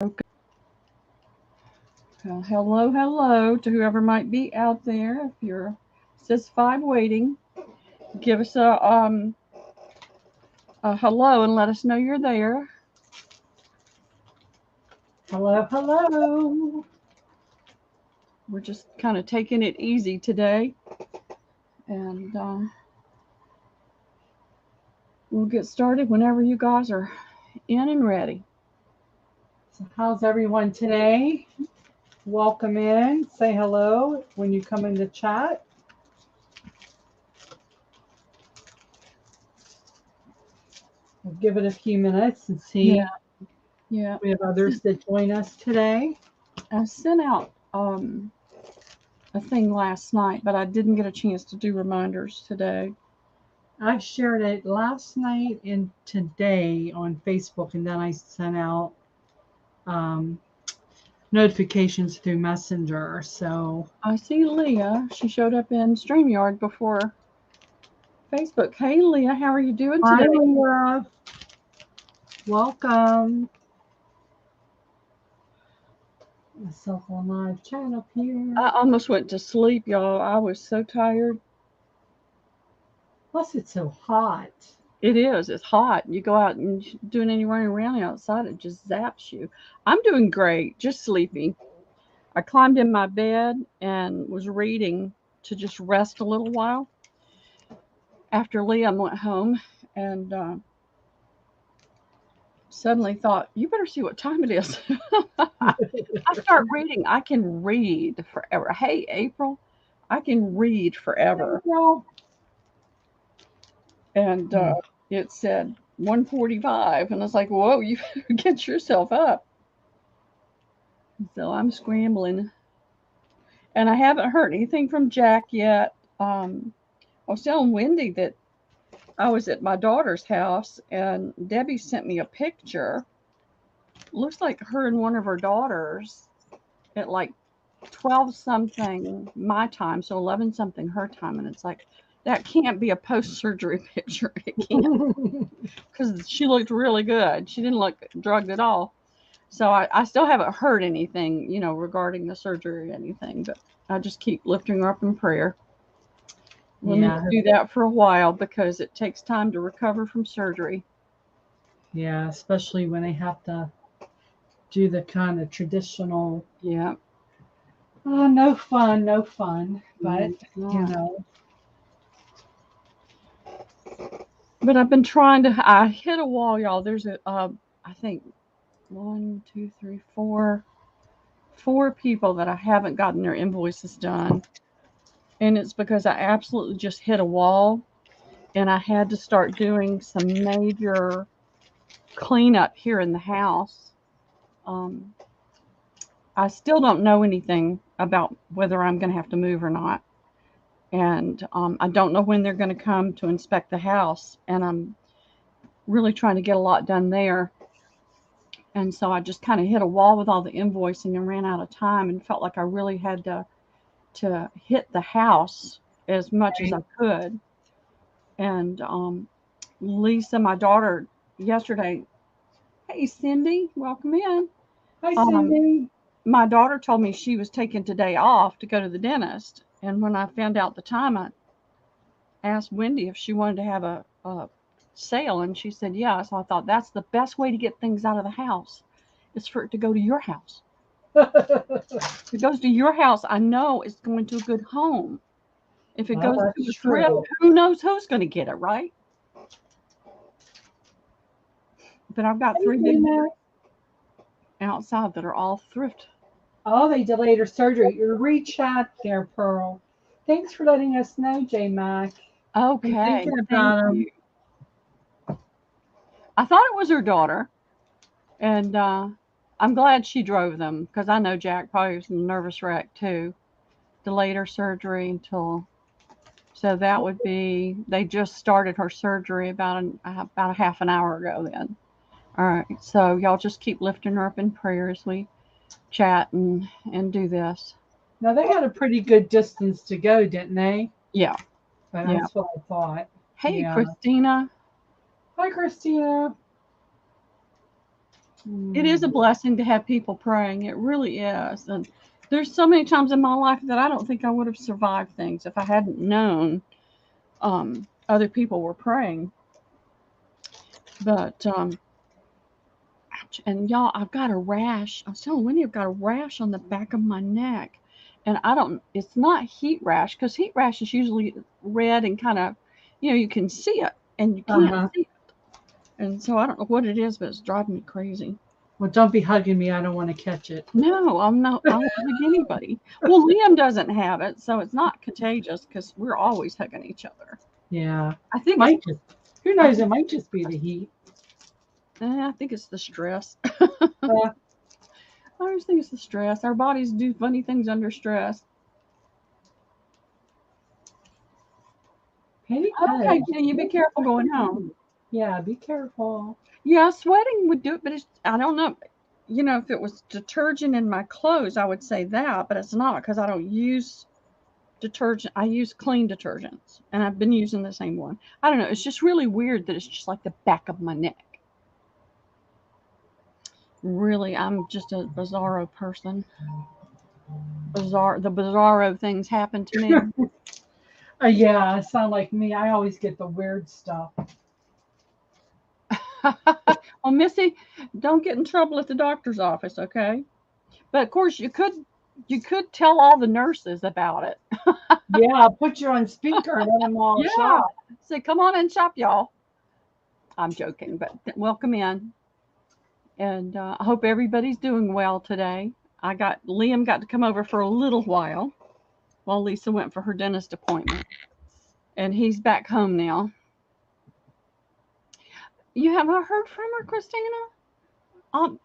Okay. Well, hello, hello to whoever might be out there. If you're says five waiting, give us a hello and let us know you're there. Hello, hello. We're just kind of taking it easy today, and we'll get started whenever you guys are in and ready. So, how's everyone today? Welcome in. Say hello when you come in the chat. We'll give it a few minutes and Yeah, see yeah. if we have others that join us today. I sent out a thing last night, but I didn't get a chance to do reminders today. I shared it last night and today on Facebook, and then I sent out um, notifications through Messenger. So, I see Leah. She showed up in StreamYard before Facebook. Hey, Leah, how are you doing hi, today? Leah. Welcome. Myself on live chat up here. I almost went to sleep, y'all. I was so tired. Plus, it's so hot. It is. It's hot. You go out and doing any running around outside, it just zaps you. I'm doing great, just sleepy. I climbed in my bed and was reading to just rest a little while after Liam went home, and suddenly thought, you better see what time it is. I start reading. I can read forever. Hey, April, I can read forever. Well, And it said 1:45, and I was like, whoa, you get yourself up. So I'm scrambling, and I haven't heard anything from Jack yet. I was telling Wendy that I was at my daughter's house, and Debbie sent me a picture. Looks like her and one of her daughters at like 12 something my time, so 11 something her time, and it's like that can't be a post surgery picture. It can't, because she looked really good. She didn't look drugged at all. So I still haven't heard anything, regarding the surgery or anything, but I just keep lifting her up in prayer. We'll need yeah, to do that for a while because it takes time to recover from surgery. yeah, especially when they have to do the kind of traditional, Yeah. no fun, no fun. No, But, it's you not. know, But I've been trying to. I hit a wall, y'all. There's I think one, two, three, four people that I haven't gotten their invoices done, and it's because I absolutely just hit a wall, and I had to start doing some major cleanup here in the house. Um, I still don't know anything about whether I'm going to have to move or not, and I don't know when they're going to come to inspect the house, and I'm really trying to get a lot done there. And so I just kind of hit a wall with all the invoicing and ran out of time and felt like I really had to hit the house as much as I right? could. And Lisa, my daughter, yesterday, hey Cindy, welcome in. Hi, Um, Cindy. my daughter told me she was taking today off to go to the dentist, and when I found out the time, I asked Wendy if she wanted to have a sale, and she said yes. So I thought that's the best way to get things out of the house is for it to go to your house. If it goes to your house, I know it's going to a good home. If it Well, goes to that's a thrift, true. who knows who's going to get it, right? But I've got Hey, three big Dana. outside that are all thrift. Oh, they delayed her surgery. Your rechat there, Pearl. Thanks for letting us know, J Mac. We're Okay, thinking thank about them. you. I thought it was her daughter, and I'm glad she drove them because I know Jack probably was a nervous wreck too. Delayed her surgery until so that would be they just started her surgery about a half an hour ago. Then, all right. So y'all just keep lifting her up in prayer as we chat and do this. Now, they had a pretty good distance to go, didn't they? Yeah, But yeah. that's what I thought. Hey, Yeah. Christina. Hi, Christina. It is a blessing to have people praying. It really is. And there's so many times in my life that I don't think I would have survived things if I hadn't known other people were praying. But and y'all, I've got a rash. I was telling Wendy I've got a rash on the back of my neck. And I don't, it's not heat rash because heat rash is usually red and kind of, you can see it and you can't see it. And so I don't know what it is, but it's driving me crazy. Well, don't be hugging me. I don't want to catch it. No, I'm not. I won't hug anybody. Well, Liam doesn't have it, so it's not contagious because we're always hugging each other. Yeah. I think Who knows? It might just be the heat. I think it's the stress. I always think it's the stress. Our bodies do funny things under stress. Okay, you be careful going home. Yeah, be careful. Yeah, sweating would do it, but I don't know. If it was detergent in my clothes, I would say that, but it's not because I don't use detergent. I use clean detergents, and I've been using the same one. I don't know. It's just really weird that it's just like the back of my neck. Really, I'm just a bizarro person. The bizarro things happen to me. Yeah, sound like me. I always get the weird stuff. Well, Missy, don't get in trouble at the doctor's office, okay? But of course, you could tell all the nurses about it. Yeah, put you on speaker and let them all shop. Say, come on and shop, y'all. I'm joking, but welcome in. And I hope everybody's doing well today. Liam got to come over for a little while Lisa went for her dentist appointment. And he's back home now. You haven't heard from her, Christina? I'm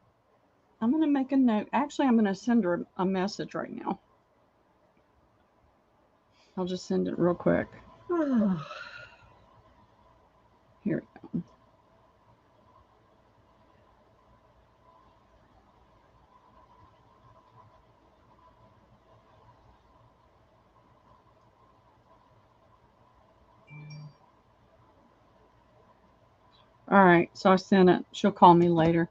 going to make a note. Actually, I'm going to send her a message right now. I'll just send it real quick. Here we go. All right, so I sent it. She'll call me later.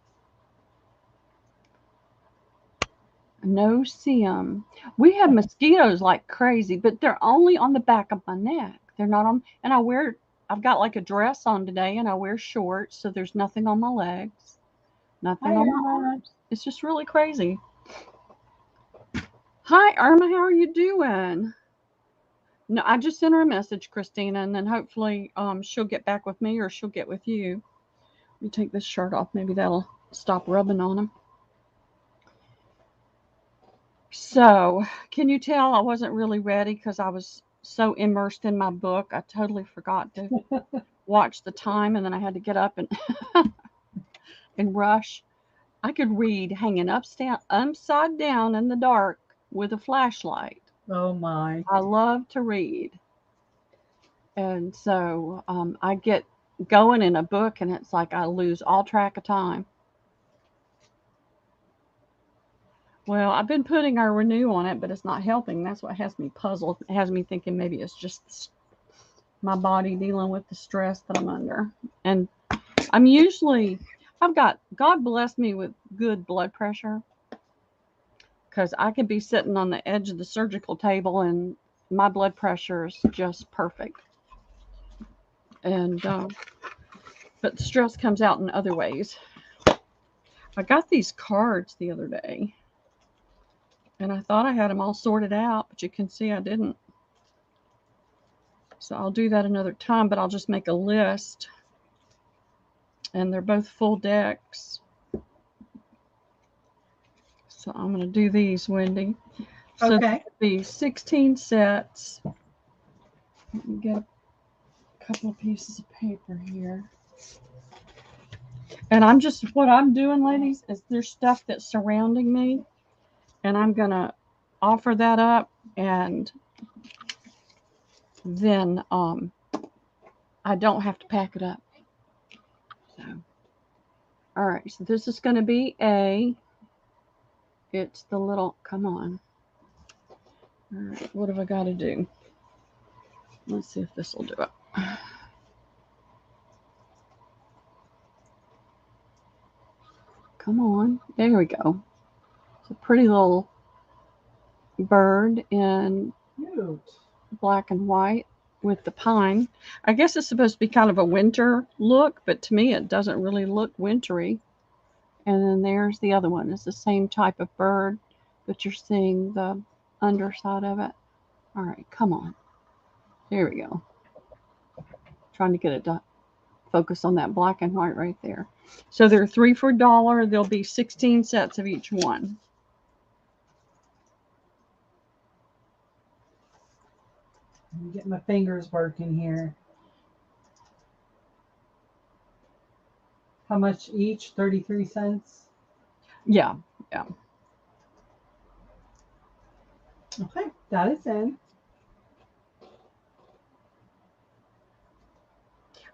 No see 'em. We have mosquitoes like crazy, but they're only on the back of my neck. They're not on, and I've got like a dress on today, and I wear shorts, so there's nothing on my legs, nothing on my arms. It's just really crazy. Hi, Irma, how are you doing? No, I just sent her a message, Christina, and then hopefully she'll get back with me or she'll get with you. Let me take this shirt off. Maybe that'll stop rubbing on them. So, can you tell I wasn't really ready because I was so immersed in my book. I totally forgot to watch the time, and then I had to get up and and rush. I could read hanging upside down in the dark with a flashlight. Oh my! I love to read, and so I get going in a book, and it's like I lose all track of time. Well, I've been putting our Renew on it, but it's not helping. That's what has me puzzled. It has me thinking maybe it's just my body dealing with the stress that I'm under. And I've got, God bless me with good blood pressure, because I could be sitting on the edge of the surgical table and my blood pressure is just perfect. And, but the stress comes out in other ways. I got these cards the other day. And I thought I had them all sorted out, but you can see I didn't. So I'll do that another time, but I'll just make a list. And they're both full decks. So I'm going to do these, Wendy. So okay. Be 16 sets. Let me get a couple of pieces of paper here. And what I'm doing, ladies, is there's stuff that's surrounding me. And I'm going to offer that up, and then I don't have to pack it up. So, all right, so this is going to be it's the little, come on. All right, what have I got to do? Let's see if this will do it. Come on. There we go. It's a pretty little bird in Cute. black and white with the pine. I guess it's supposed to be kind of a winter look, but to me it doesn't really look wintry. And then there's the other one. It's the same type of bird, but you're seeing the underside of it. All right, come on. There we go. Trying to get it to focus on that black and white right there. So they're 3 for $1. There'll be 16 sets of each one. Let me get my fingers working here. How much each? 33 cents? Yeah, yeah. Okay, that is in.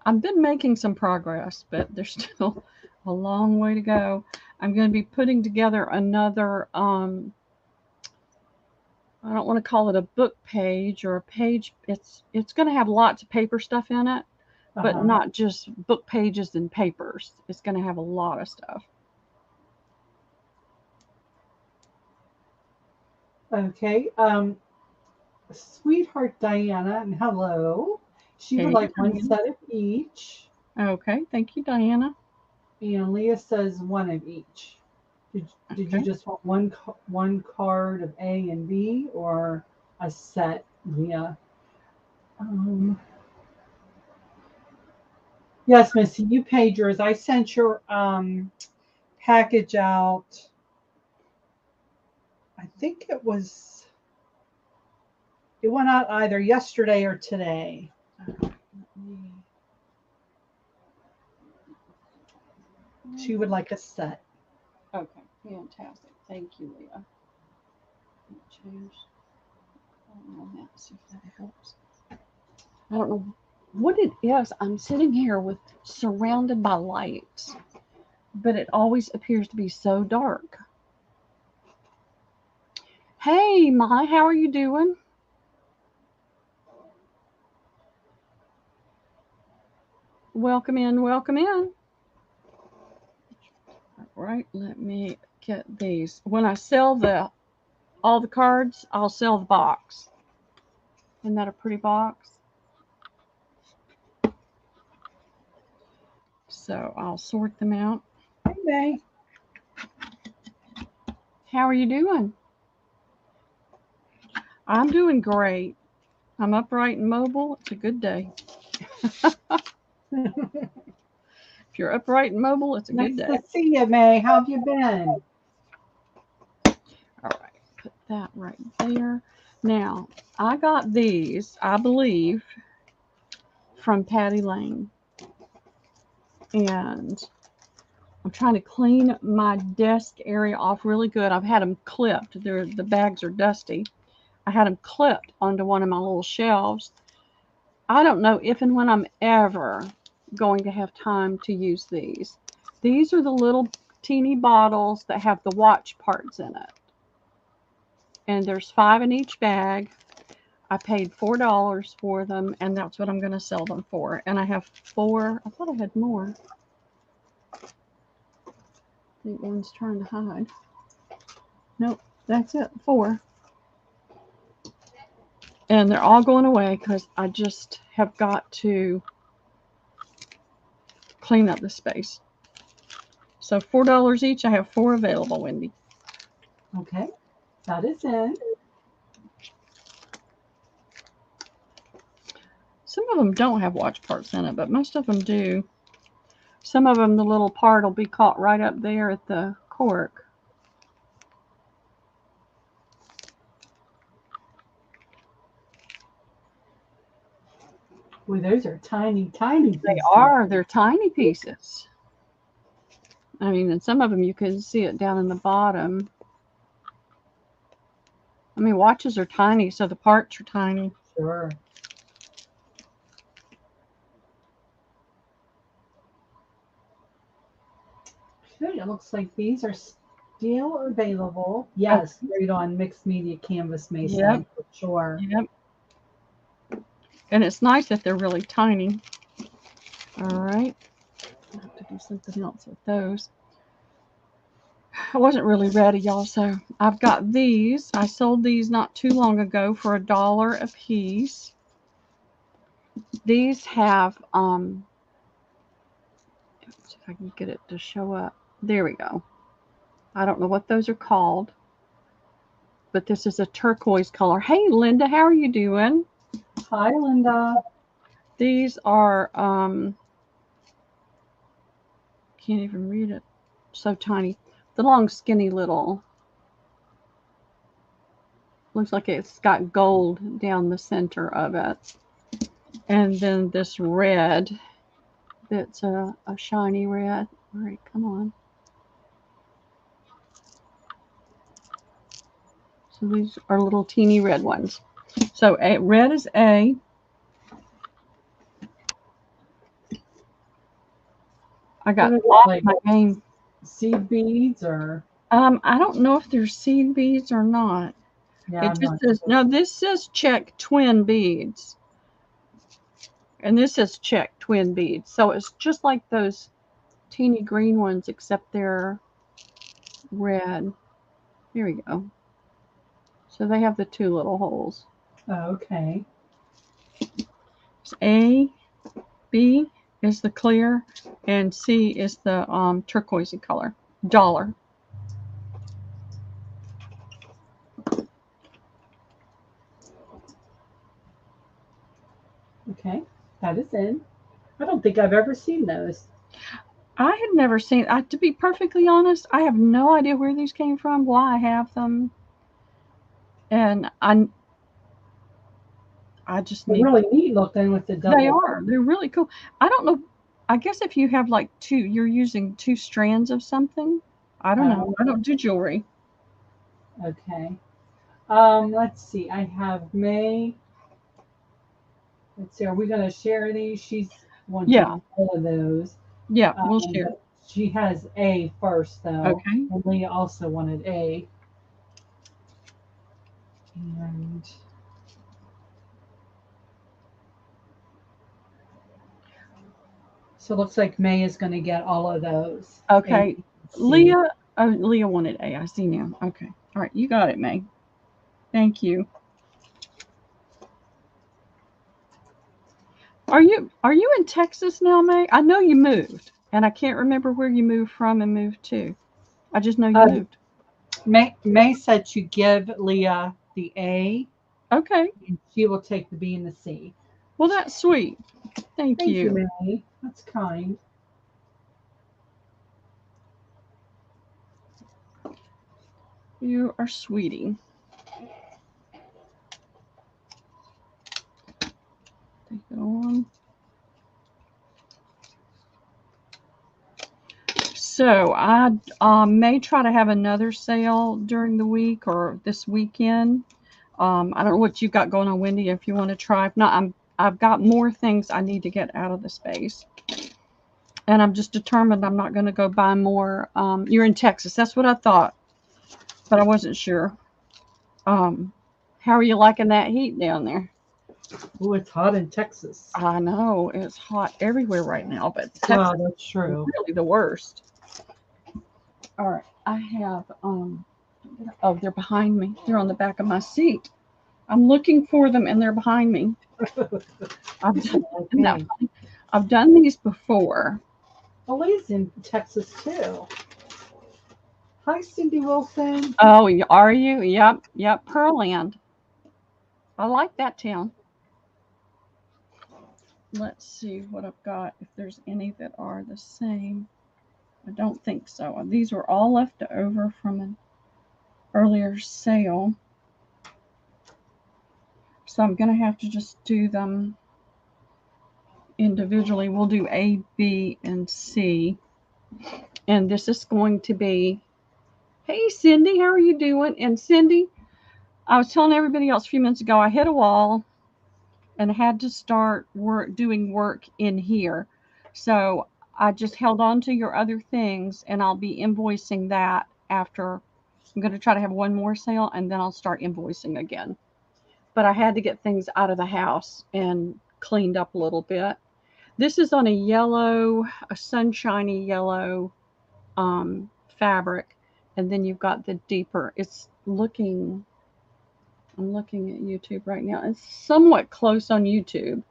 I've been making some progress, but there's still a long way to go. I'm going to be putting together another, I don't want to call it a book page or a page. It's going to have lots of paper stuff in it, but not just book pages and papers. It's going to have a lot of stuff. Okay. Sweetheart Diana, and hello. She would Hey, like one Diana. set of each. Okay, thank you, Diana. And Leah says one of each. Did Okay. you just want one card of A and B, or a set, Leah? Yes, Missy, you paid yours. I sent your package out. I think it went out either yesterday or today. She would like a set. Okay, fantastic. Thank you, Leah. Change on that, see if that helps. I don't know what it is. I'm sitting here with surrounded by lights, but it always appears to be so dark. Hey, Mai, how are you doing? Welcome in, welcome in. All right, let me get these. When I sell all the cards, I'll sell the box. Isn't that a pretty box? So I'll sort them out. Hey, May. How are you doing? I'm doing great. I'm upright and mobile. It's a good day. If you're upright and mobile, it's a good day. Nice to see you, May. How have you been? All right, put that right there. Now, I got these, I believe, from Patty Lane. And I'm trying to clean my desk area off really good. I've had them clipped. The bags are dusty. I had them clipped onto one of my little shelves. I don't know if and when I'm ever going to have time to use these. These are the little teeny bottles that have the watch parts in it. And there's 5 in each bag. I paid $4 for them, and that's what I'm going to sell them for. And I have 4. I thought I had more. I think one's trying to hide. Nope, that's it. 4. And they're all going away because I just have got to clean up the space. So $4 each. I have 4 available, Wendy. Okay, that is in. Some of them don't have watch parts in it, but most of them do. Some of them, the little part will be caught right up there at the cork. Boy, those are tiny, tiny pieces. They are. They're tiny pieces. I mean, and some of them you can see it down in the bottom. I mean, watches are tiny, so the parts are tiny. Sure. Okay, it looks like these are still available. Yes, right on Mixed Media Canvas Mason, Yep. for sure. Yep. And it's nice that they're really tiny. All right. I have to do something else with those. I wasn't really ready, y'all. So I've got these. I sold these not too long ago for $1 a piece. These have let's see if I can get it to show up. There we go. I don't know what those are called, but this is a turquoise color. Hey, Linda, how are you doing? Hi, Linda. These are can't even read it. So tiny. The long, skinny little. Looks like it's got gold down the center of it. And then this red. That's a shiny red. All right, come on. So these are little teeny red ones. So red is A. I got off like my game. seed beads or? I don't know if they're seed beads or not. Yeah, It just says, no, this says check twin beads. And this says check twin beads. So it's just like those teeny green ones, except they're red. Here we go. So they have the two little holes. Oh, okay. It's A, B is the clear, and C is the turquoisey color. $1. Okay, that is in. I don't think I've ever seen those. I had never seen. To be perfectly honest, I have no idea where these came from, why I have them, and I just They're need. really neat looking with the double. They are. They're really cool. I don't know. I guess if you have like two, you're using two strands of something. I don't know. I don't do jewelry. Okay. Let's see. I have May. Let's see. Are we going to share these? She's wanting all of those. Yeah, we'll share. She has A first, though. Okay. And Leah also wanted A. And so it looks like May is going to get all of those. Okay. Leah wanted A. I see now. Okay. All right. You got it, May. Thank you. Are you in Texas now, May? I know you moved, and I can't remember where you moved from and moved to. I just know you moved. May said to give Leah the A. Okay. And she will take the B and the C. Well, that's sweet. Thank you. Thank you, May. That's kind. You are sweetie. Take it on. So I may try to have another sale during the week or this weekend. I don't know what you've got going on, Wendy. If you want to try, if not, I've got more things I need to get out of the space, and I'm just determined I'm not going to go buy more. You're in Texas. That's what I thought, but I wasn't sure. How are you liking that heat down there? Oh, it's hot in Texas. I know it's hot everywhere right now, but Texas that's true. is really the worst. All right, I have oh, they're behind me. They're on the back of my seat. I'm looking for them and they're behind me. I've done these before. Well, Lee's in Texas too. Hi, Cindy Wilson. Oh, are you? Yep. Pearland. I like that town. Let's see what I've got. If there's any that are the same. I don't think so. These were all left over from an earlier sale. So I'm going to have to just do them individually. We'll do A, B, and C. And this is going to be, hey, Cindy, how are you doing? And Cindy, I was telling everybody else a few minutes ago, I hit a wall and had to start doing work in here. So I just held on to your other things, and I'll be invoicing that after. I'm going to try to have one more sale, and then I'll start invoicing again. But I had to get things out of the house and cleaned up a little bit. This is on a sunshiny yellow fabric, and then you've got the deeper. I'm looking at YouTube right now. It's somewhat close on YouTube,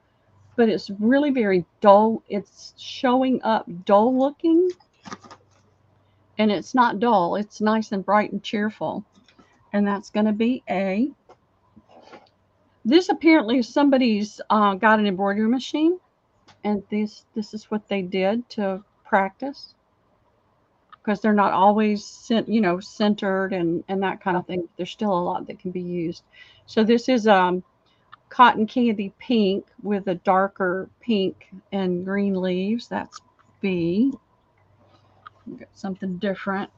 but it's really very dull. It's showing up dull looking, and it's not dull. It's nice and bright and cheerful. And that's going to be A. This apparently is somebody's got an embroidery machine, and this is what they did to practice, because they're not always centered and that kind of thing. There's still a lot that can be used. So this is cotton candy pink with a darker pink and green leaves. That's B. We've got something different.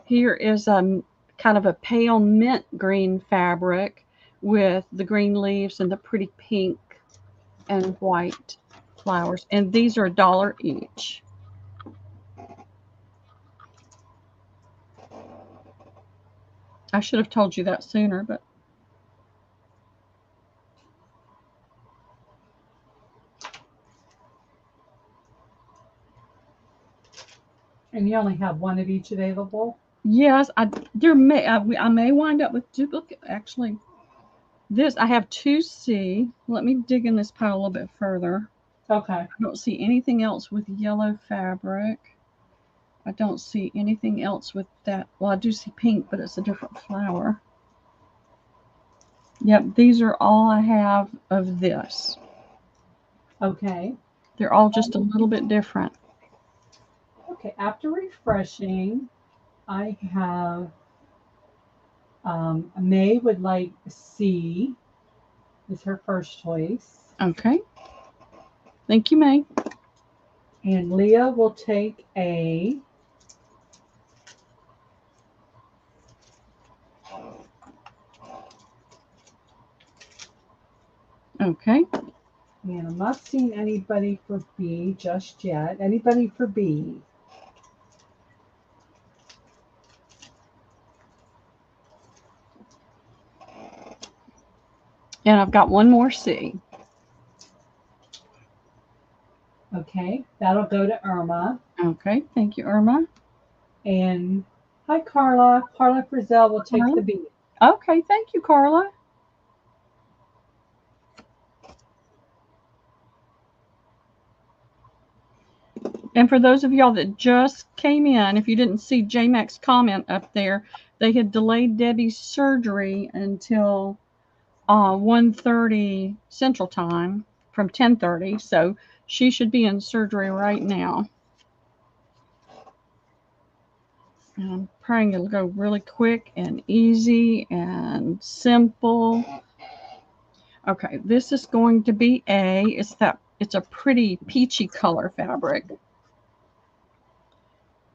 Here is kind of a pale mint green fabric with the green leaves and the pretty pink and white flowers. And these are $1 each. I should have told you that sooner, but And you only have one of each available? yes, I may wind up with duplicate. Actually, this I have 2C. Let me dig in this pile a little bit further. Okay. I don't see anything else with yellow fabric. I don't see anything else with that. Well, I do see pink, but it's a different flower. Yep, these are all I have of this. Okay. They're all just a little bit different. Okay, after refreshing, I have May would like C is her first choice. Okay. Thank you, May. And Leah will take A. Okay. And I'm not seeing anybody for B just yet. Anybody for B? And I've got one more C. Okay, that'll go to Irma. Okay. Thank you, Irma. And hi, Carla. Carla Frizzell will take Carla? the B. Okay. Thank you, Carla. And for those of y'all that just came in, if you didn't see J-Mac's comment up there, they had delayed Debbie's surgery until 1:30 Central Time from 10:30. So she should be in surgery right now. And I'm praying it'll go really quick and easy and simple. Okay, this is going to be A. It's a pretty peachy color fabric.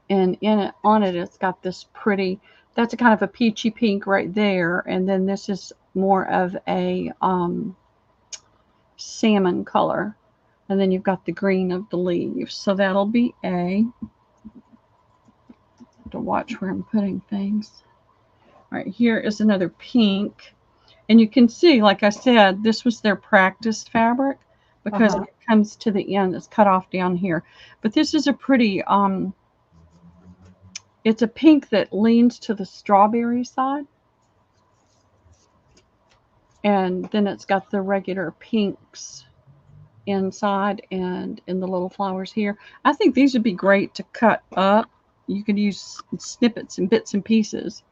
And on it, it's got this pretty, that's a kind of a peachy pink right there. And then this is more of a salmon color. And then you've got the green of the leaves. So that'll be A. To watch where I'm putting things. All right, here is another pink. And you can see, like I said, this was their practice fabric because it comes to the end. It's cut off down here. But this is a pretty, it's a pink that leans to the strawberry side. And then it's got the regular pinks inside and in the little flowers here. I think these would be great to cut up. You could use snippets and bits and pieces.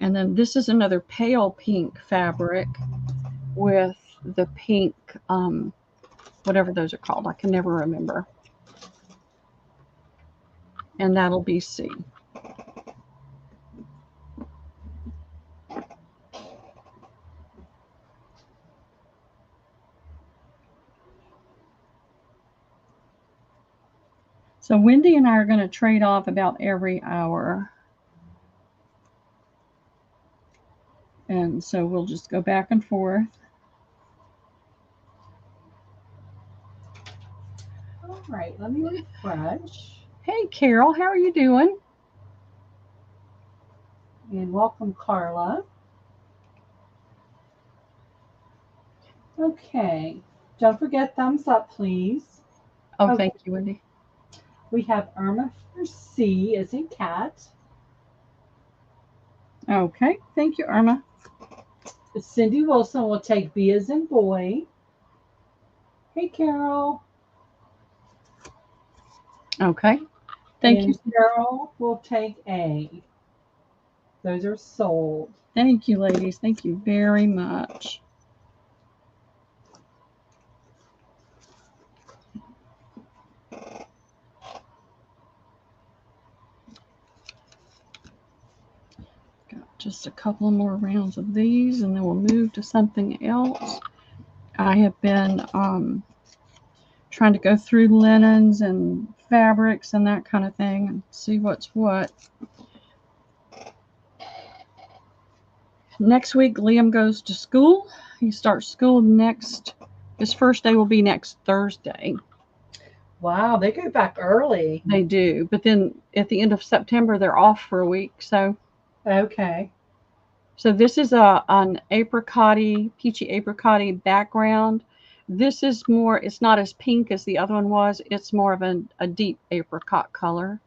And then this is another pale pink fabric with the pink, whatever those are called. I can never remember. And that'll be C. So Wendy and I are going to trade off about every hour. And so we'll just go back and forth. All right, let me refresh. Hey, Carol, how are you doing? And welcome, Carla. Okay, don't forget thumbs up, please. Oh, thank you, Wendy. We have Irma for C as in cat. Okay, thank you, Irma. Cindy Wilson will take B as in boy. Hey, Carol. Okay, thank you. Carol will take A. Those are sold. Thank you, ladies. Thank you very much. Got just a couple more rounds of these, and then we'll move to something else. I have been trying to go through linens and fabrics and that kind of thing and see what's what. Next week, Liam goes to school. He starts school his first day will be next Thursday. Wow, they go back early. They do, but then at the end of September, they're off for a week. So okay. So this is an peachy apricotty background. This is more, it's not as pink as the other one was. It's more of a deep apricot color.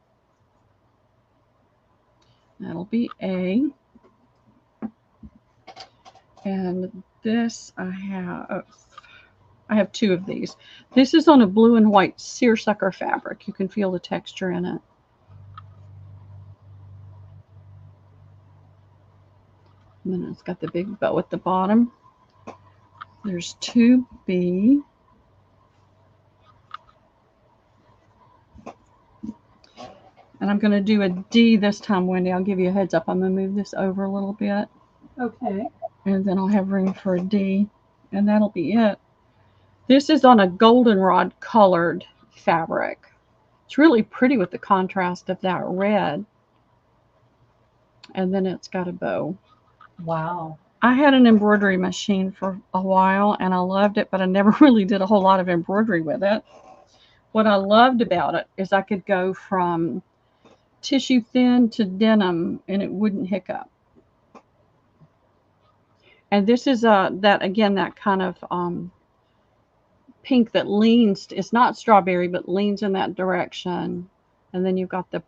That'll be A. And this I have two of these. This is on a blue and white seersucker fabric. You can feel the texture in it. And then it's got the big bow at the bottom. There's 2B. And I'm going to do a D this time, Wendy. I'll give you a heads up. I'm going to move this over a little bit. Okay. And then I'll have room for a D. And that'll be it. This is on a goldenrod colored fabric. It's really pretty with the contrast of that red. And then it's got a bow. Wow. I had an embroidery machine for a while and I loved it, but I never really did a whole lot of embroidery with it. What I loved about it is I could go from tissue thin to denim and it wouldn't hiccup. And this is that kind of pink that leans, it's not strawberry, but leans in that direction. And then you've got the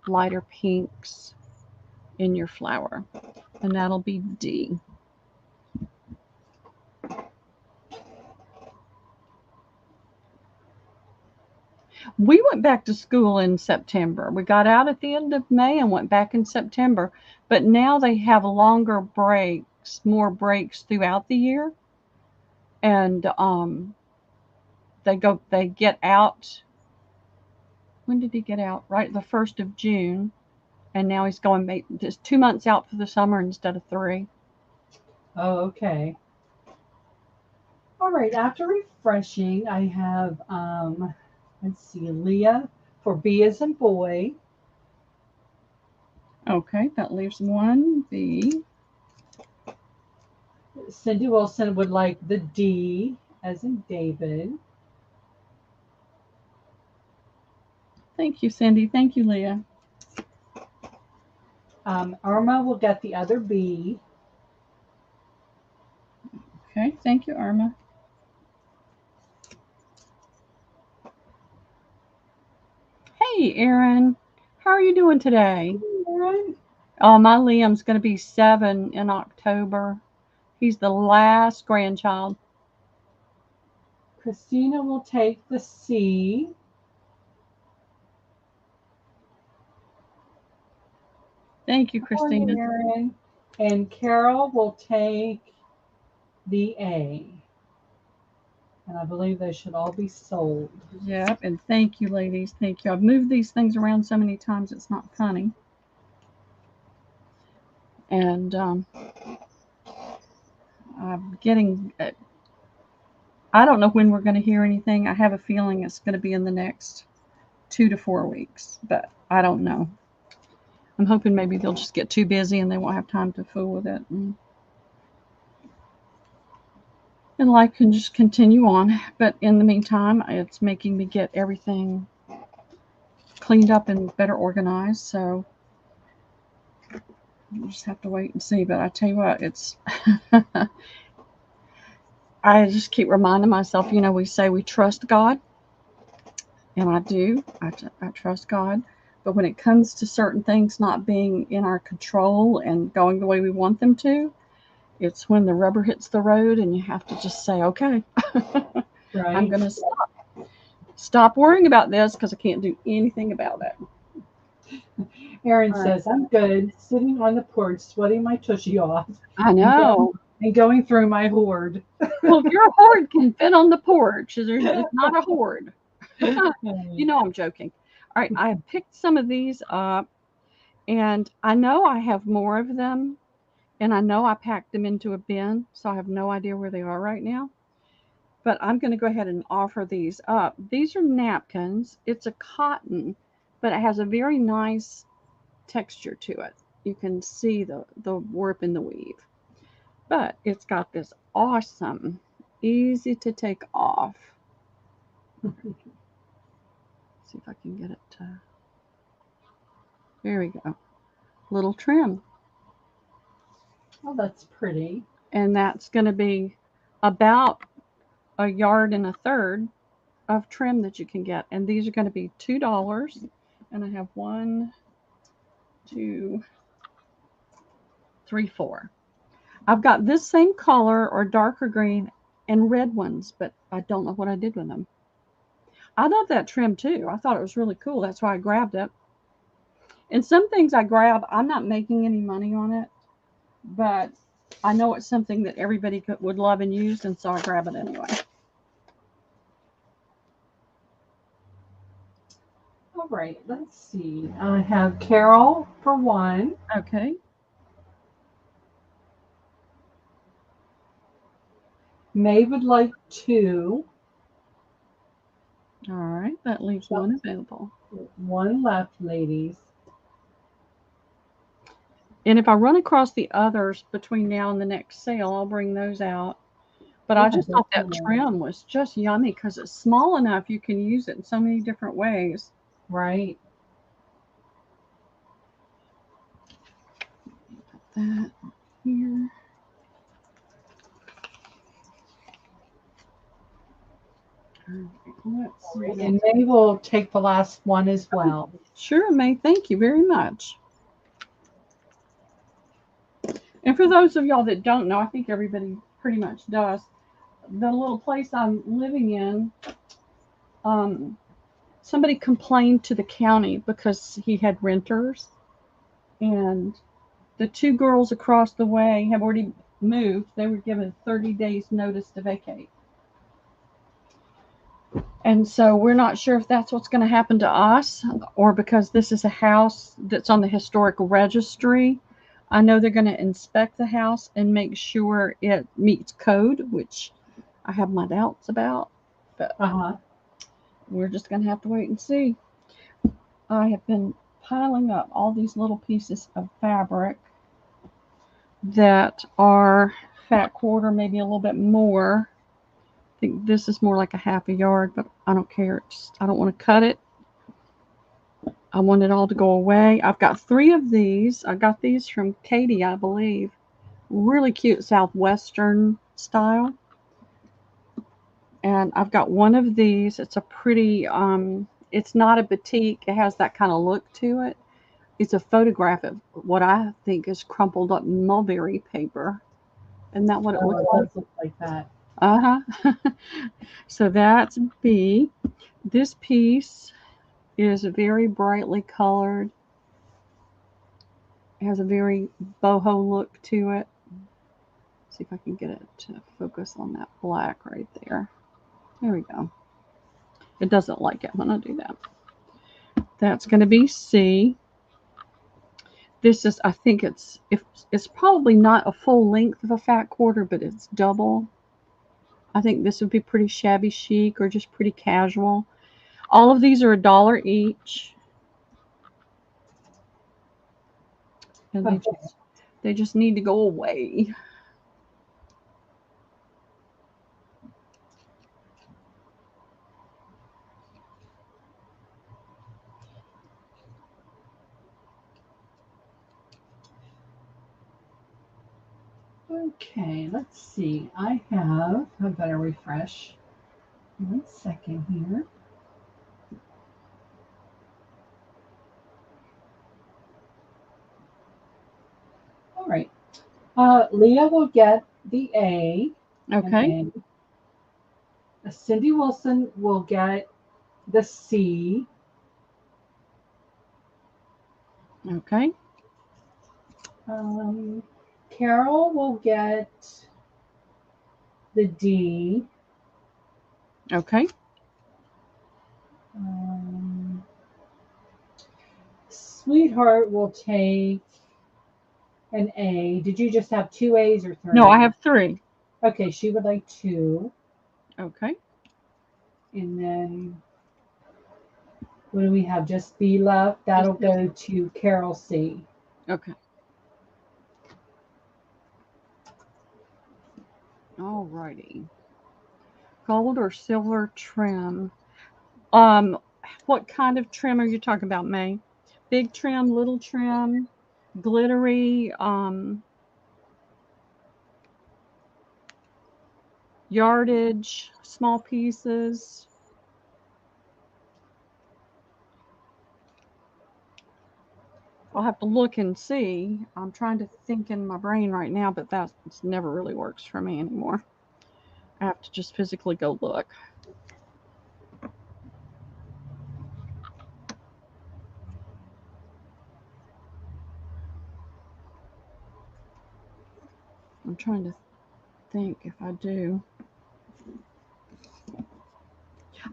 lighter pinks in your flower. And that'll be D. We went back to school in September. We got out at the end of May and went back in September. But now they have longer breaks, more breaks throughout the year. And they get out. When did he get out? Right the 1st of June. And now he's going just 2 months out for the summer instead of 3. Oh, okay. All right. After refreshing, I have, let's see, Leah for B as in boy. Okay, that leaves 1B. Cindy Wilson would like the D as in David. Thank you, Cindy. Thank you, Leah. Irma will get the other B. Okay, thank you, Irma. Hey, Erin. How are you doing today? Hey, Erin. Oh, my Liam's going to be 7 in October. He's the last grandchild. Christina will take the C. Thank you, Christina. Erin. And Carol will take the A. And I believe they should all be sold. Yep, and thank you, ladies. Thank you. I've moved these things around so many times, it's not funny. And I'm getting, I don't know when we're going to hear anything. I have a feeling it's going to be in the next 2 to 4 weeks, but I don't know. I'm hoping maybe they'll just get too busy and they won't have time to fool with it. And life can just continue on. But in the meantime, it's making me get everything cleaned up and better organized. So we'll just have to wait and see. But I tell you what, it's I just keep reminding myself, we say we trust God. And I do. I trust God. But when it comes to certain things not being in our control and going the way we want them to, it's when the rubber hits the road and you have to just say, okay, I'm Right. going to stop worrying about this because I can't do anything about it. Erin All right. says, I'm good, sitting on the porch, sweating my tushy off I and going, know. and going through my hoard. Well, if your hoard can fit on the porch, it's not a hoard. You know I'm joking. All right, I picked some of these up, and I know I have more of them, and I know I packed them into a bin, so I have no idea where they are right now. But I'm going to go ahead and offer these up. These are napkins. It's a cotton, but it has a very nice texture to it. You can see the warp and the weave. But it's got this awesome, easy to take off. See if I can get it to. There we go. Little trim. Oh, that's pretty. And that's going to be about a yard and a third of trim that you can get. And these are going to be $2. And I have 1, 2, 3, 4. I've got this same color or darker green and red ones, but I don't know what I did with them. I love that trim too. I thought it was really cool. That's why I grabbed it. And some things I grab, I'm not making any money on it, but I know it's something that everybody would love and use, and so I grab it anyway. All right, let's see. I have Carol for 1. Okay. May would like 2. All right. That leaves So, 1 available. 1 left, ladies. And if I run across the others between now and the next sale, I'll bring those out. But I Yeah, just thought that definitely. trim was just yummy because it's small enough you can use it in so many different ways. Right. Put that here. Let's see. And May will take the last one as well. Sure, May. Thank you very much. And for those of y'all that don't know, I think everybody pretty much does. The little place I'm living in, um, somebody complained to the county because he had renters, and the 2 girls across the way have already moved. They were given 30 days notice to vacate. And so we're not sure if that's what's going to happen to us or because this is a house that's on the historic registry. I know they're going to inspect the house and make sure it meets code, which I have my doubts about, but we're just going to have to wait and see. I have been piling up all these little pieces of fabric that are fat quarter, maybe a little bit more. I think this is more like a half a yard, but I don't care. I don't want to cut it. I want it all to go away. I've got 3 of these. I got these from Katie, I believe. Really cute Southwestern style. And I've got 1 of these. It's a pretty, it's not a batik. It has that kind of look to it. It's a photograph of what I think is crumpled up mulberry paper. Isn't that what it looks like? It does look like that. Uh-huh. So that's B. This piece is very brightly colored. It has a very boho look to it. See if I can get it to focus on that black right there. There we go. It doesn't like it when I do that. That's going to be C. This is, I think it's probably not a full length of a fat quarter, but it's double. I think this would be pretty shabby chic or just pretty casual. All of these are $1 each. And they just need to go away. Okay, let's see. I better refresh. 1 second here. All right. Leah will get the A. Okay. And Cindy Wilson will get the C. Okay. Carol will get the D. Okay. Sweetheart will take an A. Did you just have 2 A's or 3? No, I have 3. Okay, she would like 2. Okay. And then what do we have? Just B left. That'll go to Carol C. Okay. All righty. Gold or silver trim. What kind of trim are you talking about, May? Big trim, little trim, glittery, yardage, small pieces. I'll have to look and see. I'm trying to think in my brain right now, but that never really works for me anymore. I have to just physically go look. I'm trying to think if I do.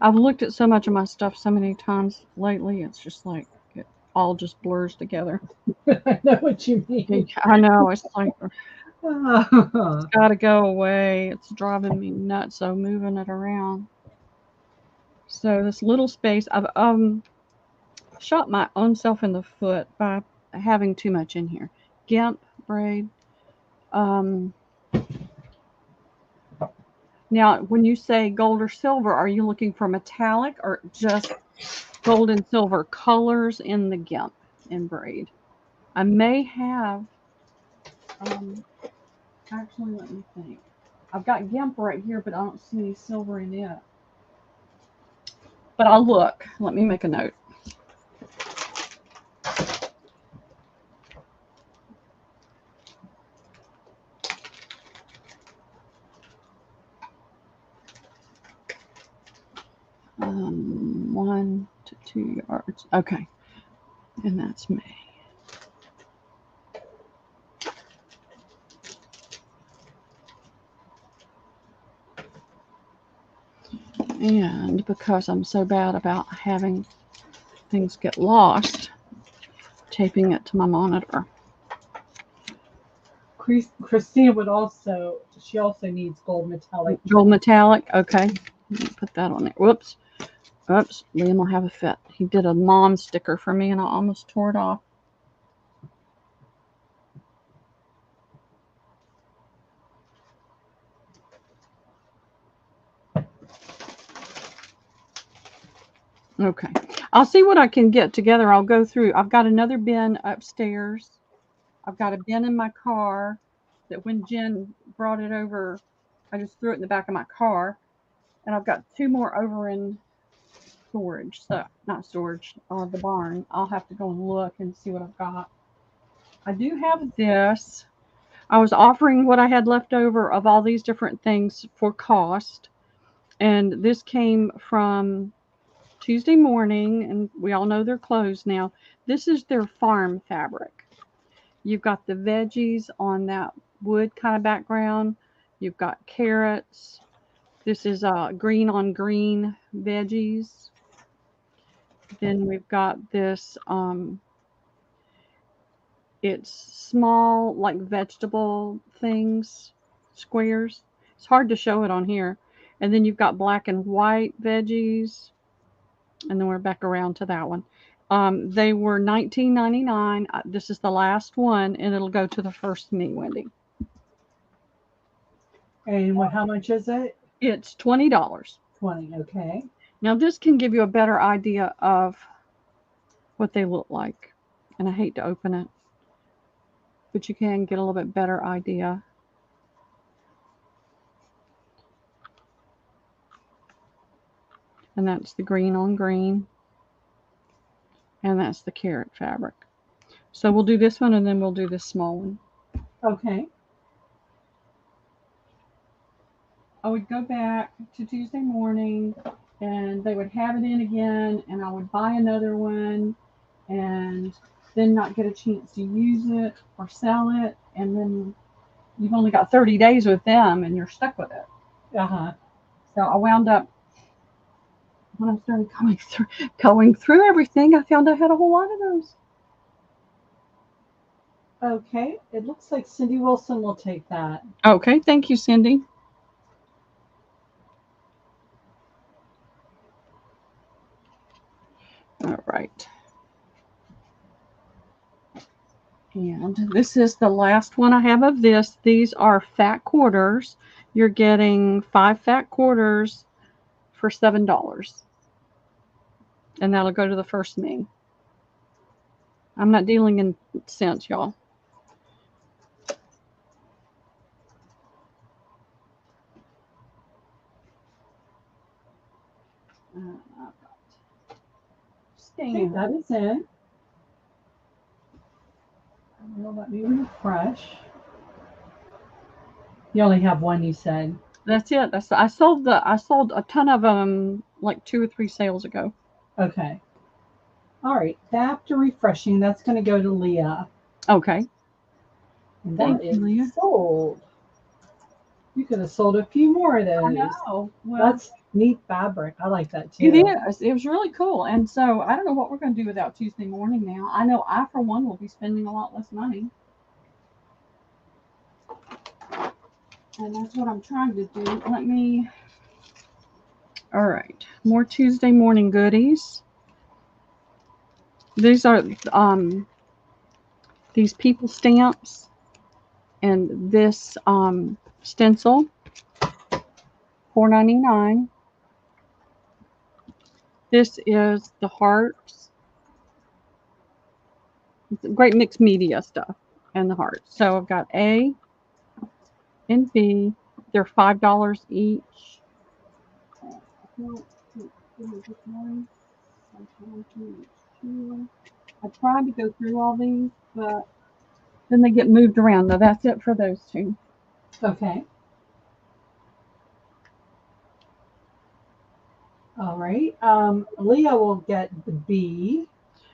I've looked at so much of my stuff so many times lately, it's just like it all just blurs together. I know what you mean. I know, it's like it's Oh. got to go away. It's driving me nuts, so moving it around. So this little space, I've shot my own self in the foot by having too much in here. Gimp braid. Um, Now, when you say gold or silver, are you looking for metallic or just gold and silver colors in the gimp and braid? I may have, actually, let me think. I've got gimp right here, but I don't see any silver in it. But I'll look. Let me make a note. Um, 1 to 2 yards. Okay. And that's May. And because I'm so bad about having things get lost, taping it to my monitor. Christina she also needs gold metallic. Gold metallic, okay. Let me put that on there. Whoops. Oops, Liam will have a fit. He did a mom sticker for me and I almost tore it off. Okay. I'll see what I can get together. I'll go through. I've got another bin upstairs. I've got a bin in my car that when Jen brought it over, I just threw it in the back of my car. And I've got 2 more over in storage. So, not storage, the barn. I'll have to go and look and see what I've got. I do have this. I was offering what I had left over of all these different things for cost. And this came from Tuesday morning, and we all know they're closed now. This is their farm fabric. You've got the veggies on that wood kind of background. You've got carrots. This is green on green veggies. Then we've got this, it's small, like vegetable things, squares. It's hard to show it on here. And then you've got black and white veggies. And then we're back around to that one. They were $19.99. This is the last one, and it'll go to the first me, Wendy. And how much is it? It's $20. 20, okay. Now this can give you a better idea of what they look like. And I hate to open it, but you can get a little bit better idea. And that's the green on green. And that's the carrot fabric. So we'll do this one and then we'll do this small one. Okay. I would go back to Tuesday morning and they would have it in again and I would buy another one and then not get a chance to use it or sell it. And then you've only got 30 days with them and you're stuck with it. Uh-huh. So I wound up, when I started going through everything, I found I had a whole lot of those. Okay. It looks like Cindy Wilson will take that. Okay, thank you, Cindy. All right. And this is the last one I have of this. These are fat quarters. You're getting 5 fat quarters for $7. And that'll go to the first me. I'm not dealing in cents, y'all. Okay, that is in. Well, let me refresh. You only have one, you said. That's it. I sold a ton of them like 2 or 3 sales ago. Okay. All right. After refreshing, that's going to go to Leah. Okay. And Thank that you, is Leah. sold. You could have sold a few more of I those. know. Well, That's neat fabric. I like that it too. is. It was really cool. And so I don't know what we're going to do without Tuesday morning now. I know I, for one, will be spending a lot less money. And that's what I'm trying to do. All right, more Tuesday morning goodies. These are these people stamps and this stencil, $4.99. This is the hearts, great mixed media stuff, and the hearts. So I've got A and B. They're $5 each. I tried to go through all these, but then they get moved around. Now that's it for those two. Okay. All right. Leah will get the B,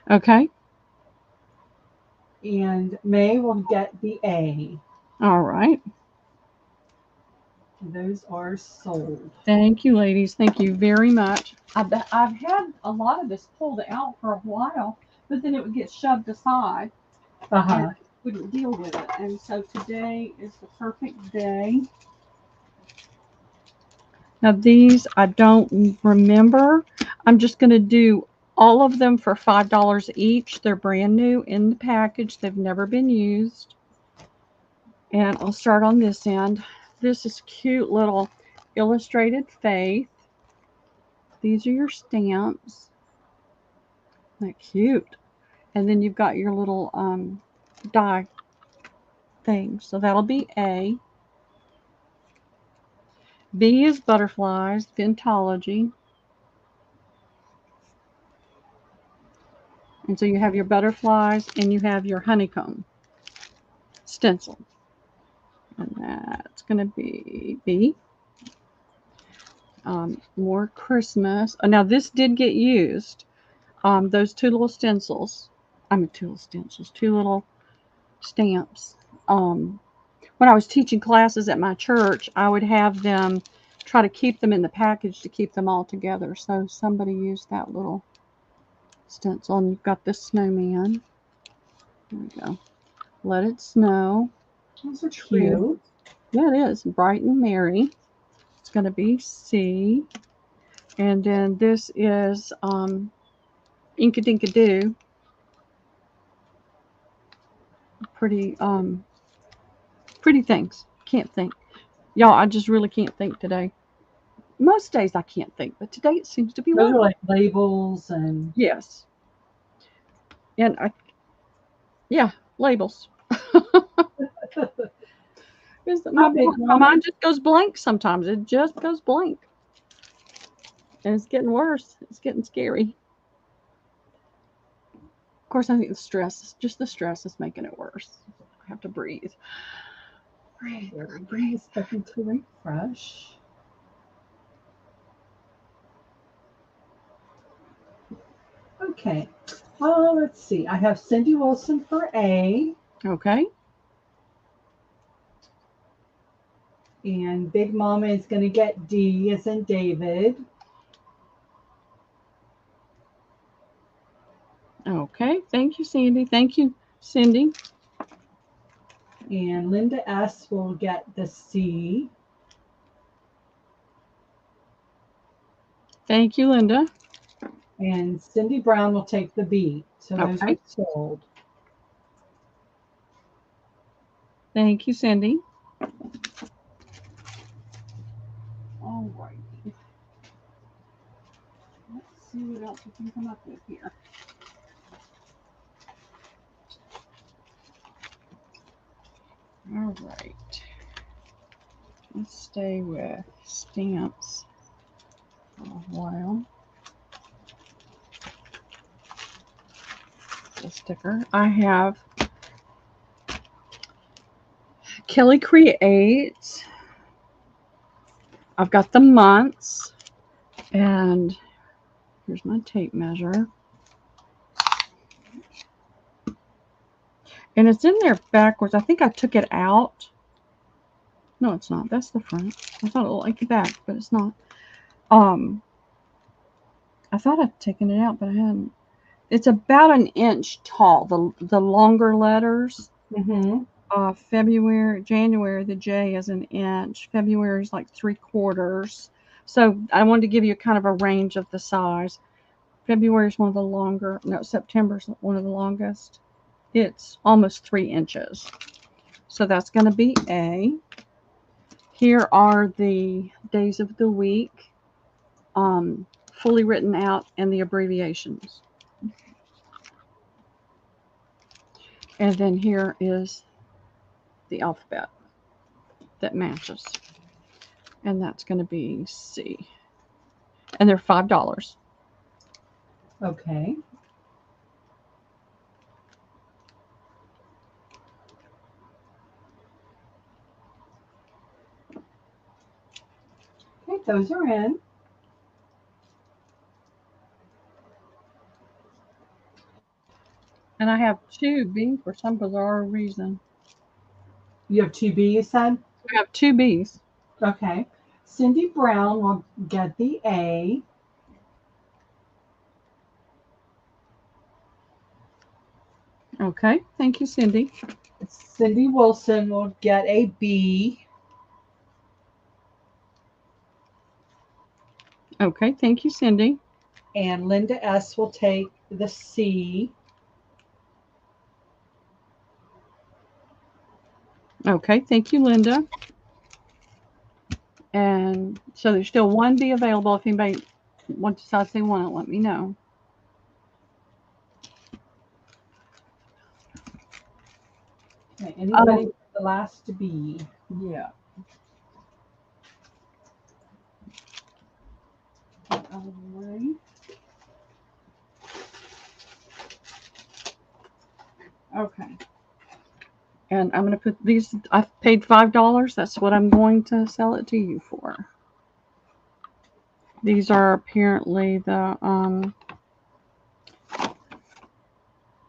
Okay. and May will get the A. All right. Those are sold. Thank you, ladies. Thank you very much. I've had a lot of this pulled out for a while, but then it would get shoved aside and Uh-huh. I wouldn't deal with it. And so today is the perfect day. Now, these I don't remember. I'm just going to do all of them for $5 each. They're brand new in the package, they've never been used. And I'll start on this end. This is cute little illustrated faith. These are your stamps. Isn't that cute? And then you've got your little die thing. So that'll be A. B is butterflies, Ventology. And so you have your butterflies and you have your honeycomb stencil. And that's going to be B. More Christmas. Now, this did get used. Those two little stencils. Two little stamps. When I was teaching classes at my church, I would have them try to keep them in the package to keep them all together. So somebody used that little stencil. And you've got this snowman. There we go. Let it snow. Those are Cute. cute. Yeah, it is. Bright and merry. It's going to be C. And then this is Inka Dinka Doo. Pretty, pretty things. Can't think. Y'all, I just really can't think today. Most days I can't think, but today it seems to be Those are working. like labels and Yes. And yeah, labels. how big My one? mind just goes blank sometimes. It just goes blank. And it's getting worse. It's getting scary. Of course, I think just the stress is making it worse. have to breathe. Breathe. Bring this back into refresh. Okay. Let's see. I have Cindy Wilson for A. Okay. And Big Mama is going to get D as in David. Okay. Thank you, Sandy. Thank you, Cindy. And Linda S will get the C. Thank you, Linda. And Cindy Brown will take the B. So those Okay. are sold. Thank you, Cindy. All right. Let's see what else we can come up with here. All right. Let's stay with stamps for a while. The sticker. I have Kelly Creates. I've got the months. And here's my tape measure. And it's in there backwards. I think I took it out. No, it's not. That's the front. I thought it looked like the back, but it's not. I thought I'd taken it out, but I hadn't. It's about an inch tall. The longer letters. Mm-hmm. February, January, the J is an inch. February is like 3/4. So I wanted to give you kind of a range of the size. February is one of the longer. No, September is one of the longest. It's almost 3 inches. So that's going to be A. Here are the days of the week, fully written out, and the abbreviations. And then here is the alphabet that matches. And that's going to be C. And they're $5. Okay. Okay, those are in. And I have 2B for some bizarre reason. You have 2B, you said? I have 2Bs. Okay. Cindy Brown will get the A. Okay, thank you, Cindy. Cindy Wilson will get a B. Okay, thank you, Cindy. And Linda S will take the C. Okay, thank you, Linda. And so there's still 1B available. If anybody decides they want it, let me know. Okay, anybody the last B? Yeah. Out of the way. Okay. And I'm going to put these, I've paid $5. That's what I'm going to sell it to you for. These are apparently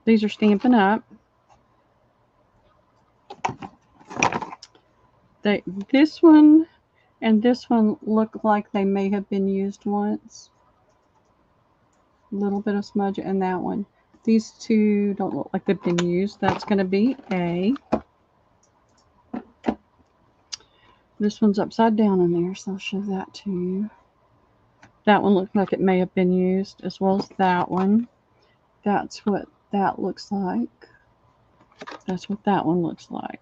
these are Stampin' Up. This one and this one look like they may have been used once. A little bit of smudge, and that one. These two don't look like they've been used. That's going to be A. This one's upside down in there, so I'll show that to you. That one looks like it may have been used, as well as that one. That's what that looks like. That's what that one looks like.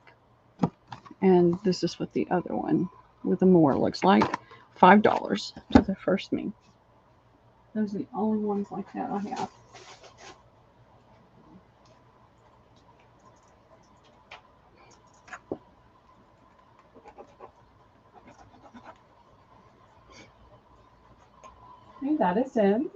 And this is what the other one with the more looks like. $5 to the first me. Those are the only ones like that I have. Okay, that is in.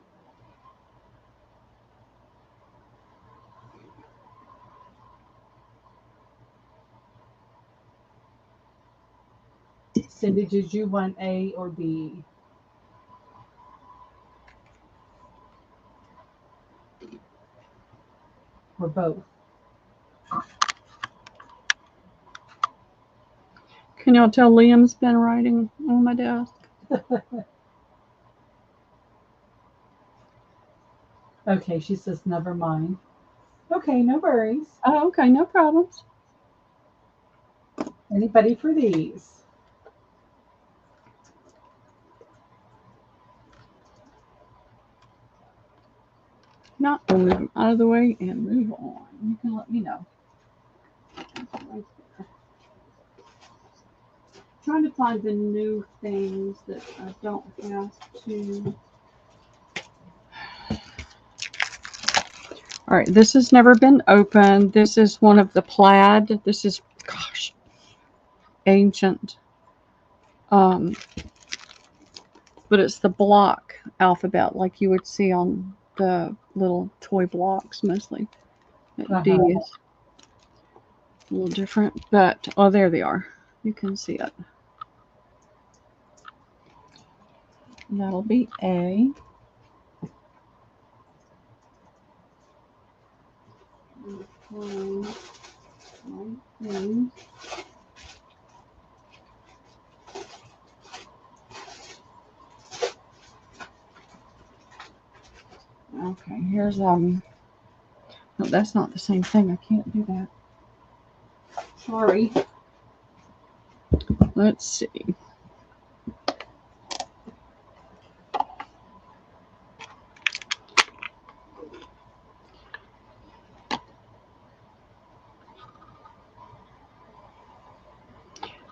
Cindy, did you want A or B? Or both? Can y'all tell Liam's been writing on my desk? Okay, she says never mind. Okay, no worries. Oh, okay, no problems. Anybody for these? Not, we'll move them out of the way and move on. You can let me know. Right there. Trying to find the new things that I don't have to. All right, this has never been opened. This is one of the plaid. This is, gosh, ancient. But it's the block alphabet like you would see on the little toy blocks mostly. D is a little different, but oh, there they are. You can see it. And that'll be A. Okay, here's no, that's not the same thing. I can't do that. Sorry. Let's see.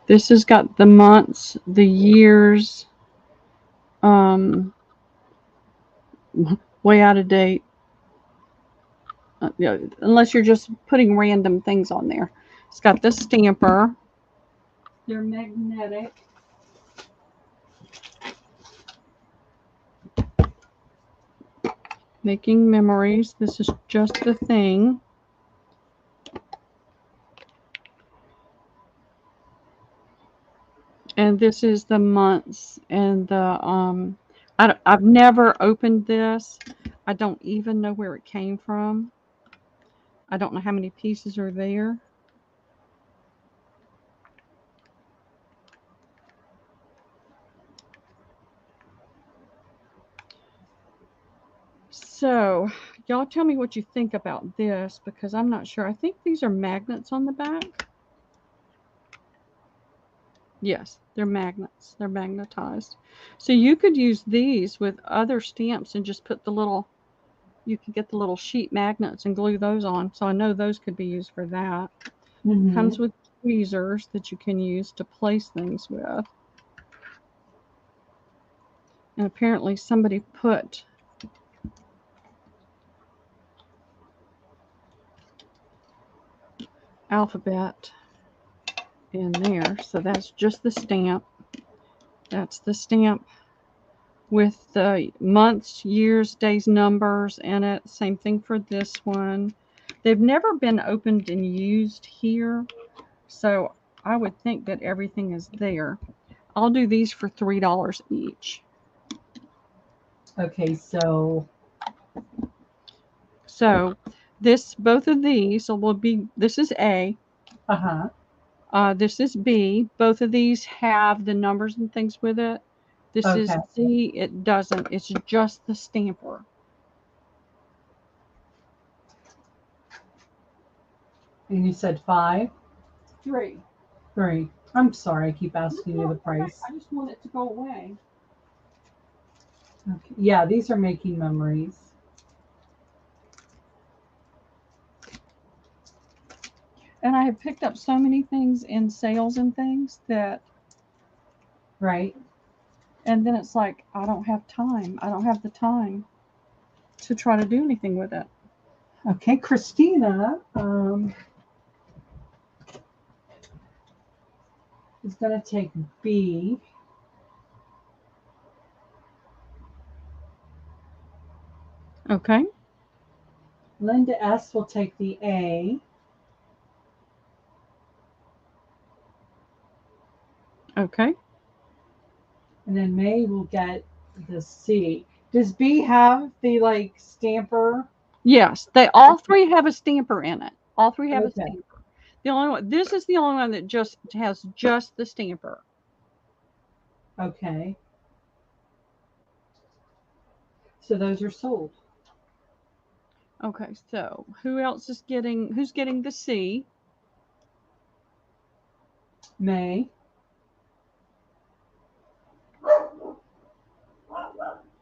This has got the months, the years, way out of date. Yeah, unless you're just putting random things on there. It's got the stamper. They're magnetic. Making memories. This is just the thing. And this is the months and the I've never opened this. I don't even know where it came from. I don't know how many pieces are there. So, y'all tell me what you think about this because I'm not sure. I think these are magnets on the back. Yes, they're magnets. They're magnetized. So you could use these with other stamps and just put the little, you could get the little sheet magnets and glue those on. So I know those could be used for that. Mm-hmm. Comes with tweezers that you can use to place things with. And apparently somebody put alphabet in there. So that's just the stamp. That's the stamp with the months, years, days, numbers in it. Same thing for this one. They've never been opened and used here, so I would think that everything is there. I'll do these for $3 each. Okay, so this, both of these will be, this is A. This is B. Both of these have the numbers and things with it. This is C. It doesn't. It's just the stamper. And you said 5? 3. 3. I'm sorry, I keep asking you the price. I just want it to go away. Okay. Yeah, these are making memories. And I have picked up so many things in sales and things that. Right. And then it's like, I don't have time. I don't have the time to try to do anything with it. Okay, Christina is going to take B. Okay. Linda S. will take the A. Okay. And then May will get the C. Does B have the like stamper? Yes, they all three have a stamper in it. All three have a Okay. stamper. The only one, this is the only one that just has just the stamper. Okay. So those are sold. Okay, so who's getting the C? May.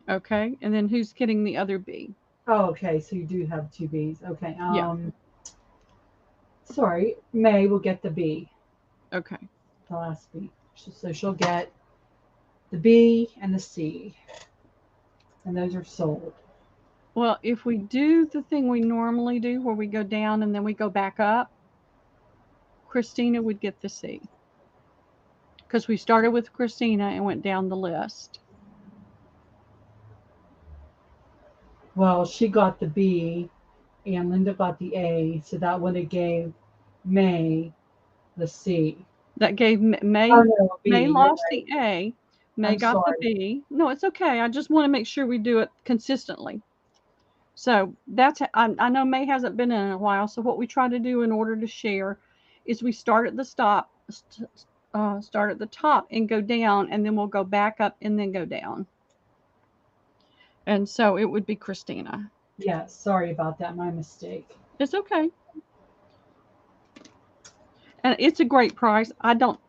Okay, and then who's getting the other B? Oh, okay. So you do have two B's. Okay. Yeah. Sorry. May will get the B. Okay. The last B. So she'll get the B and the C. And those are sold. Well, if we do the thing we normally do where we go down and then we go back up, Christina would get the C. Because we started with Christina and went down the list. Well, she got the B and Linda got the A. So that would have gave May the C. That gave May. Oh, no, B. May You're lost right. the A. May I'm got the sorry. B. No, it's okay. I just want to make sure we do it consistently. So that's, I know May hasn't been in a while. So what we try to do in order to share is we start at the start at the top and go down, and then we'll go back up and then go down. And so it would be Christina. Yeah, sorry about that. My mistake. It's okay. And it's a great price. I don't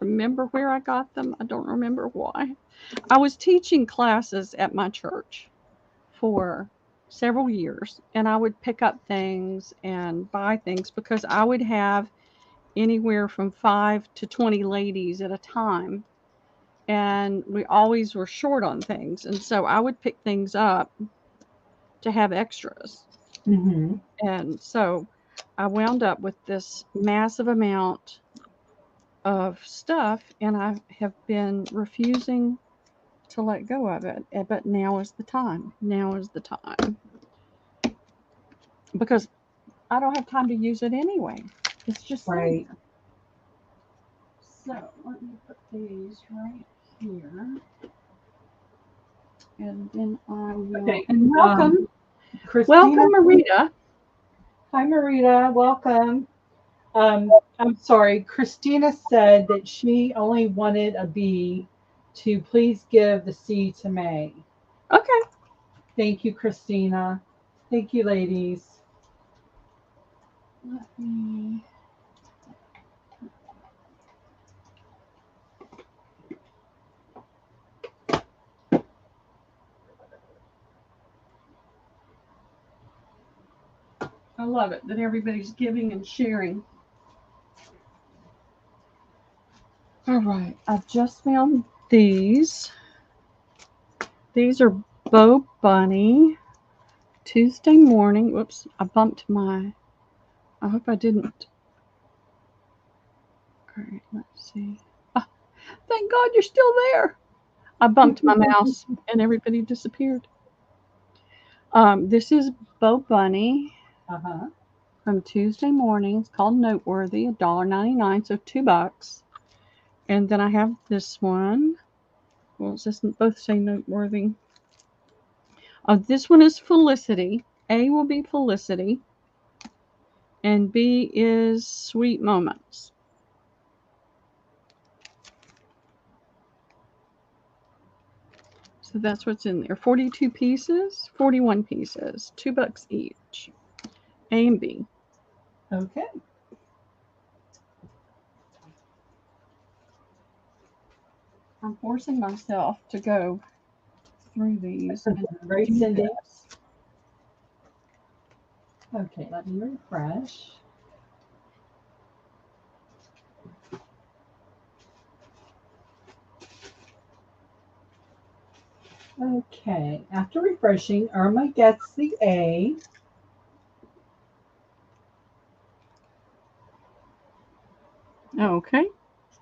remember where I got them. I don't remember why. I was teaching classes at my church for several years, and I would pick up things and buy things because I would have anywhere from 5 to 20 ladies at a time, and we always were short on things, and so I would pick things up to have extras. Mm-hmm. And so I wound up with this massive amount of stuff, and I have been refusing to let go of it. But now is the time. Now is the time. Because I don't have time to use it anyway. It's just Right. there. So let me put these right here. And then I will. Okay. And welcome. Christina. Welcome, Marita. Hi, Marita. Welcome. I'm sorry. Christina said that she only wanted a B to please give the C to May. Okay. Thank you, Christina. Thank you, ladies. Let me. I love it that everybody's giving and sharing. All right, I've just found these. These are Bo Bunny. Tuesday morning. Whoops, I bumped my. I hope I didn't. All right, let's see. Ah, thank God you're still there. I bumped my mouse and everybody disappeared. This is Bo Bunny Uh-huh. from Tuesday morning. It's called Noteworthy, $1.99, so $2. And then I have this one. Well, it's just both say Noteworthy. This one is Felicity. A will be Felicity, and B is Sweet Moments. So that's what's in there. 42 pieces, 41 pieces, $2 each. A and B. Okay. I'm forcing myself to go through these. Right, Cindy? Okay, let me refresh. Okay, after refreshing, Irma gets the A. Okay.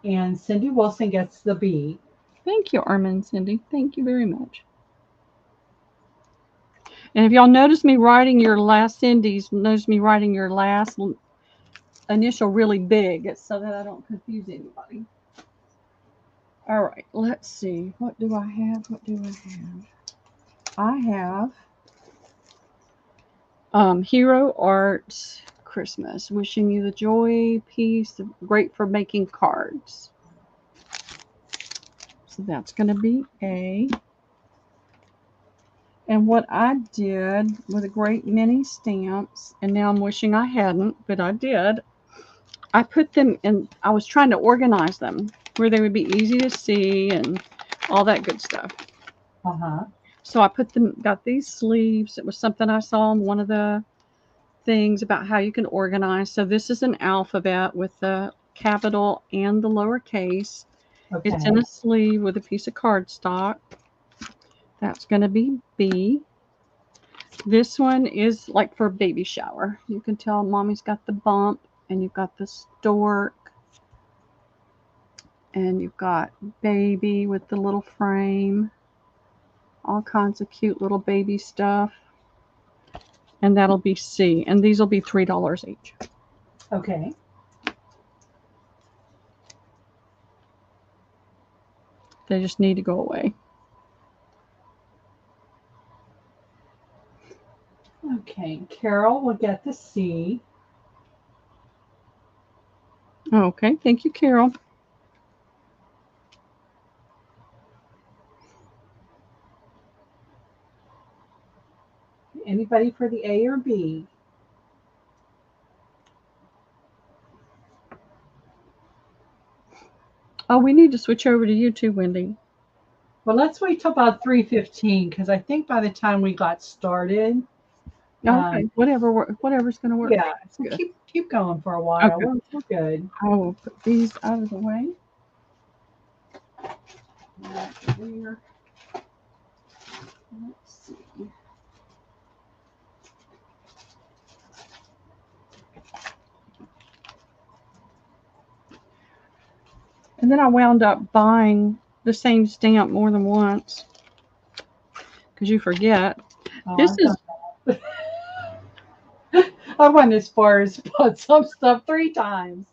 And Cindy Wilson gets the B. Thank you, Irma and Cindy. Thank you very much. And if y'all notice me writing your last Cindy's, notice me writing your last initial really big. It's so that I don't confuse anybody. All right, let's see. What do I have? What do I have? I have Hero Arts Christmas. Wishing you the joy, peace, great for making cards. So that's going to be A. And what I did with a great many stamps, and now I'm wishing I hadn't, but I did. I put them in, I was trying to organize them where they would be easy to see and all that good stuff. Uh-huh. So I put them, got these sleeves. It was something I saw on one of the things about how you can organize. So this is an alphabet with the capital and the lowercase. It's in Okay. a sleeve with a piece of cardstock. That's going to be B. This one is like for a baby shower. You can tell mommy's got the bump, and you've got the stork, and you've got baby with the little frame. All kinds of cute little baby stuff. And that'll be C. And these will be $3 each. Okay. They just need to go away. Okay. Carol will get the C. Okay, thank you, Carol. Anybody for the A or B? Oh, we need to switch over to you too, Wendy. Well, let's wait till about 3:15 because I think by the time we got started, Okay, whatever's going to work for yeah, you. It's we'll good. keep going for a while. Okay, We're good. I will put these out of the way. There. Let's see. And then I wound up buying the same stamp more than once because you forget. Oh, This I've is, done that. I went as far as bought some stuff 3 times.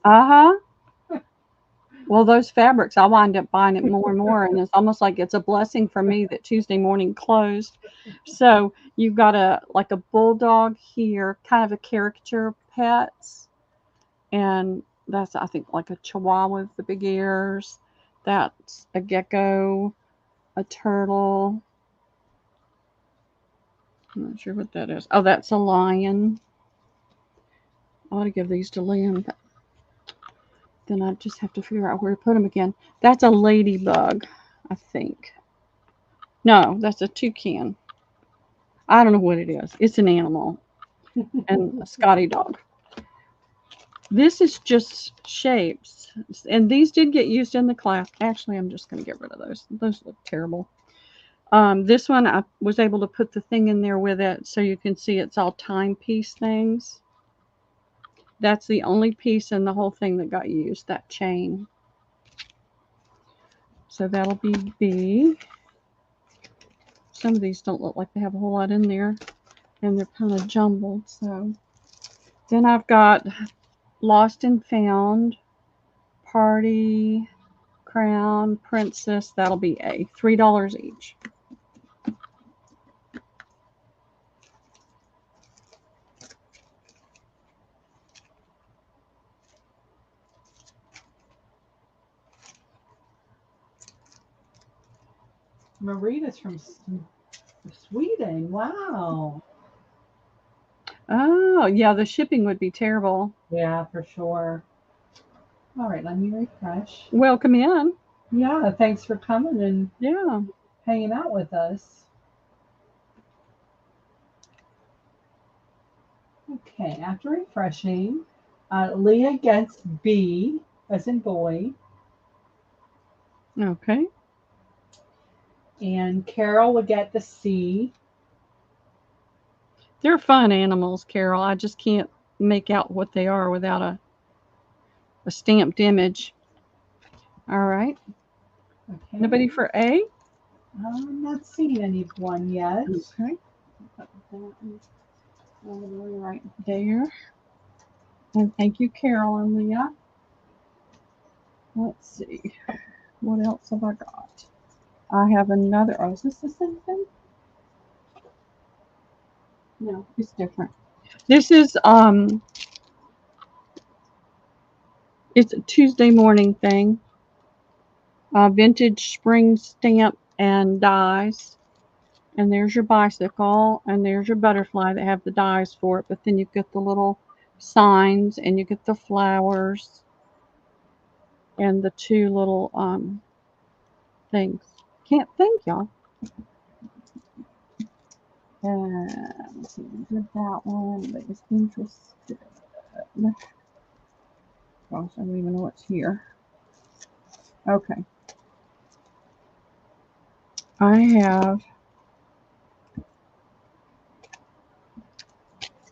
well, those fabrics, I wind up buying it more and more. And it's almost like it's a blessing for me that Tuesday morning closed. So you've got like a bulldog here, kind of a caricature pets. And that's, I think, like a chihuahua with the big ears. That's a gecko, a turtle. I'm not sure what that is. Oh, that's a lion. I ought to give these to Liam, but then I just have to figure out where to put them again. That's a ladybug, I think. No, that's a toucan. I don't know what it is. It's an animal and a Scotty dog. This is just shapes, and these did get used in the class. Actually, I'm just going to get rid of those. Those look terrible. This one, I was able to put the thing in there with it so you can see it's all timepiece things. That's the only piece in the whole thing that got used, that chain. So that'll be B. Some of these don't look like they have a whole lot in there, and they're kind of jumbled. So then I've got Lost and Found, Party, Crown, Princess. That'll be A. $3 each. Marita's from Sweden. Wow. Oh, yeah, the shipping would be terrible. Yeah, for sure. All right, let me refresh. Welcome in. Yeah, thanks for coming and Yeah. hanging out with us. Okay, after refreshing, Leah gets B, as in boy, Okay. and Carol will get the C. They're fun animals, Carol. I just can't make out what they are without a stamped image. All right. Okay, Anybody for A? I'm not seeing anyone yet. Okay. Right there. And thank you, Carol and Leah. Let's see. What else have I got? I have another. Oh, is this the same thing? No, it's different. This is it's a Tuesday morning thing. Vintage spring stamp and dies. And there's your bicycle, and there's your butterfly that have the dies for it. But then you get the little signs, and you get the flowers, and the two little things. Can't think, y'all. Let's see, we did that one. That was interesting. Gosh, I don't even know what's here. Okay. I have.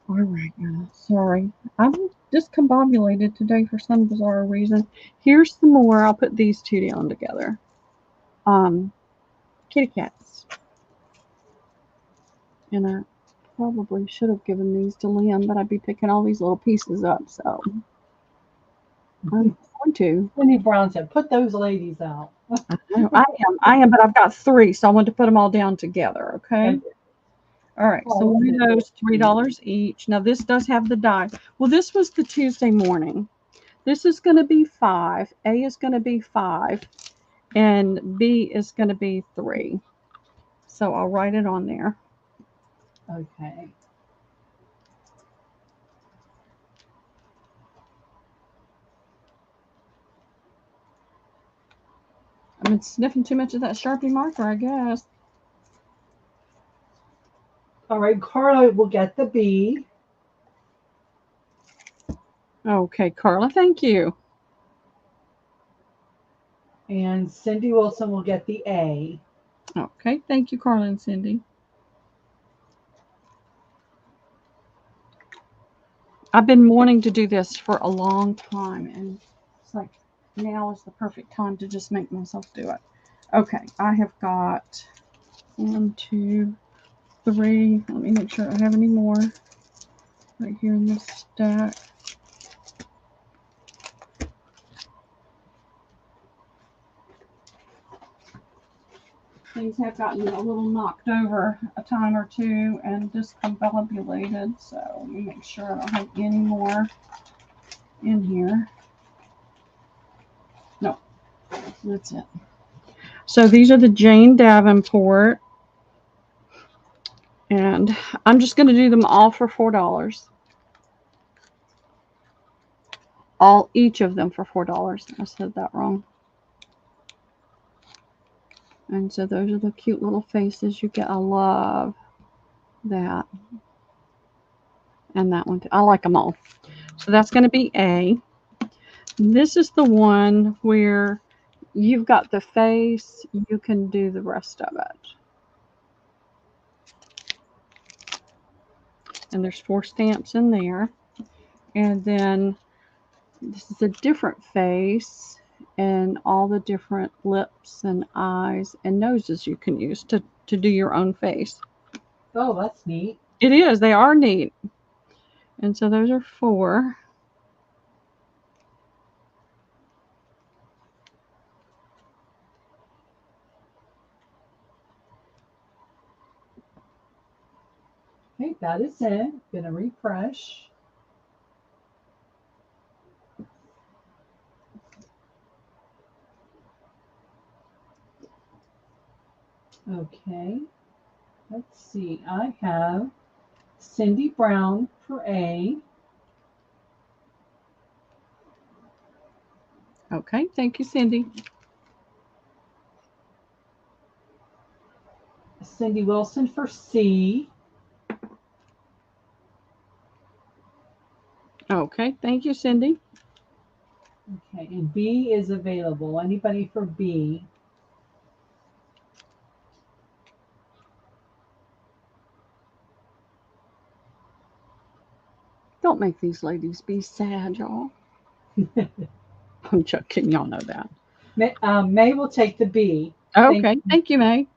All right, now. Sorry. I'm discombobulated today for some bizarre reason. Here's some more. I'll put these two down together. Kitty cats. And I probably should have given these to Liam, but I'd be picking all these little pieces up, so I'm going to. Wendy Brown said, put those ladies out. I am, but I've got three, so I want to put them all down together, okay? All right, so we'll do those $3 each. Now this does have the die. Well, this was the Tuesday morning. This is going to be 5. A is going to be 5, and B is going to be 3. So I'll write it on there. Okay. I've been sniffing too much of that Sharpie marker, I guess. All right, Carla will get the B. Okay, Carla, thank you. And Cindy Wilson will get the A. Okay, thank you, Carla and Cindy. I've been wanting to do this for a long time, and it's like now is the perfect time to just make myself do it. Okay, I have got 1, 2, 3. Let me make sure I have any more right here in this stack. Things have gotten a little knocked over a time or two and discombobulated, so let me make sure I don't have any more in here. No, that's it. So these are the Jane Davenport, and I'm just going to do them all for $4. Each of them for $4. I said that wrong. And so those are the cute little faces you get. I love that. And that one too. I like them all. So that's going to be A. This is the one where you've got the face, you can do the rest of it. And there's 4 stamps in there. And then this is a different face and all the different lips and eyes and noses you can use to do your own face. Oh, that's neat. It is. They are neat. And so those are 4. Okay, that is it. Gonna refresh. Okay, let's see. I have Cindy Brown for A. Okay. Thank you, Cindy. Cindy Wilson for C. Okay. Thank you, Cindy. Okay, and B is available. Anybody for B? Don't make these ladies be sad, y'all. I'm joking. Y'all know that. May will take the B. Okay. Thank you, May.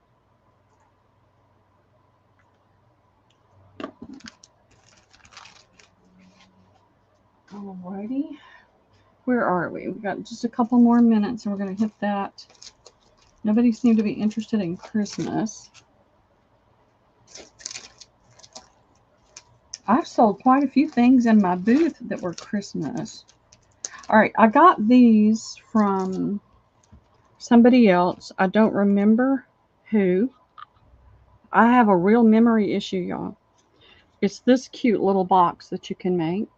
Alrighty. Where are we? We've got just a couple more minutes and we're going to hit that. Nobody seemed to be interested in Christmas. I've sold quite a few things in my booth that were Christmas. All right, I got these from somebody else. I don't remember who. I have a real memory issue, y'all. It's this cute little box that you can make.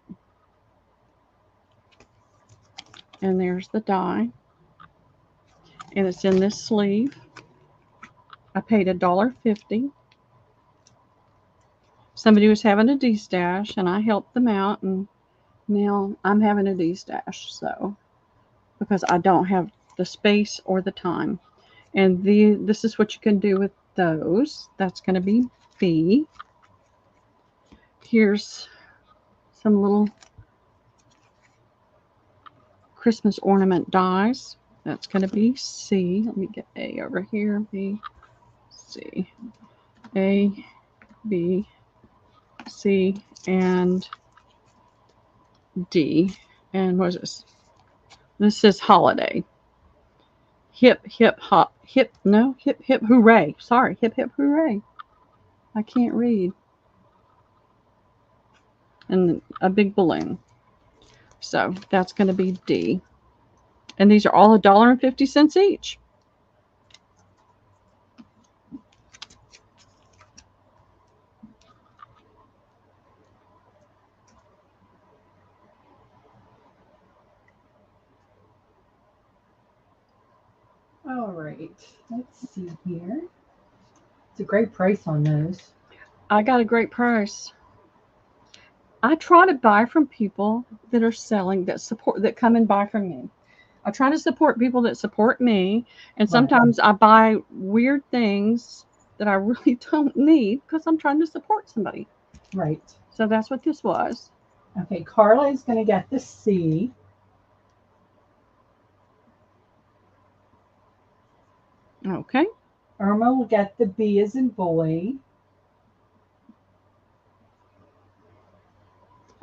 And there's the die. And it's in this sleeve. I paid $1.50. Somebody was having a D-stash, and I helped them out, and now I'm having a D-stash, so, because I don't have the space or the time. And this is what you can do with those. That's going to be B. Here's some little Christmas ornament dies. That's going to be C. Let me get A over here. B, C. A, B, C, and D. And what is this? This is holiday. Hip, hip, hop. Hip, no, hip, hip, hooray. Sorry, hip, hip, hooray. I can't read. And a big balloon. So that's going to be D. And these are all $1.50 each. All right, let's see here. It's a great price on those. I got a great price. I try to buy from people that are selling, that come and buy from me. I try to support people that support me, and sometimes I buy weird things that I really don't need because I'm trying to support somebody. Right. So that's what this was. Okay, Carla is going to get the C. Okay. Irma will get the B as in boy.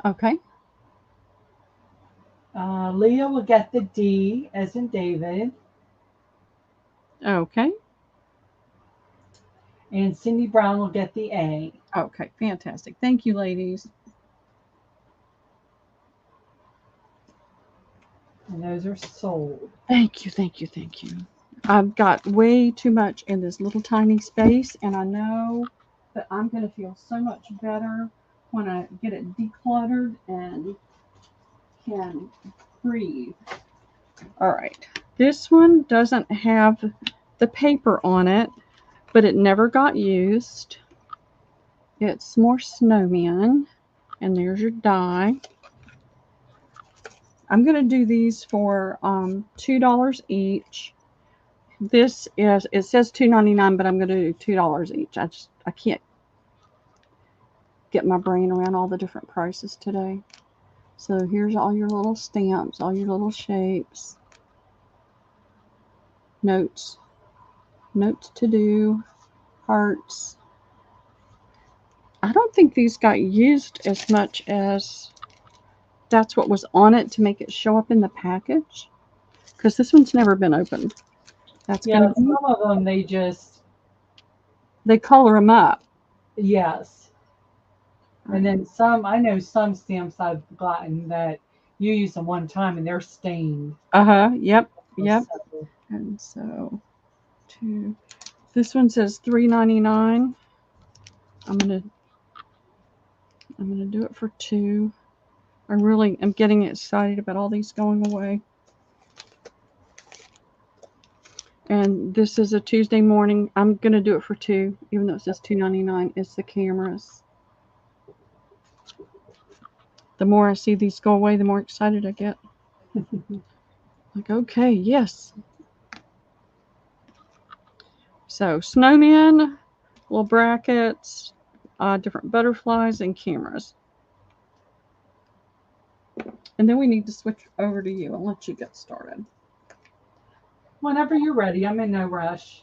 Okay. Leah will get the D as in David. Okay. And Cindy Brown will get the A. Okay. Fantastic. Thank you, ladies. And those are sold. Thank you. Thank you. Thank you. I've got way too much in this little tiny space, and I know that I'm going to feel so much better when I get it decluttered and can breathe. All right. This one doesn't have the paper on it, but it never got used. It's more snowmen, and there's your die. I'm going to do these for $2 each. This is, it says $2.99, but I'm going to do $2 each. I can't get my brain around all the different prices today. So here's all your little stamps, all your little shapes, notes to do, hearts. I don't think these got used as much as that's what was on it to make it show up in the package, because this one's never been opened. That's Yeah, gonna be, some of them they color them up. yes. And then some, I know some stamps I've gotten that you use them one time and they're stained. Yep. So, And so, this one says $3.99. I'm gonna do it for $2. I really am getting excited about all these going away. And this is a Tuesday morning. I'm going to do it for $2, even though it says $2.99. It's the cameras. The more I see these go away, the more excited I get. Like, okay, yes. So, snowmen, little brackets, different butterflies, and cameras. And then we need to switch over to you and let you get started. whenever you're ready, I'm in no rush.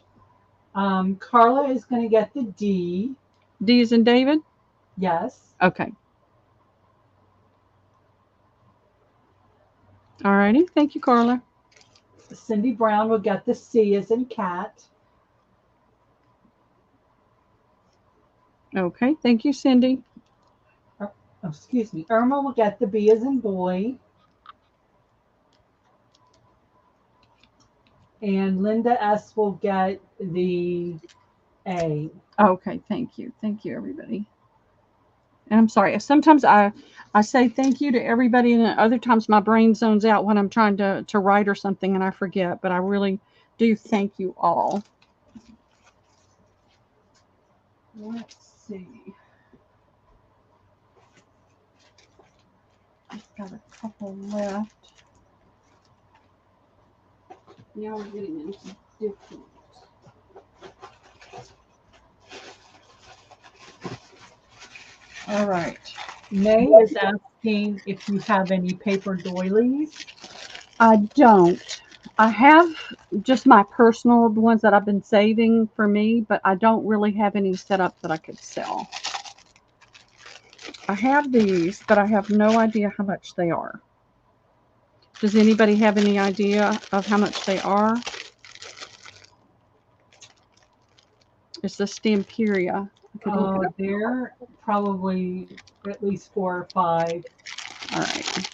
Carla is going to get the D. D is in David? Yes. Okay. All righty. Thank you, Carla. Cindy Brown will get the C as in cat. Okay. Thank you, Cindy. Oh, excuse me. Irma will get the B as in boy. And Linda S will get the A. Okay. Thank you. Thank you, everybody. And I'm sorry. Sometimes I say thank you to everybody, and then other times my brain zones out when I'm trying to write or something, and I forget. But I really do thank you all. Let's see. I've got a couple left. Now we're getting into different. All right. May is asking if you have any paper doilies. I don't. I have just my personal ones that I've been saving for me, but I don't really have any set up that I could sell. I have these, but I have no idea how much they are. Does anybody have any idea of how much they are? It's the Stamperia. They're probably at least 4 or 5. All right.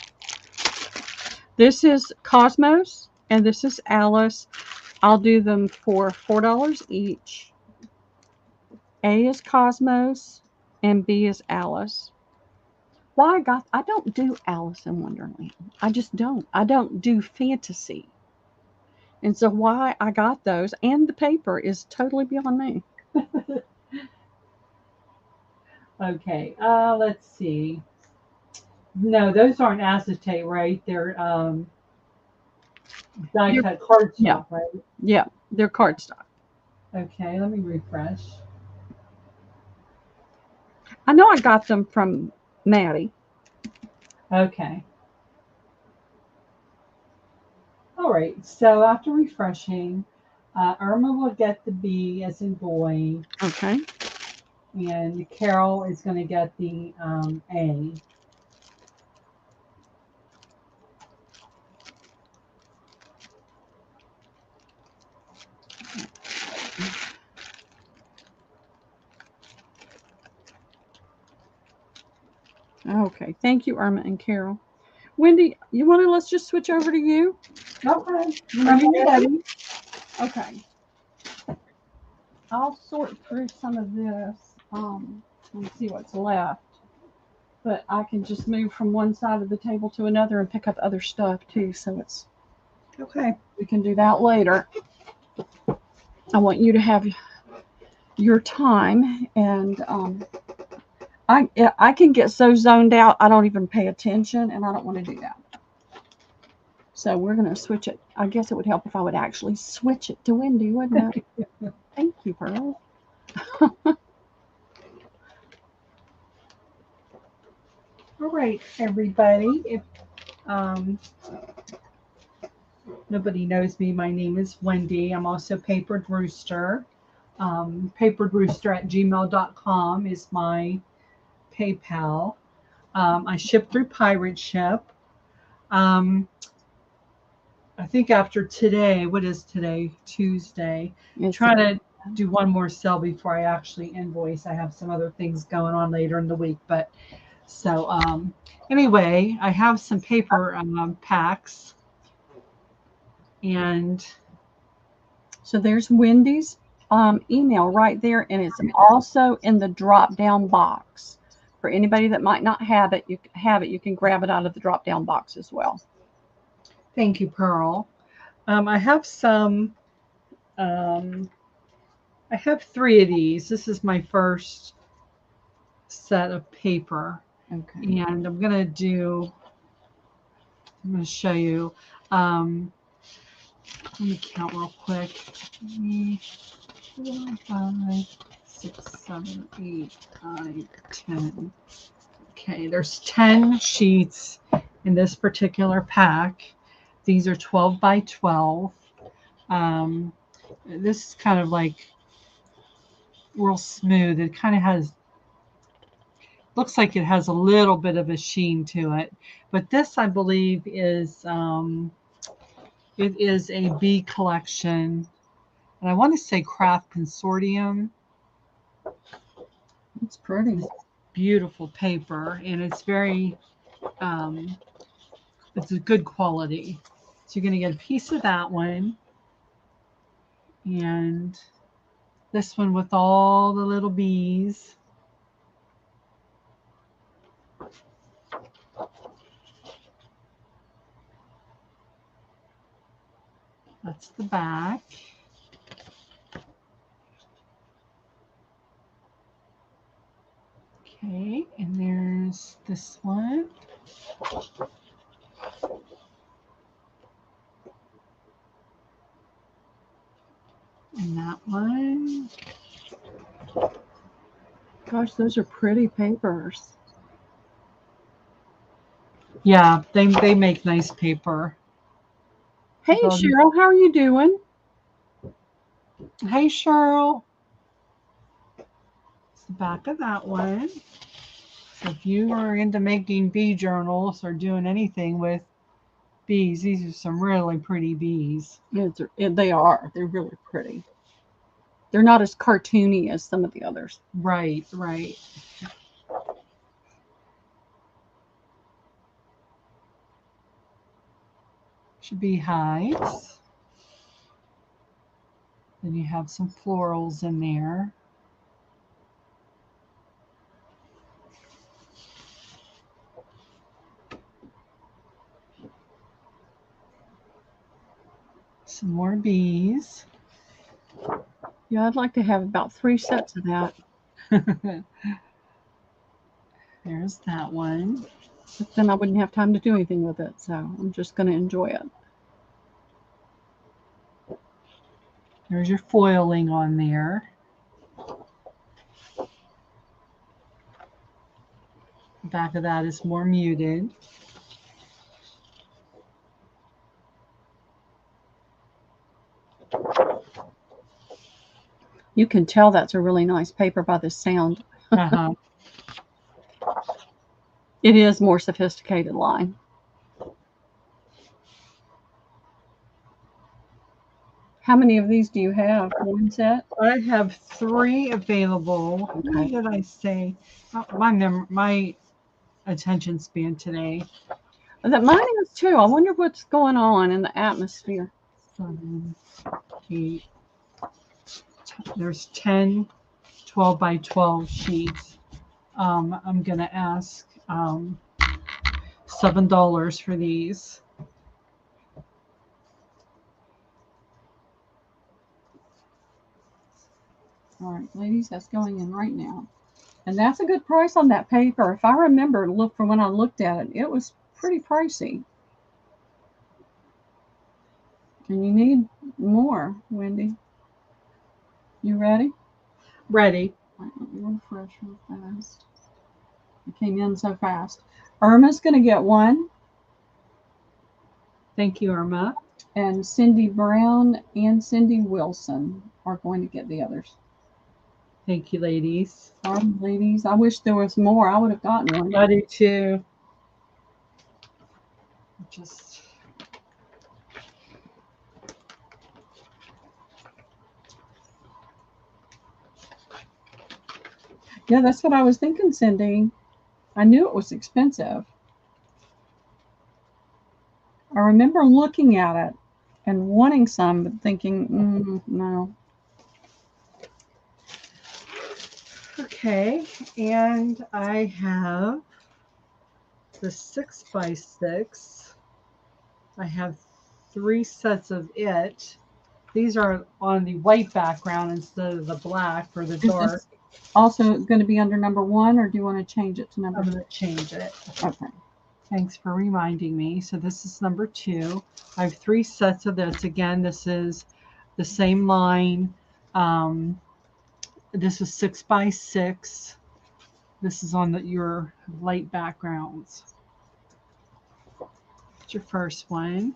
This is Cosmos, and this is Alice. I'll do them for $4 each. A is Cosmos, and B is Alice. Why I don't do Alice in Wonderland. I just don't. I don't do fantasy. And so why I got those and the paper is totally beyond me. Okay, let's see. No, those aren't acetate, right? They're die cut cardstock, right? Yeah, they're cardstock. Okay, let me refresh. I know I got them from Maddie. Okay. All right, so after refreshing, Irma will get the B as in boy. Okay. And Carol is going to get the A. Okay. Thank you, Irma and Carol. Wendy, let's just switch over to you? Okay. Whenever you're ready. Okay. I'll sort through some of this and see what's left. But I can just move from one side of the table to another and pick up other stuff too. So it's Okay. we can do that later. I want you to have your time, and I can get so zoned out I don't even pay attention, and I don't want to do that. So we're going to switch it. I guess it would help if I would actually switch it to Wendy, wouldn't it? Thank you, Pearl. All right, everybody. If nobody knows me, my name is Wendy. I'm also Papered Rooster. Paperedrooster@gmail.com is my PayPal. I ship through Pirate Ship. I think after today, what is today? Tuesday. Try to do one more sale before I actually invoice. I have some other things going on later in the week, but so anyway, I have some paper packs, and so there's Wendy's email right there, and it's also in the drop-down box. For anybody that might not have it, you can grab it out of the drop-down box as well. Thank you, Pearl. I have some. I have 3 of these. This is my first set of paper. Okay. And I'm going to show you. Let me count real quick. 3, 4, 5, 6, 7, 8, 9, 10. Okay, there's 10 sheets in this particular pack. These are 12 by 12. This is kind of like real smooth. It kind of has looks like it has a little bit of a sheen to it. But this, I believe, is it is a bee collection, and I want to say craft consortium. It's pretty. Beautiful paper, and it's very it's a good quality. So you're going to get a piece of that one, and this one with all the little bees. That's the back. Okay, and there's this one. And that one. Gosh, those are pretty papers. Yeah, they make nice paper. Hey, Cheryl, how are you doing? Hey, Cheryl. It's the back of that one. So if you are into making bee journals or doing anything with bees, these are some really pretty bees. They are. They're really pretty. They're not as cartoony as some of the others. Right, right. Should be hives. Then you have some florals in there. Some more bees. Yeah, I'd like to have about 3 sets of that. There's that one. But then I wouldn't have time to do anything with it, so I'm just going to enjoy it. There's your foiling on there. The back of that is more muted. You can tell that's a really nice paper by the sound. Uh-huh. It is more sophisticated line. How many of these do you have? One set? I have 3 available. How many did I say? My attention span today. That mine is too. I wonder what's going on in the atmosphere. 7, 8. There's 10 12 by 12 sheets. I'm gonna ask $7 for these. All right, ladies, that's going in right now. And that's a good price on that paper. If I remember, look from when I looked at it, it was pretty pricey. And you need more, Wendy. You ready? Ready. All right, let me refresh real fast. It came in so fast. Irma's going to get one. Thank you, Irma. And Cindy Brown and Cindy Wilson are going to get the others. Thank you, ladies. All right, ladies. I wish there was more. I would have gotten one. I do too. Just Yeah, that's what I was thinking, Cindy. I knew it was expensive. I remember looking at it and wanting some, but thinking, no. okay. And I have the 6 by 6. I have 3 sets of it. These are on the white background instead of the black or the dark. Is this also going to be under number 1, or do you want to change it to number? I'm going to change it. Okay. Thanks for reminding me. So this is number 2. I have 3 sets of this. Again, this is the same line. This is 6 by 6. This is on your light backgrounds. That's your first one.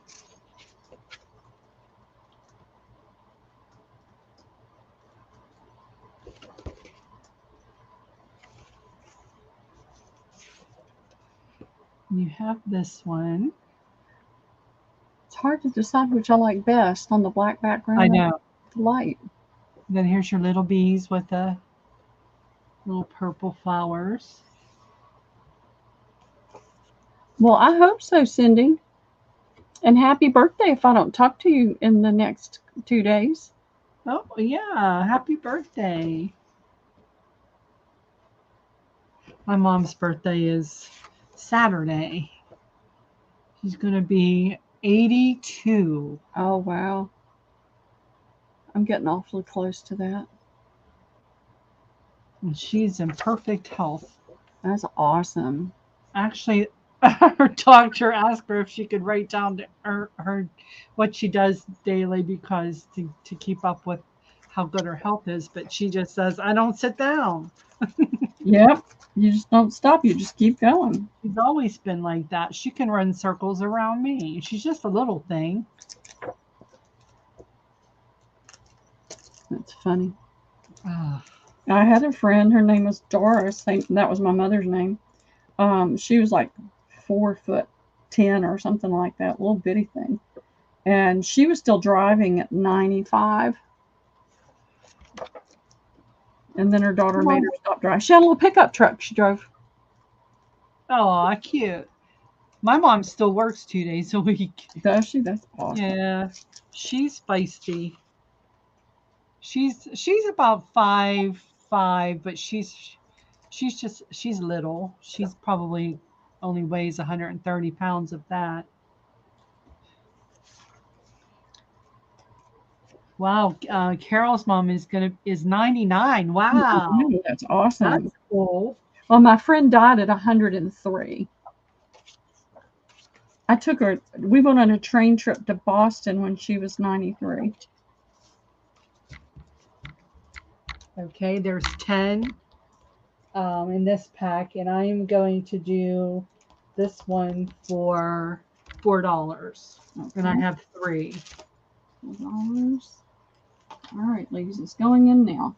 You have this one. It's hard to decide which I like best on the black I background and know. the light. Then here's your little bees with the little purple flowers. Well, I hope so, Cindy. And happy birthday if I don't talk to you in the next 2 days. Oh, yeah. Happy birthday. My mom's birthday is Saturday. She's going to be 82. Oh, wow. I'm getting awfully close to that. And she's in perfect health. That's awesome. Actually, her doctor asked her if she could write down her what she does daily because to keep up with how good her health is. But she just says, I don't sit down. Yep. You just don't stop. You just keep going. She's always been like that. She can run circles around me. She's just a little thing. That's funny. Ah, I had a friend. Her name was Doris. That was my mother's name. She was like 4'10" or something like that, little bitty thing. And she was still driving at 95. And then her daughter made her stop driving. She had a little pickup truck she drove. oh, cute. My mom still works 2 days a week. Does she? That's awesome. Yeah, she's feisty. She's about 5'5", but she's little. She's probably only weighs 130 pounds of that. Wow, Carol's mom is 99. Wow, That's awesome. that's cool. Well, my friend died at 103. I took her, we went on a train trip to Boston when she was 93. Okay, there's 10 in this pack, and I am going to do this one for $4. Okay. And I have 3. $4. All right, ladies, it's going in now.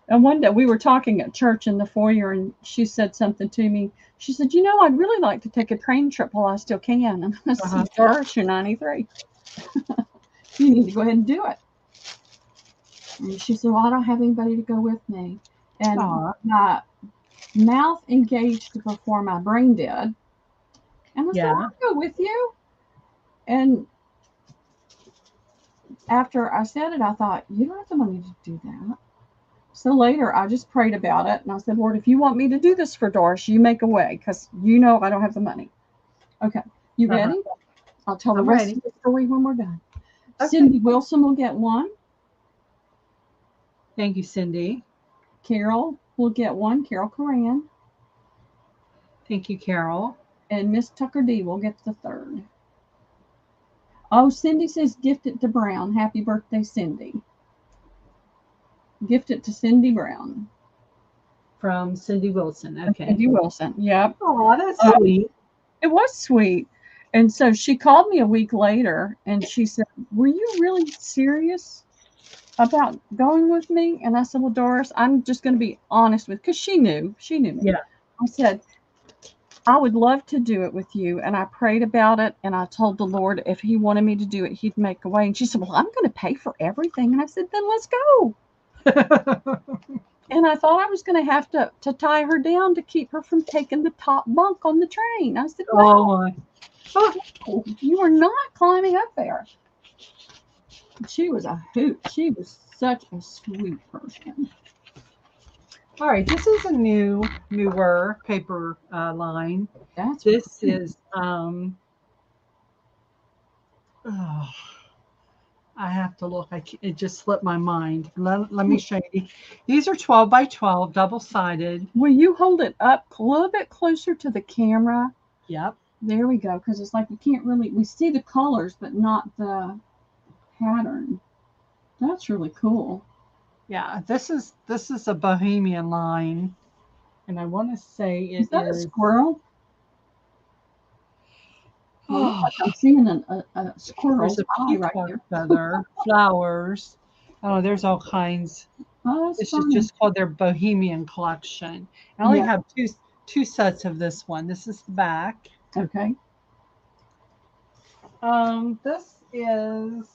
And one day we were talking at church in the foyer, and she said something to me. She said, "You know, I'd really like to take a train trip while I still can." And I said, "Doris, you're 93. You need to go ahead and do it." And she said, "Well, I don't have anybody to go with me." And my mouth engaged before my brain did. And I said, "I'll go with you." And after I said it, I thought, you don't have the money to do that. So later, I just prayed about it, and I said, "Lord, if you want me to do this for Doris, you make a way, because you know I don't have the money." Okay, you ready? I'll tell the rest of the story when we're done. Okay. Cindy Wilson will get one. Thank you, Cindy. Carol will get one. Carol Coran. Thank you, Carol. And Miss Tucker D will get the third. Oh, Cindy says gift it to Brown. Happy birthday, Cindy. Gift it to Cindy Brown. From Cindy Wilson. Okay. Cindy Wilson. Yep. Oh, that's sweet. It was sweet. And so she called me a week later and she said, "Were you really serious about going with me?" And I said, "Well, Doris, I'm just going to be honest with," because she knew me. Yeah. I said, "I would love to do it with you." And I prayed about it, and I told the Lord if he wanted me to do it, he'd make a way. And she said, "Well, I'm going to pay for everything." And I said, "Then let's go." And I thought I was going to have to tie her down to keep her from taking the top bunk on the train. I said, "No, you are not climbing up there." She was a hoot. She was such a sweet person. All right, this is a newer paper line. This is I have to look. It just slipped my mind. Let me show you. These are 12 by 12, double-sided. Will you hold it up a little bit closer to the camera? Yep. There we go, because it's like you can't really, we see the colors, but not the pattern. That's really cool. Yeah, this is a Bohemian line, and I want to say it is a squirrel? Oh, I'm seeing a squirrel. There's a peacock feather, flowers. Oh, there's all kinds. Oh, this is just called their Bohemian collection. I only have 2 sets of this one. This is the back. Okay. This is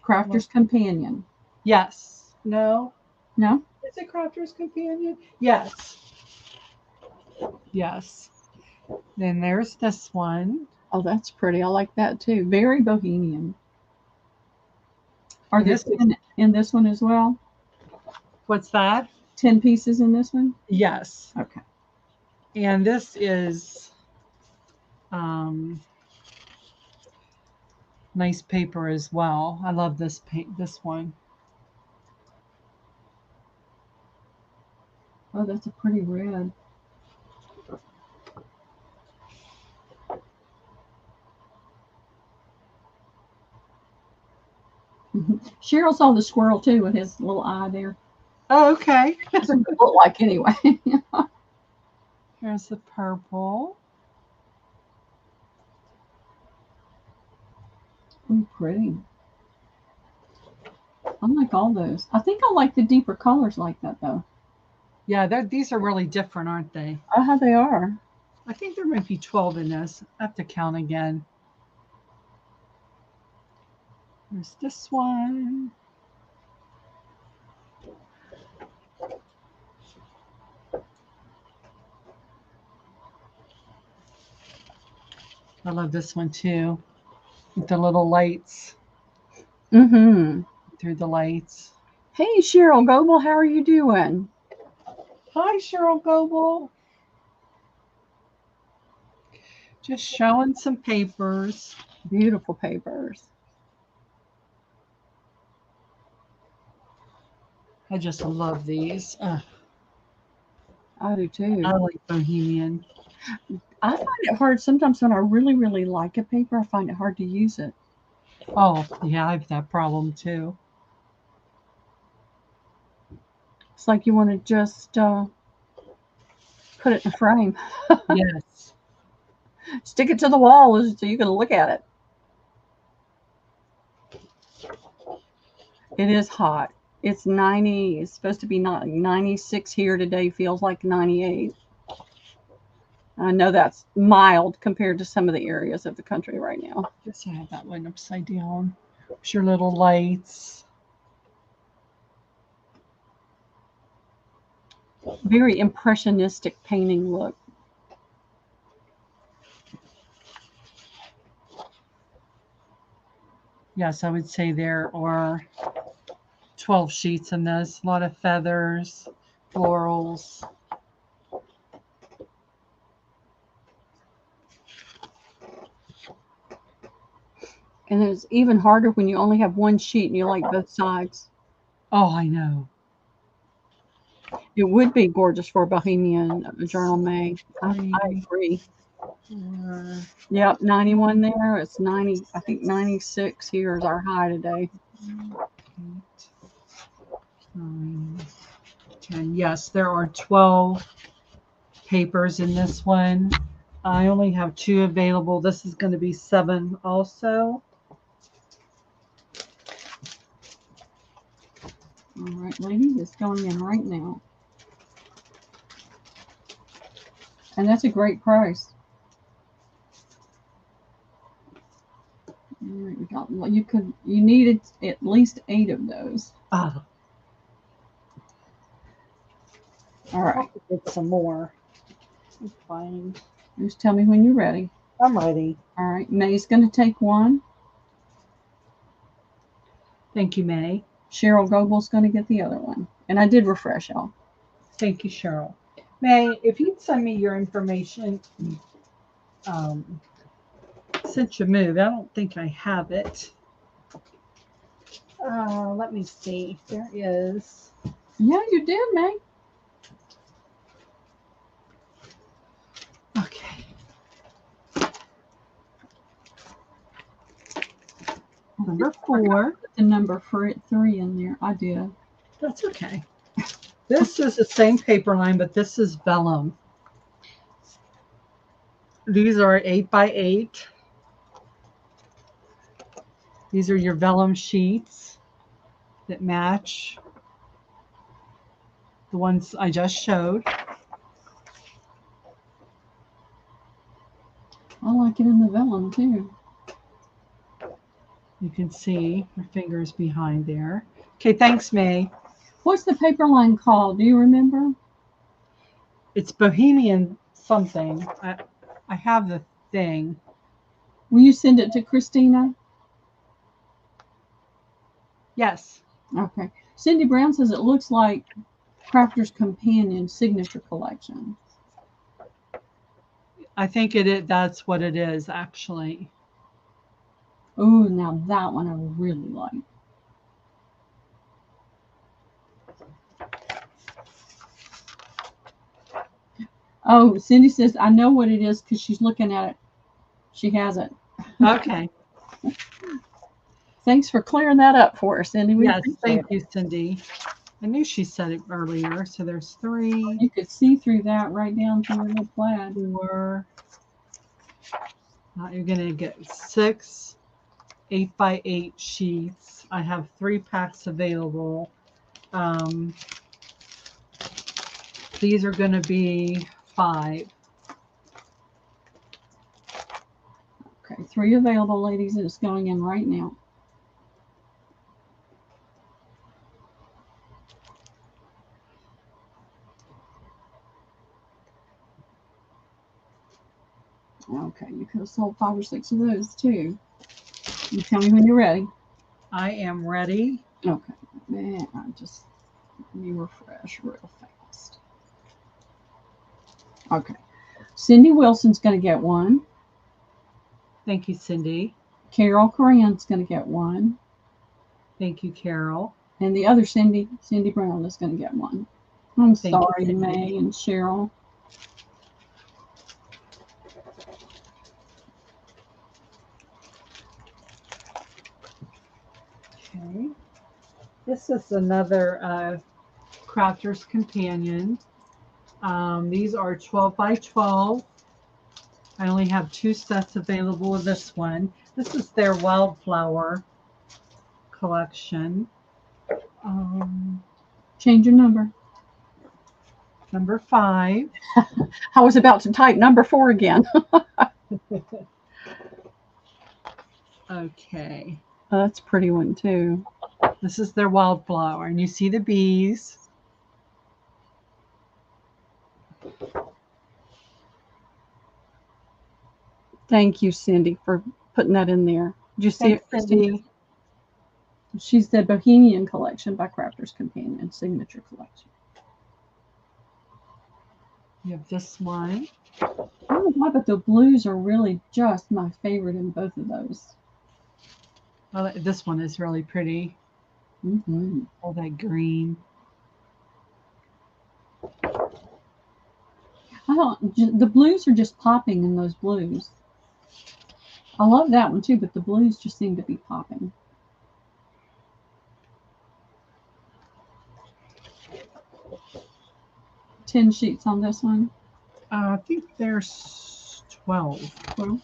Crafter's Companion. yes. No. No? Is it Crafter's Companion? Yes. Yes. Then there's this one. Oh, that's pretty. I like that too. Very bohemian. Are there This is, 10 in this one as well? what's that? 10 pieces in this one? Yes. Okay. And this is nice paper as well. I love this this one. Oh, that's a pretty red. Cheryl saw the squirrel too with his little eye there. Oh, okay. That's what it looked like anyway. Here's the purple. Oh, pretty. I like all those. I think I like the deeper colors like that though. Yeah, these are really different, aren't they? Oh, how they are. I think there might be 12 in this. I have to count again. There's this one. I love this one too. With the little lights. Mm-hmm. Through the lights. Hey, Cheryl Goble, how are you doing? Hi, Cheryl Goble. Just showing some papers. Beautiful papers. I just love these. I do too. I like Bohemian. I find it hard sometimes when I really, really like a paper, I find it hard to use it. Oh, yeah, I have that problem too. It's like you want to just put it in a frame. Yes. Stick it to the wall so you can look at it. It is hot. It's 90. It's supposed to be 96 here today. Feels like 98. I know that's mild compared to some of the areas of the country right now. Just have that one upside down. There's your little lights. Very impressionistic painting look. Yes, I would say there are 12 sheets in this. A lot of feathers, florals. And it's even harder when you only have one sheet and you like both sides. Oh, I know. It would be gorgeous for a Bohemian Journal May. I agree. 4, Yep, 91 there. It's 90. I think 96 here is our high today. 8, 9, 10. Yes, there are 12 papers in this one. I only have 2 available. This is going to be 7 also. All right, lady, it's going in right now. And that's a great price. All right, you needed at least 8 of those. Oh, All right, get some more. I'm fine. just tell me when you're ready. I'm ready. All right, May's going to take one. Thank you, May. Cheryl Goble's going to get the other one. And I did refresh y'all. Thank you, Cheryl. May, if you'd send me your information since you moved, I don't think I have it. Let me see. There is. Yeah, you did, May. Okay. Number 4. Put the number 3 in there. I did. That's okay. This is the same paper line, but this is vellum. These are 8 by 8. These are your vellum sheets that match the ones I just showed. like it in the vellum too. You can see her fingers behind there. Okay, thanks, May. What's the paper line called? Do you remember? It's Bohemian something. I have the thing. Will you send it to Christina? Yes. Okay. Cindy Brown says it looks like Crafter's Companion Signature Collection. I think that's what it is, actually. Oh, now that one I really like. Oh, Cindy says, I know what it is because she's looking at it. She has it. Okay. Thanks for clearing that up for us, Cindy. We Yes, appreciate thank it. you, Cindy. I knew she said it earlier. So there's 3, You could see through that right down to your little plaid. 4. Now you're going to get 6 8x8 sheets. I have 3 packs available. These are going to be 5. Okay, 3 available, ladies, and it's going in right now. Okay, you could have sold 5 or 6 of those too. You tell me when you're ready. I am ready. Okay, man, let me refresh real fast. Okay, Cindy Wilson's going to get 1. Thank you, Cindy. Carol Coran's going to get 1. Thank you, Carol. And the other Cindy Brown, is going to get 1. I'm Thank you, sorry, Cindy. May and Cheryl. Okay. This is another Crafter's Companion. These are 12 by 12. I only have 2 sets available of this one. This is their wildflower collection. Change your number. Number 5. I was about to type number 4 again. Okay. Oh, that's a pretty one too. This is their wildflower, and you see the bees. Thank you, Cindy, for putting that in there. Did you see Thanks, it, Christine? Cindy. She's the Bohemian Collection by Crafter's Companion Signature Collection. You have this one. I don't know why, but the blues are really just my favorite in both of those. Well, this one is really pretty. Mm-hmm. All that green. The blues are just popping in those blues. I love that one too, but the blues just seem to be popping. Ten sheets on this one. I think there's 12. Well,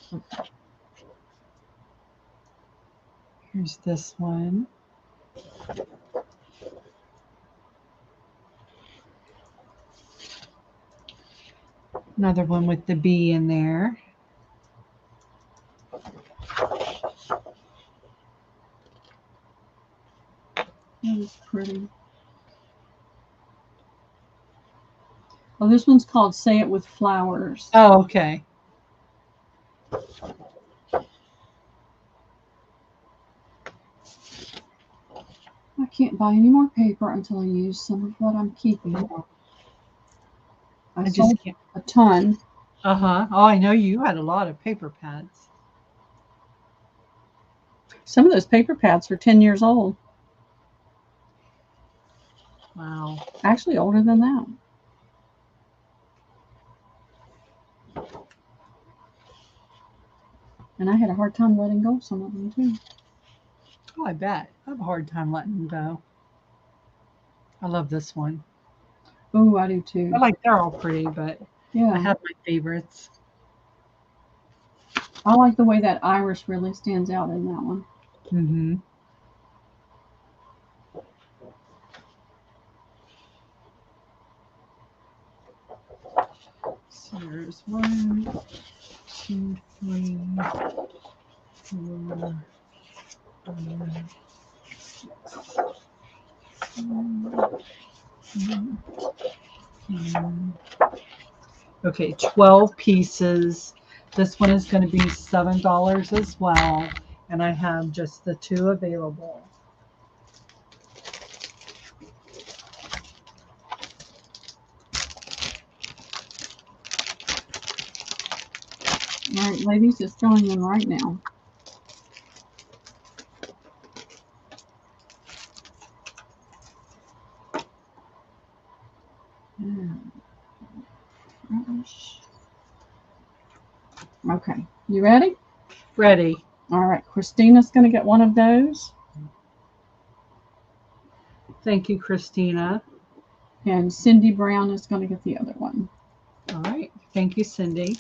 Here's this one. Another one with the bee in there. that is pretty. Oh, this one's called Say It With Flowers. Oh, okay. I can't buy any more paper until I use some of what I'm keeping. I just sold can't. a ton. Uh-huh. Oh, I know you had a lot of paper pads. Some of those paper pads are 10 years old. Wow. Actually, older than that. And I had a hard time letting go of some of them too. Oh, I bet. I have a hard time letting them go. I love this one. Oh, I do too. They're all pretty, but Yeah. I have my favorites. I like the way that iris really stands out in that one. Mm-hmm. So there's 1, 2, 3, 4, 5, okay, 12 pieces. This one is going to be $7 as well. And I have just the 2 available. All right, ladies, it's going in right now. Okay, you ready? Ready. All right, Christina's going to get one of those. Thank you, Christina. And Cindy Brown is going to get the other one. All right. Thank you, Cindy.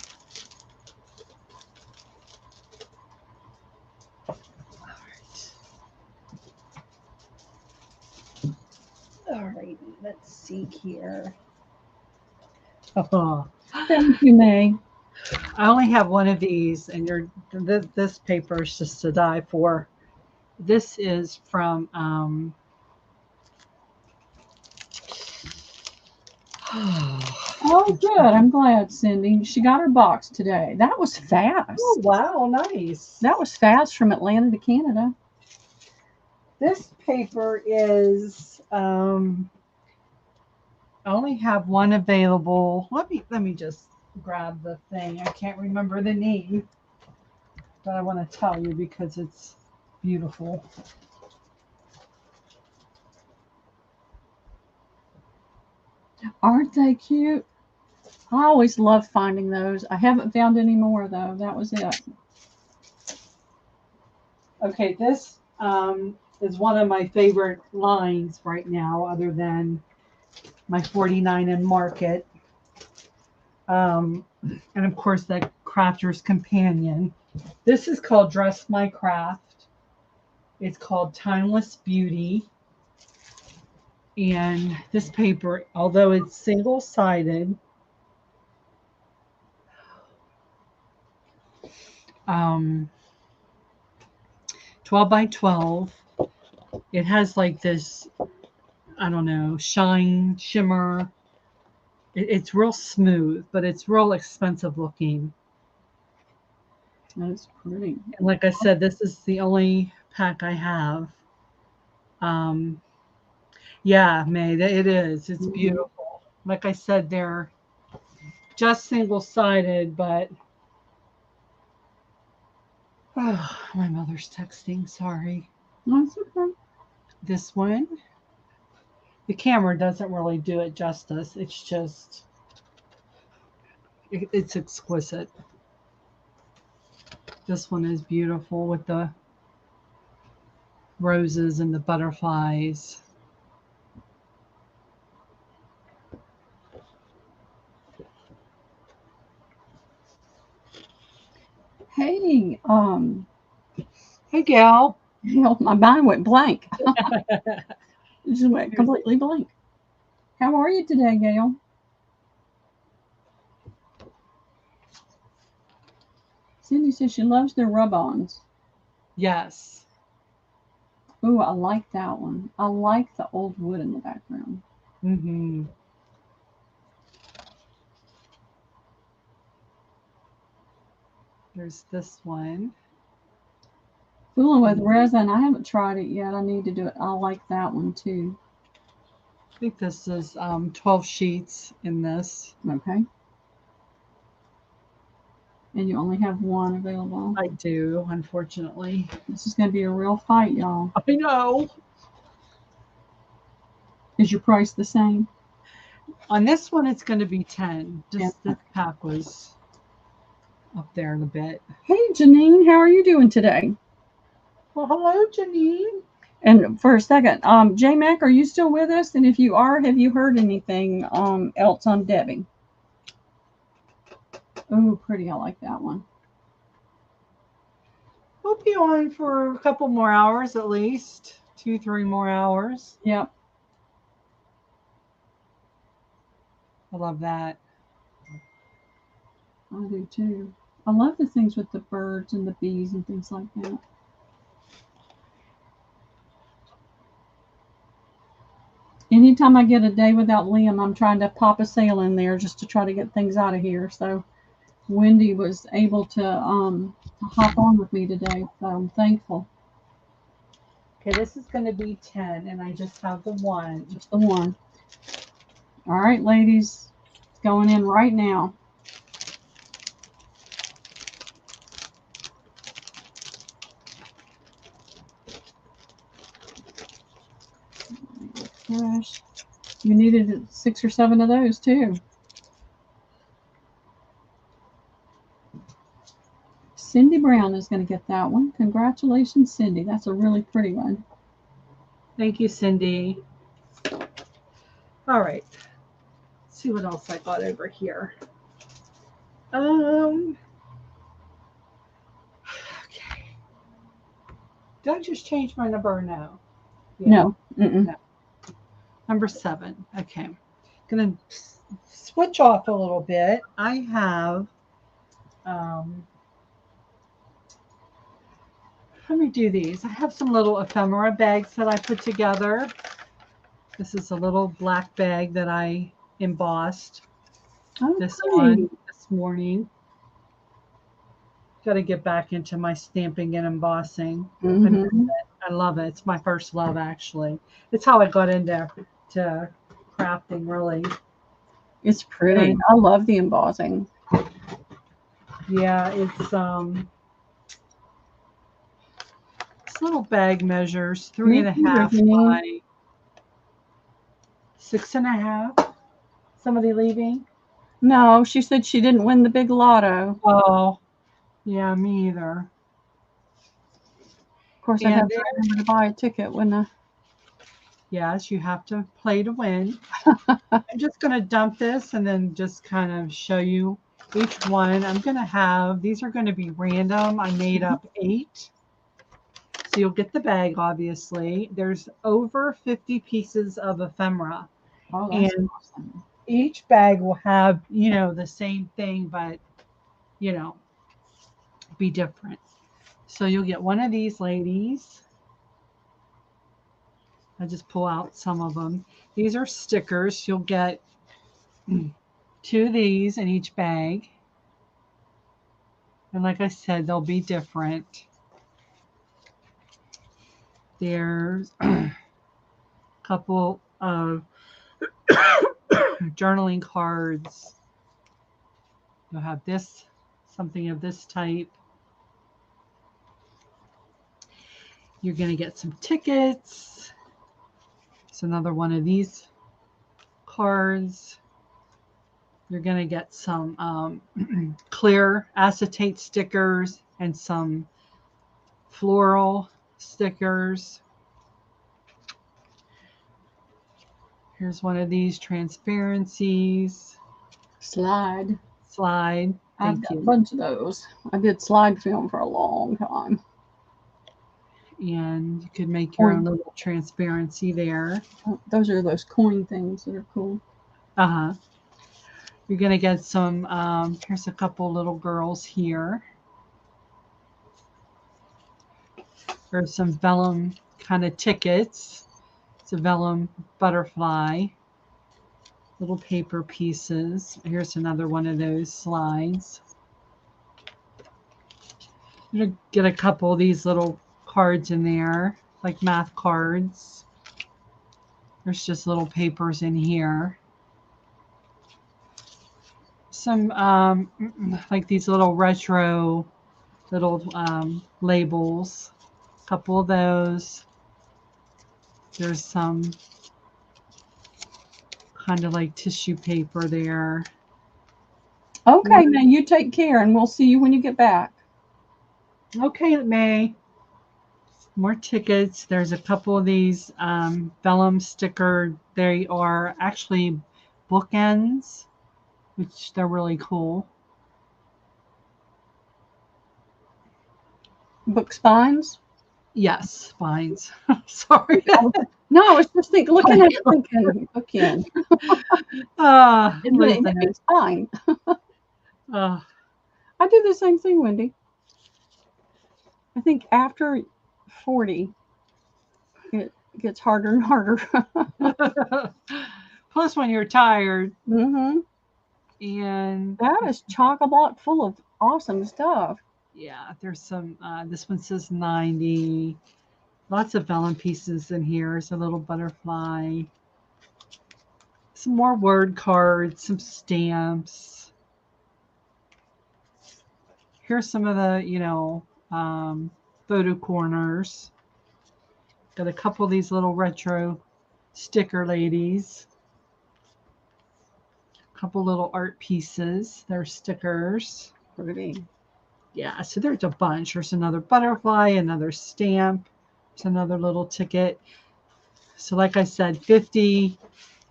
All righty. Let's see here. Oh, Thank you, May. I only have one of these, and this paper is just to die for. This is from Oh, good. I'm glad, Cindy. She got her box today. That was fast. Oh, wow, nice. That was fast from Atlanta to Canada. This paper is I only have one available. Let me just grab the thing. I can't remember the name, but I want to tell you because it's beautiful. Aren't they cute? I always love finding those. I haven't found any more, though. That was it. Okay, this is one of my favorite lines right now, other than my 49 and Market. And of course, that Crafter's Companion. This is called Dress My Craft. It's called Timeless Beauty. And this paper, although it's single-sided, 12 by 12, it has like this, I don't know, shine, shimmer. It's real smooth, but it's real expensive looking. That's pretty. And like I said, this is the only pack I have. Yeah, May, it is. It's beautiful. Like I said, they're just single-sided, but oh, my mother's texting. Sorry. That's okay. This one, the camera doesn't really do it justice. It's just, it's exquisite. This one is beautiful with the roses and the butterflies. Hey, Hey, gal. my mind went blank. It just went completely blank. How are you today, Gail? Cindy says she loves their rub-ons. Yes. Ooh, I like that one. I like the old wood in the background. Mm-hmm. There's this one. Fooling with resin. I haven't tried it yet. I need to do it. I like that one too. I think this is 12 sheets in this. Okay. And you only have one available. I do, unfortunately. This is going to be a real fight, y'all. I know. Is your price the same? On this one, it's going to be 10. Just Yeah. this pack was up there in a bit. Hey, Janine, how are you doing today? Well, hello, Janine. And for a second, J Mac, are you still with us? And if you are, have you heard anything else on Debbie? Oh, pretty. I like that one. We'll be on for a couple more hours at least. 2-3 more hours. Yep. I love that. I do too. I love the things with the birds and the bees and things like that. Anytime I get a day without Liam, I'm trying to pop a sale in there just to try to get things out of here. So Wendy was able to hop on with me today, so I'm thankful. Okay, this is going to be 10, and I just have the one. Just the one. All right, ladies, it's going in right now. Gosh, you needed 6 or 7 of those too. Cindy Brown is going to get that one. Congratulations, Cindy. That's a really pretty one. Thank you, Cindy. All right. Let's see what else I got over here. Okay. Did I just change my number or no? Yeah. No. No. Number 7. Okay. I'm going to switch off a little bit. I have, let me do these. I have some little ephemera bags that I put together. This is a little black bag that I embossed. This one this morning. Got to get back into my stamping and embossing. I love it. It's my first love, actually. It's how I got into crafting, really. It's pretty. I love the embossing. Yeah, it's this little bag measures 3.5 by 6.5. Somebody leaving? No, she said she didn't win the big lotto. Oh, yeah, me either. Of course, I'd have to remember to buy a ticket, wouldn't I? Yes, you have to play to win. I'm just going to dump this and then just kind of show you each one. I'm going to have, these are going to be random. I made up 8. So you'll get the bag, obviously. There's over 50 pieces of ephemera. Oh, that's awesome. Each bag will have, you know, the same thing, but, you know, be different. So you'll get one of these ladies. I just pull out some of them. These are stickers. You'll get 2 of these in each bag. And like I said, they'll be different. There's a couple of journaling cards. You'll have this, something of this type. You're going to get some tickets. It's another one of these cards. You're going to get some clear acetate stickers and some floral stickers. Here's one of these transparencies. Slide. I've got a bunch of those. I did slide film for a long time. And you could make your own little transparency there. Those are those coin things that are cool. You're going to get some, here's a couple little girls here. There's some vellum kind of tickets. It's a vellum butterfly. Little paper pieces. Here's another one of those slides. I'm going to get a couple of these little cards in there, like math cards. There's just little papers in here. Some like these little retro little labels. A couple of those. There's some kind of like tissue paper there. Okay, now you take care and we'll see you when you get back. Okay, May. More tickets. There's a couple of these vellum sticker. They are actually bookends, which they're really cool. Book spines? Yes, spines. Sorry. No, I was just thinking, looking at it, thinking, bookend. It's fine. I do the same thing, Wendy. I think after 40, it gets harder and harder. Plus, when you're tired, Mm-hmm. and That is chock-a-block full of awesome stuff. yeah, there's some. This one says 90. Lots of vellum pieces in here. There's a little butterfly. Some more word cards, some stamps. Here's some of the, photo corners. Got a couple of these little retro sticker ladies. A couple little art pieces. They're stickers. Pretty. Yeah, so there's a bunch. There's another butterfly, another stamp. There's another little ticket. So like I said, 50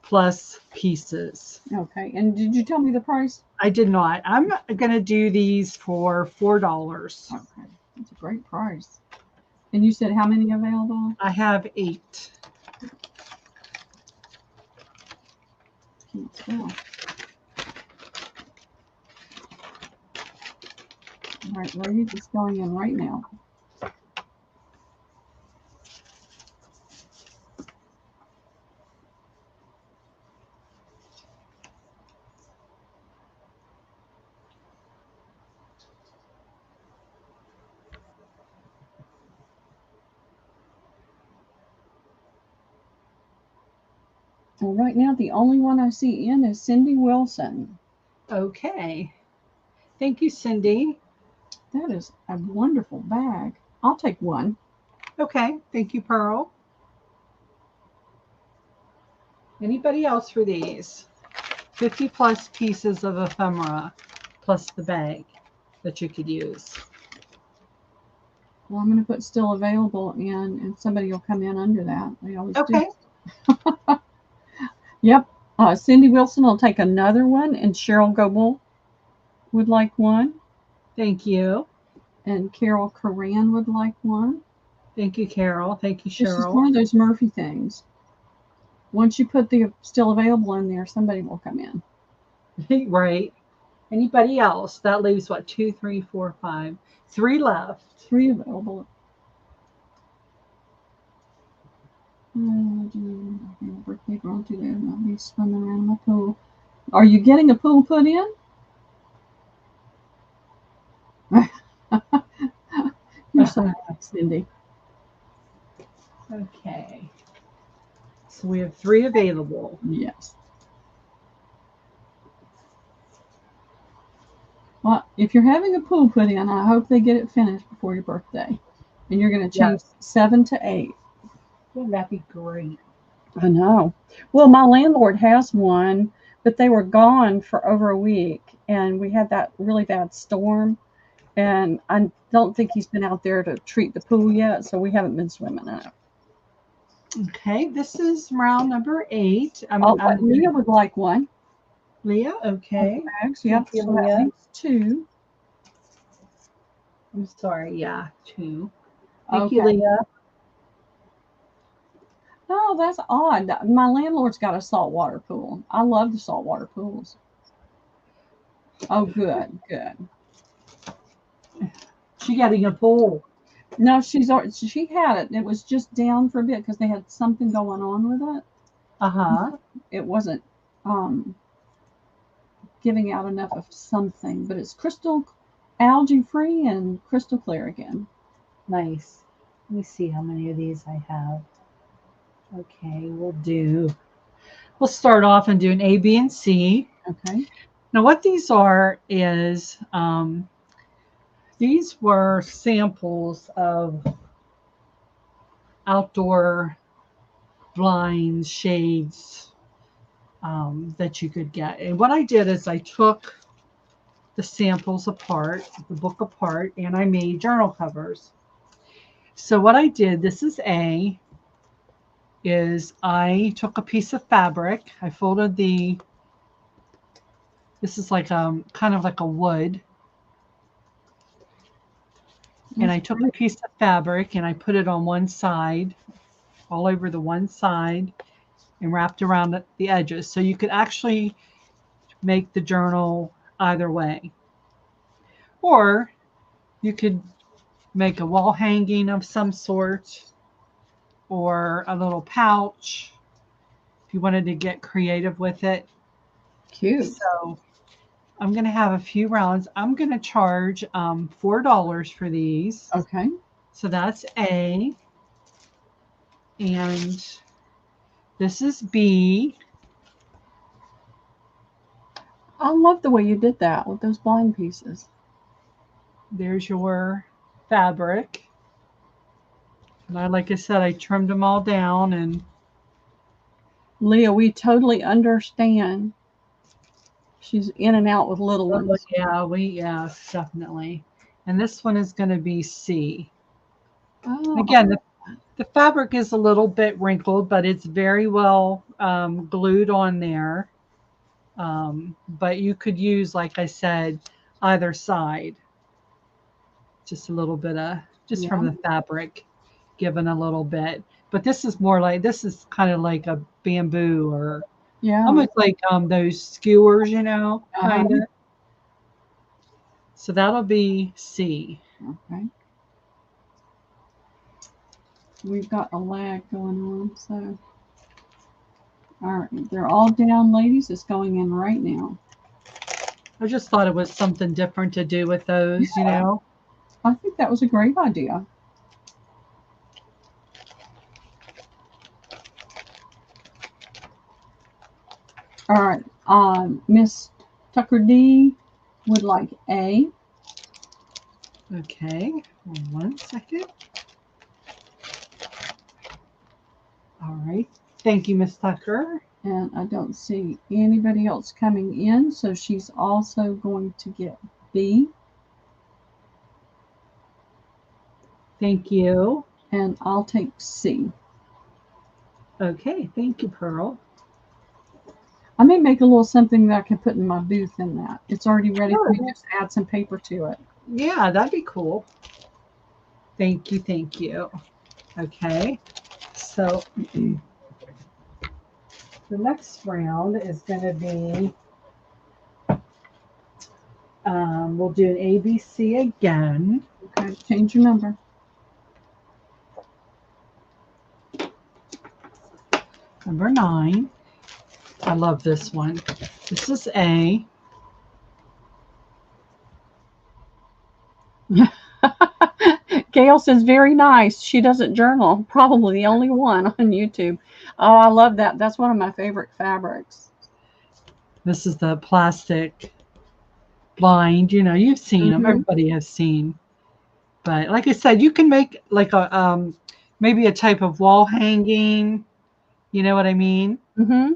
plus pieces. Okay. And did you tell me the price? I did not. I'm going to do these for $4. Okay. That's a great price. And you said how many available? I have 8. Can't tell. All right, ladies, it's going in right now. Well, right now, the only one I see in is Cindy Wilson. Okay. Thank you, Cindy. That is a wonderful bag. I'll take one. Okay. Thank you, Pearl. Anybody else for these? 50 plus pieces of ephemera plus the bag that you could use. Well, I'm going to put still available in, and somebody will come in under that. They always Okay. do. Yep. Cindy Wilson will take another one, and Cheryl Goble would like one, Thank you. and Carol Coran would like one. Thank you, Carol. Thank you, This is one Cheryl. of those Murphy things. Once you put the still available in there, somebody will come in. Right. Anybody else? That leaves what? 2, 3, 4, 5. 3 left. 3 available. Birthday girl today. I'll be swimming around my pool. Are you getting a pool put in? You're so nice, Cindy. Okay. So we have 3 available. Yes. Well, if you're having a pool put in, I hope they get it finished before your birthday. And you're going to change 7 to 8. Wouldn't that be great? I know. Well, my landlord has one, but they were gone for over a week, and we had that really bad storm. And I don't think he's been out there to treat the pool yet, so we haven't been swimming in it. Okay, this is round number 8. Leah would like one. Leah, okay. Bags. Yep, Thank you, so that Leah. makes 2. I'm sorry, yeah, 2. Thank Okay. you, Leah. Oh, that's odd. My landlord's got a saltwater pool. I love the saltwater pools. Oh, good, good. She getting a pool. No, she had it. It was just down for a bit because they had something going on with it. Uh-huh. It wasn't giving out enough of something, but it's crystal algae free and crystal clear again. Nice. Let me see how many of these I have. Okay, we'll start off and do an A, B, and C. Okay. Now what these are is, these were samples of outdoor blinds, shades, that you could get. And what I did is I took the samples apart, the book apart, and I made journal covers. So what I did, this is A, is I took a piece of fabric, I folded this is like kind of like a wood, and I took a piece of fabric and I put it on one side, all over the one side, and wrapped around the edges. So you could actually make the journal either way. Or you could make a wall hanging of some sort or a little pouch if you wanted to get creative with it. Cute. So I'm going to have a few rounds. I'm going to charge $4 for these. Okay. So that's A. And this is B. I love the way you did that with those blind pieces. There's your fabric. And like I said, I trimmed them all down. And Leah, we totally understand. She's in and out with little ones. yeah, definitely. And this one is going to be C. Oh, Again, the fabric is a little bit wrinkled, but it's very well glued on there. But you could use, like I said, either side. Just a little bit of, just from the fabric, given a little bit. But this is more like, this is kind of like a bamboo or almost like those skewers, you know, kind of. So that'll be C. Okay. We've got a lag going on, so. All right, they're all down, ladies. It's going in right now. I just thought it was something different to do with those, you know. I think that was a great idea. All right, Miss Tucker D would like A. Okay, 1 second. All right, thank you, Miss Tucker. And I don't see anybody else coming in, so she's also going to get B. Thank you. And I'll take C. Okay, thank you, Pearl. I may make a little something that I can put in my booth in that. It's already ready for me to just add some paper to it. Yeah, that'd be cool. Thank you, thank you. Okay, so the next round is going to be, we'll do an ABC again. Okay, change your number. Number 9. I love this one. This is A. Gail says, very nice. She doesn't journal. Probably the only one on YouTube. Oh, I love that. That's one of my favorite fabrics. This is the plastic blind. You know, you've seen them. Everybody has seen. But like I said, you can make like a maybe a type of wall hanging. You know what I mean? Mm-hmm.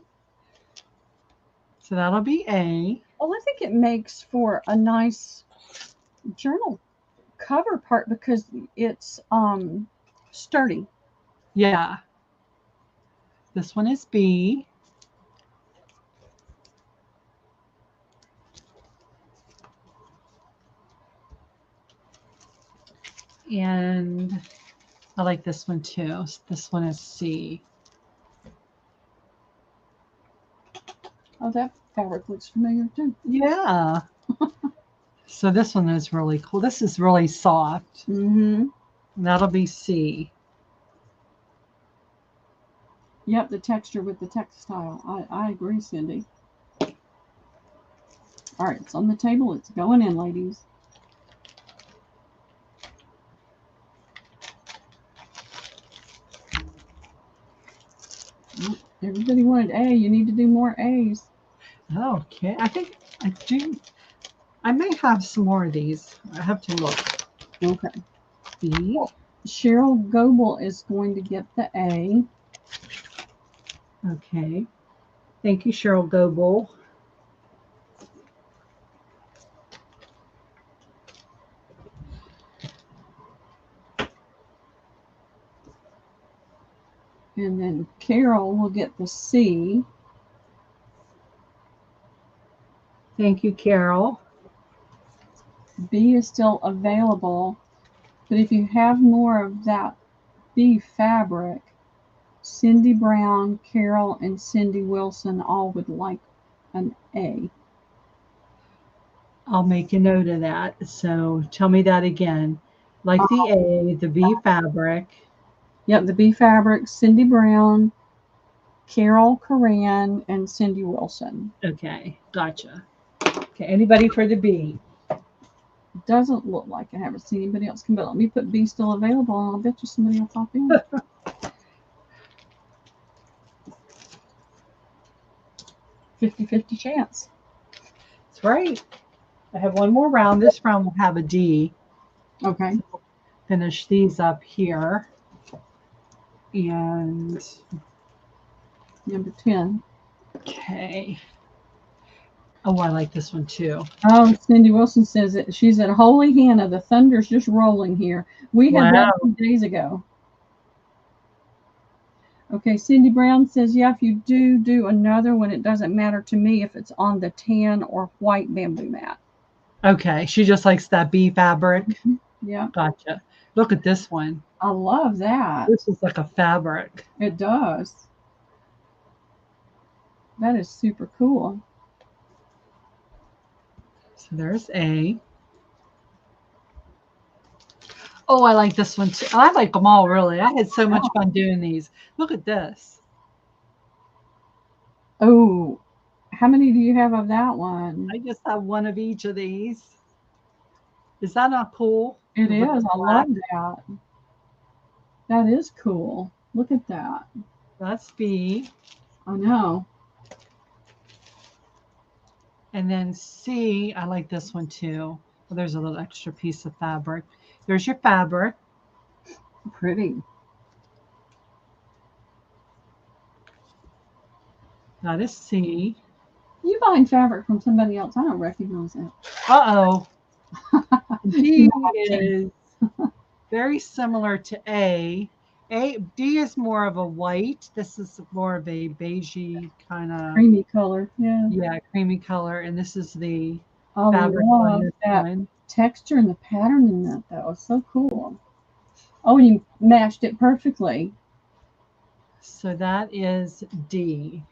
So that'll be A. Well, I think it makes for a nice journal cover part because it's sturdy. Yeah. This one is B. And I like this one too. This one is C. Oh, that fabric looks familiar too. Yeah. So this one is really cool. This is really soft. Mm-hmm. That'll be C. Yep, the texture with the textile. I agree, Cindy. All right, it's on the table. It's going in, ladies. Everybody wanted A. You need to do more A's. Okay. I think I do. I may have some more of these. I have to look. Okay. B. Cheryl Goebel is going to get the A. Okay. Thank you, Cheryl Goebel. And then Carol will get the C. Thank you, Carol. B is still available, but if you have more of that B fabric, Cindy Brown, Carol, and Cindy Wilson all would like an A. I'll make a note of that. So tell me that again. Like the A, the B fabric. Yep, the B fabric, Cindy Brown, Carol Coran, and Cindy Wilson. Okay, gotcha. Okay, anybody for the B? Doesn't look like I haven't seen anybody else come, but let me put B still available, and I'll bet you somebody will pop in. 50-50 chance. That's right. I have one more round. This round will have a D. Okay. So finish these up here. And Number 10. okay. Oh, I like this one too. Oh, Cindy Wilson says that she's at Holy Hannah. The thunder's just rolling here. We had that 2 days ago. Okay, Cindy Brown says, yeah, if you do another one, it doesn't matter to me if it's on the tan or white bamboo mat. Okay, she just likes that B fabric. Yeah. Gotcha. Look at this one. I love that. This is like a fabric. It does. That is super cool. So there's A. Oh, I like this one too. I like them all, really. I had so much fun doing these. Look at this. Oh, how many do you have of that one? I just have one of each of these. Is that not cool? It is. I love that. That is cool. Look at that. That's B. I know. And then C, I like this one too. Well, there's a little extra piece of fabric. There's your fabric. Pretty. That is C. You buying fabric from somebody else? I don't recognize it. Uh-oh. D is very similar to A. D is more of a white. This is more of a beigey kind of creamy color. Yeah. Yeah, creamy color. And this is the I fabric love on this that one. texture and the pattern in that. That was so cool. Oh, and you matched it perfectly. So that is D.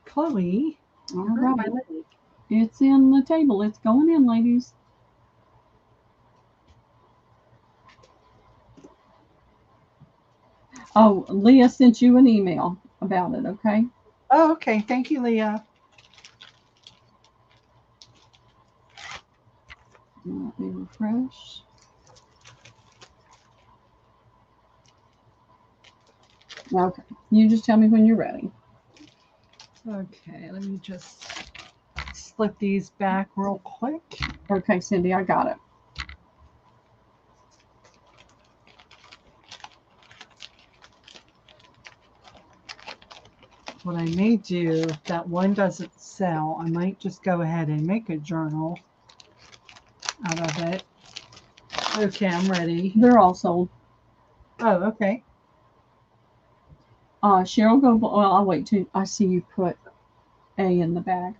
Chloe. All right. It's in the table. It's going in, ladies. Oh, Leah sent you an email about it, okay? Oh, okay. Thank you, Leah. Let me refresh. Okay. You just tell me when you're ready. Okay, let me just slip these back real quick. Okay, Cindy, I got it. What I may do, if that one doesn't sell, I might just go ahead and make a journal out of it. Okay, I'm ready. They're all sold. Oh, okay. Cheryl, go. Well, I'll wait till I see you put A in the bag.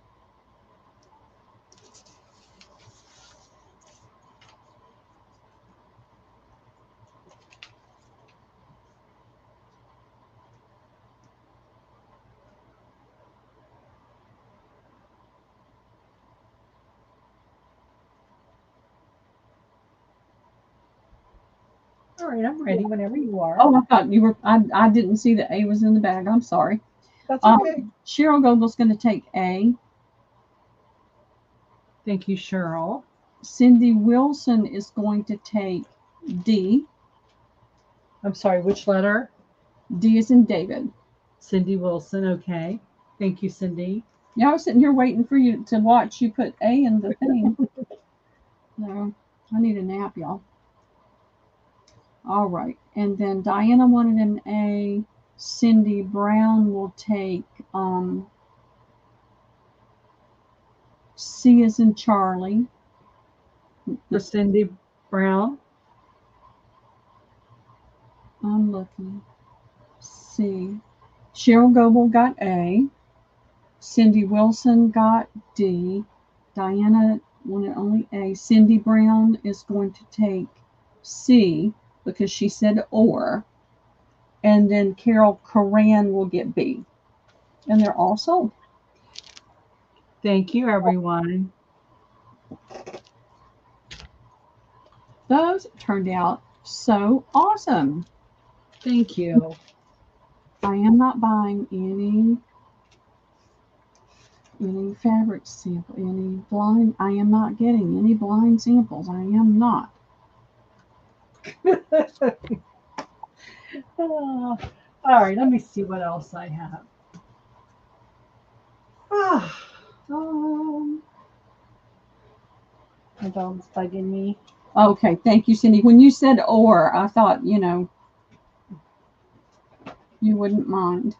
All right, I'm ready whenever you are. Oh, I thought you were. I didn't see that A was in the bag. I'm sorry. That's okay. Cheryl Goble's going to take A. Thank you, Cheryl. Cindy Wilson is going to take D. I'm sorry, which letter? D is in David. Cindy Wilson, okay. Thank you, Cindy. Yeah, I was sitting here waiting for you to watch you put A in the thing. No, I need a nap, y'all. All right. And then Diana wanted an A. Cindy Brown will take C as in Charlie. For Cindy Brown. I'm looking. C. Cheryl Goble got A. Cindy Wilson got D. Diana wanted only A. Cindy Brown is going to take C because she said or. And then Carol Coran will get B. And they're all sold. Thank you, everyone. Those turned out so awesome. Thank you. I am not buying any fabric sample, any blind. I am not getting any blind samples. I am not. All right, let me see what else I have. Um, my dog's bugging me. Okay, thank you, Cindy. When you said or, I thought, you wouldn't mind.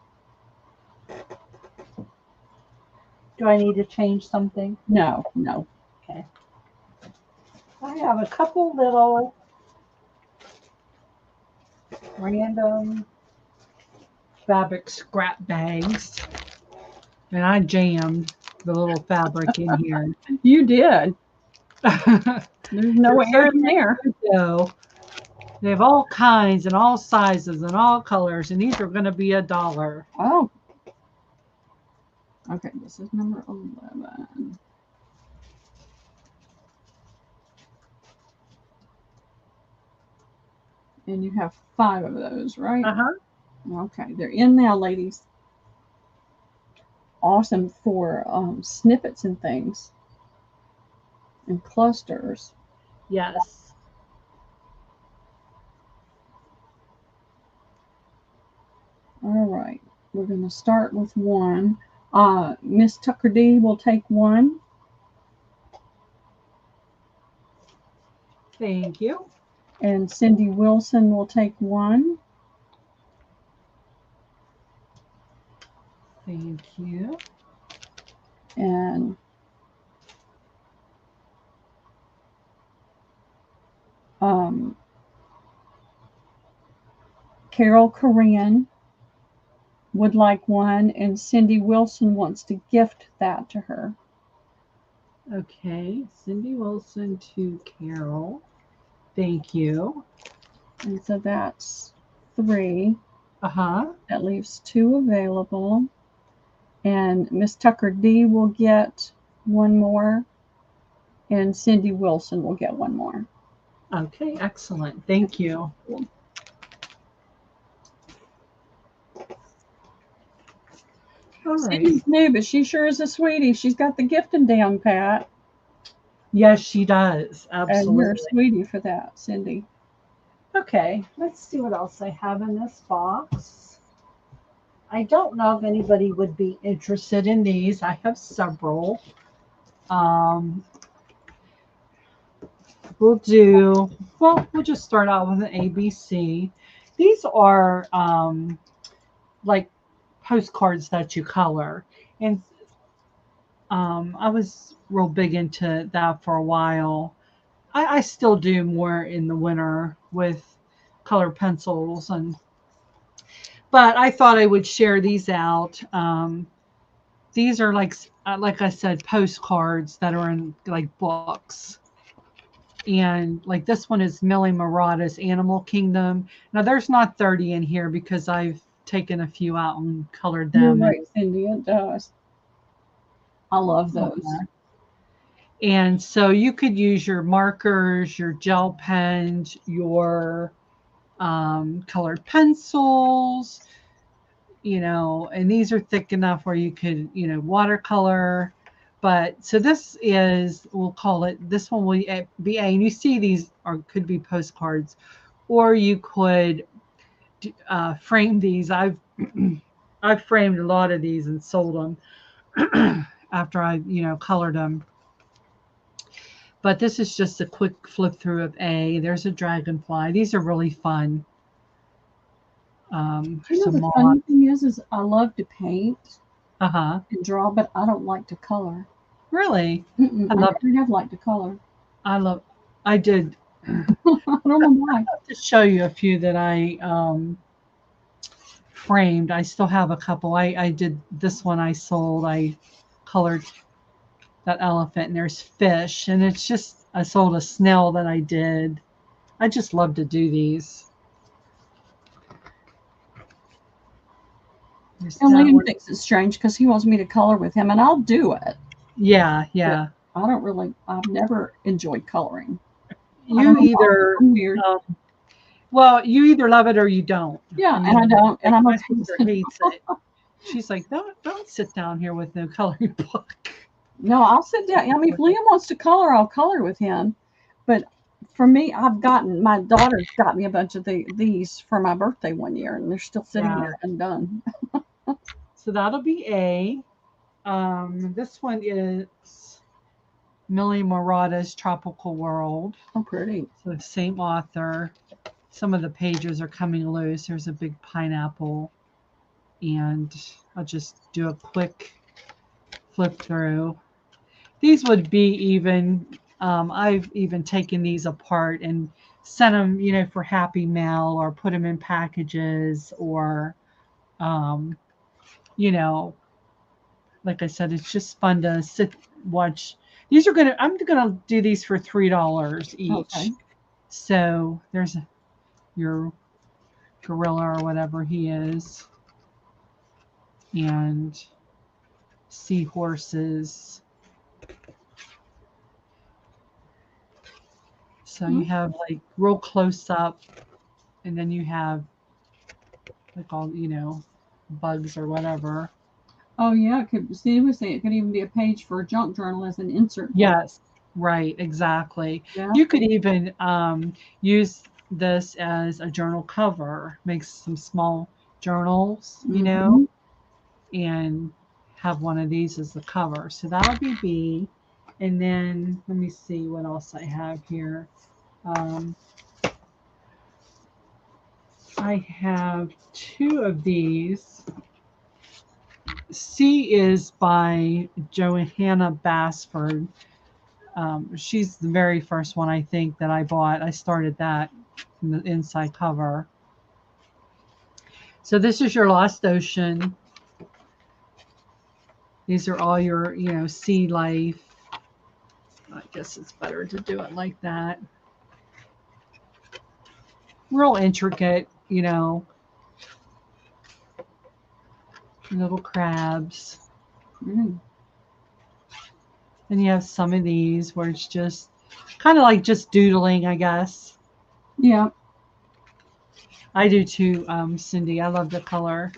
Do I need to change something? No, no. Okay. I have a couple little random fabric scrap bags, and I jammed the little fabric in here. You did. There's no They're air so in there. So they have all kinds and all sizes and all colors, and these are going to be $1. Oh. Okay, this is number 11. And you have 5 of those, right? Okay, they're in now, ladies. Awesome for snippets and things and clusters. Yes. All right, we're going to start with one. Miss Tucker D will take one. Thank you. And Cindy Wilson will take one. Thank you. And Carol Korean would like one, and Cindy Wilson wants to gift that to her. Okay, Cindy Wilson to Carol. Thank you. And so that's 3. That leaves 2 available. And Miss Tucker D will get one more, and Cindy Wilson will get one more. Okay, excellent. Thank you. All right. Cindy's new, but she sure is a sweetie. She's got the gifting down pat. Yes, she does. Absolutely. And you're a sweetie for that, Cindy. Okay, let's see what else I have in this box. I don't know if anybody would be interested in these. I have several. We'll just start out with an ABC. These are like postcards that you color. And I was real big into that for a while. I still do more in the winter with color pencils, but I thought I would share these out. These are like I said, postcards that are in like books. And like this one is Millie Murata's Animal Kingdom. Now there's not 30 in here because I've taken a few out and colored them. You're right, Cindy, it does. I love those. And so you could use your markers, your gel pens, your colored pencils, and these are thick enough where you could, watercolor. But so this is, we'll call it, this one will be A. And you see these could be postcards, or you could frame these. I've framed a lot of these and sold them after I, colored them. But this is just a quick flip through of A. There's a dragonfly. These are really fun. The funny thing is I love to paint and draw, but I don't like to color. Really? I never have liked to color. I did. I don't know why. I have to show you a few that I framed. I still have a couple. I did this one I sold. I colored that elephant, and there's fish, and it's just, I sold a snail that I did. I just love to do these. And Liam thinks it's strange because he wants me to color with him, and I'll do it. Yeah, yeah. I've never enjoyed coloring. I don't You know why. either, I'm weird. well, you either love it or you don't. Yeah, I and I mean, don't, and like I'm a my sister hates it. She's like, don't sit down here with no coloring book. no, I'll sit down. I mean, if Liam wants to color, I'll color with him. But for me, my daughter's got me a bunch of these for my birthday one year, and they're still sitting Yeah. there undone. So that'll be A. This one is Millie Murata's Tropical World. Oh, pretty. So same author. Some of the pages are coming loose. There's a big pineapple. And I'll just do a quick flip through. These would be even, I've even taken these apart and sent them, for Happy Mail or put them in packages or, um, you know, like I said, it's just fun to sit, watch. I'm going to do these for $3 each. Okay. So there's your gorilla or whatever he is. And seahorses. So you have like real close up, and then you have like all, bugs or whatever. Oh yeah, it could see we say it could even be a page for a junk journal as an insert page. Yes, right, exactly. Yeah. You could even use this as a journal cover, make some small journals, Mhm. and have one of these as the cover. So that'll be B. And then let me see what else I have here. Um, I have two of these. C is by Johanna Basford. She's the very first one I think that I bought. I started that in the inside cover. So this is your Lost Ocean. These are all your, sea life. I guess it's better to do it like that. Real intricate, little crabs. Mm. Then you have some of these where it's just kind of like just doodling, I guess. Yeah. I do too, Cindy. I love the color.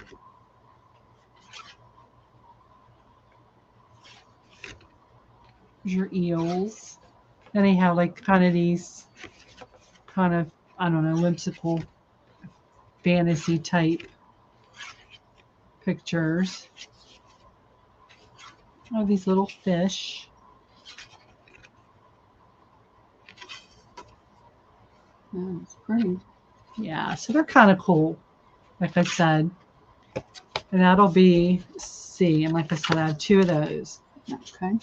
Your eels. Then they have like kind of these kind of, I don't know, whimsical fantasy type pictures. Oh, these little fish. That's pretty. Yeah, so they're kind of cool, like I said. And that'll be C. And like I said, I have two of those. Okay.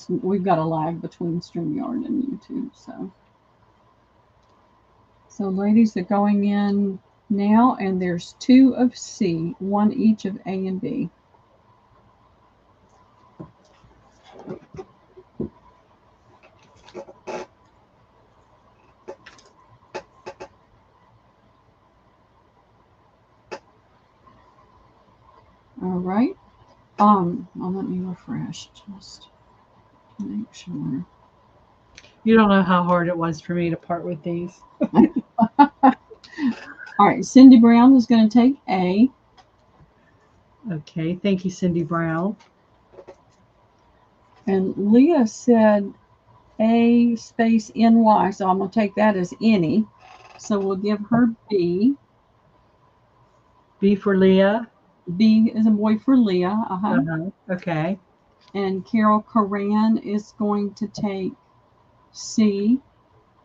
We've got a lag between StreamYard and YouTube, so ladies are going in now, and there's two of C, one each of A and B. All right. Well, let me refresh just to make sure. You don't know how hard it was for me to part with these. All right, Cindy Brown is going to take A. Okay, thank you, Cindy Brown. And Leah said A space NY, so I'm going to take that as any. So we'll give her B. B for Leah. B is a boy for Leah. Okay. And Carol Coran is going to take C.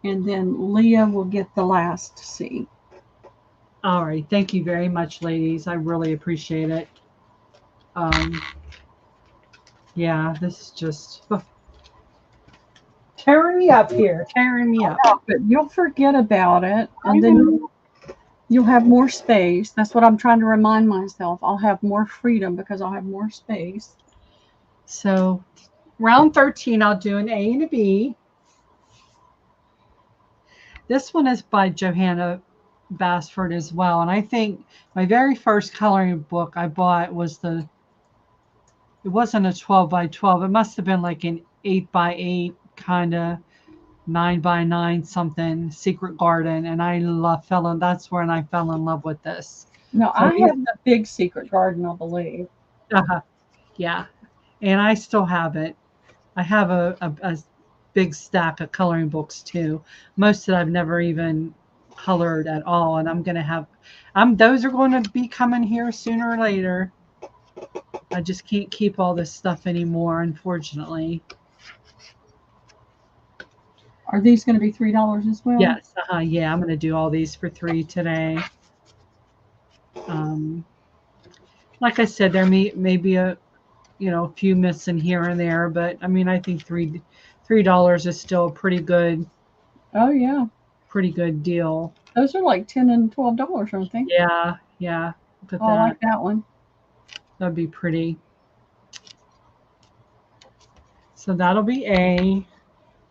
And then Leah will get the last C. All right. Thank you very much, ladies. I really appreciate it. Yeah, this is just tearing me up here. Tearing me up. But you'll forget about it, I and then know. you'll have more space. That's what I'm trying to remind myself. I'll have more freedom because I'll have more space. So round 13, I'll do an A and a B. This one is by Johanna Basford as well. And I think my very first coloring book I bought was the it wasn't a 12 by 12. It must have been like an 8 by 8 kind of 9 by 9 something secret garden. And that's when I fell in love with this. No, So I have the big secret garden, I believe. yeah. And I still have it. I have a big stack of coloring books too. Most that I've never even colored at all. And I'm going to have, those are going to be coming here sooner or later. I just can't keep all this stuff anymore, unfortunately. Are these going to be $3 as well? Yes. Yeah, I'm going to do all these for $3 today. Like I said, there may be a few missing here and there, but I mean, I think $3 is still a pretty good Oh yeah, deal. those are like $10 and $12, aren't they? Yeah, yeah. Look at Oh, I that. like that one. That'd be pretty. So that'll be A.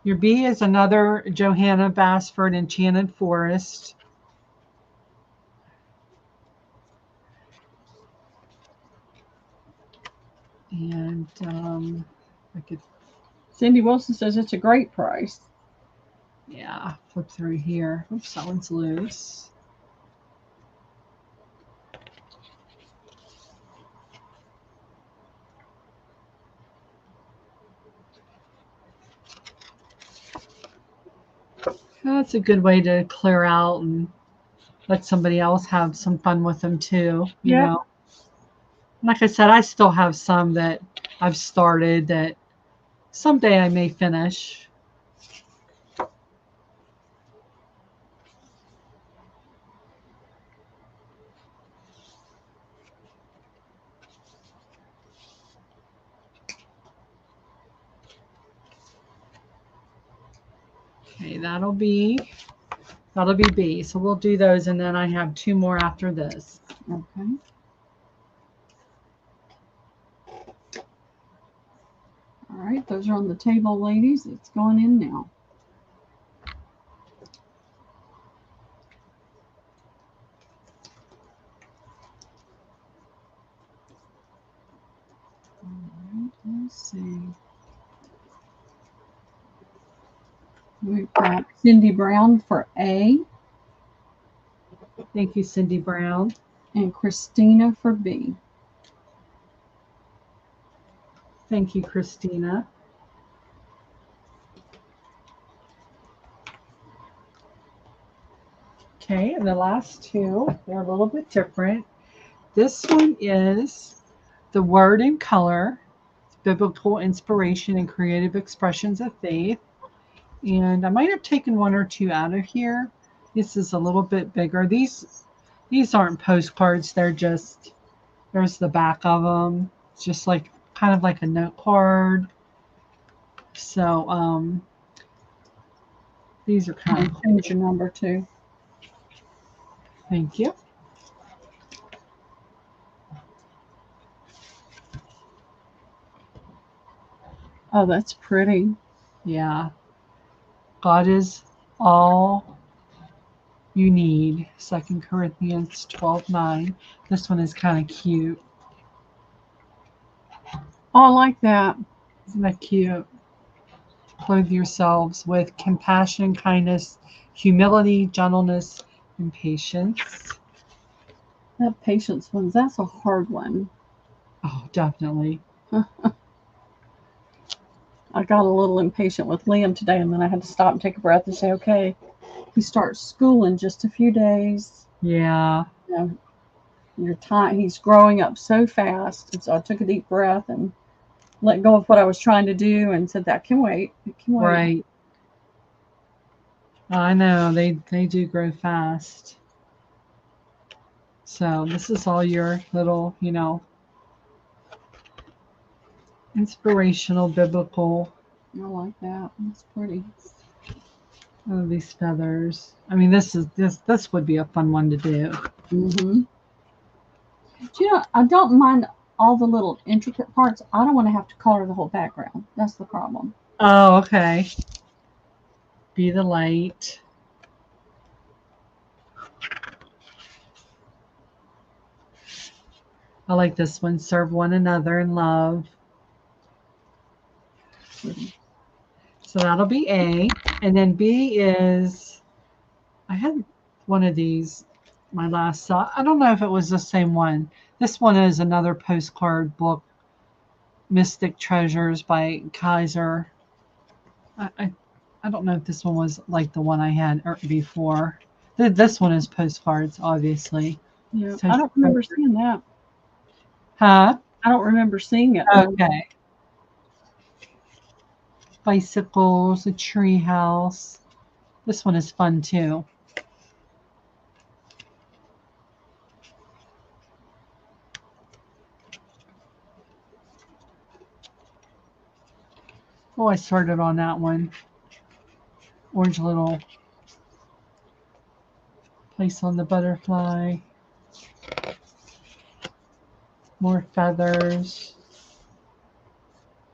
Your B is another Johanna Basford Enchanted Forest. And I could, Cindy Wilson says it's a great price. yeah, flip through here. Oops, that one's loose. That's a good way to clear out and let somebody else have some fun with them too. You Yep. know, like I said, I still have some that I've started that someday I may finish. Okay, that'll be B. So we'll do those, and then I have 2 more after this. Okay. All right, those are on the table, ladies. It's going in now. All right, let's see. We've got Cindy Brown for A Thank you, Cindy Brown. and Christina for B. Thank you, Christina. Okay, and the last 2, they're a little bit different. This one is The Word in Color, Biblical Inspiration and Creative Expressions of Faith. And I might have taken 1 or 2 out of here. This is a little bit bigger. These aren't postcards. They're just, there's the back of them. It's just like kind of like a note card. So these are kind of cool. Change your number too. Thank you. Oh, that's pretty. Yeah. God is all you need. 2 Corinthians 12:9. This one is kind of cute. Oh, I like that. Isn't that cute? Clothe yourselves with compassion, kindness, humility, gentleness, and patience. That patience one, that's a hard one. Oh, definitely. I got a little impatient with Liam today, and then I had to stop and take a breath and say, okay, he starts school in just a few days. Yeah. You know, your time, he's growing up so fast. And so I took a deep breath and let go of what I was trying to do and said, that can wait. It can wait. Right. I know. They do grow fast. So this is all your little, inspirational, biblical. I like that. That's pretty. Oh, these feathers. I mean, this would be a fun one to do. Mm-hmm. You know, I don't mind all the little intricate parts. I don't want to have to color the whole background. That's the problem. Oh, okay. Be the light. I like this one. Serve one another in love. So that'll be A. And then B is, I had one of these my last saw. I don't know if it was the same one. This one is another postcard book, Mystic Treasures by Kaiser. I don't know if this one was like the one I had before. This one is postcards, obviously. Yeah, So I don't remember seeing that. Huh? I don't remember seeing it. Okay. Bicycles, a tree house. This one is fun too. Oh, I started on that one. Orange little place on the butterfly. More feathers.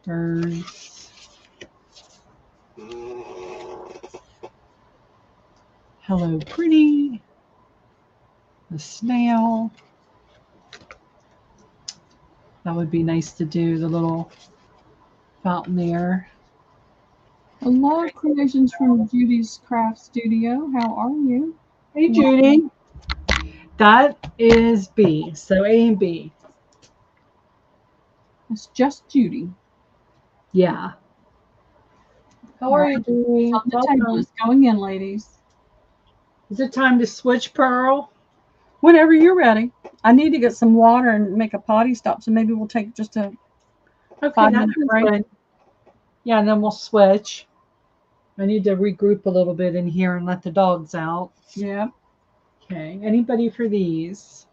Birds. Hello, pretty. The snail. That would be nice to do, the little fountain there. Hello, creations from Judy's Craft Studio. How are you? Hey, Judy. That is B. So A and B. It's just Judy. Yeah. How are you, Judy? On the table is going in, ladies. Is it time to switch, Pearl? Whenever you're ready. I need to get some water and make a potty stop, so maybe we'll take just a Okay, 5-minute break. Good. Yeah, and then we'll switch. I need to regroup a little bit in here and let the dogs out. Yeah. Okay. Anybody for these?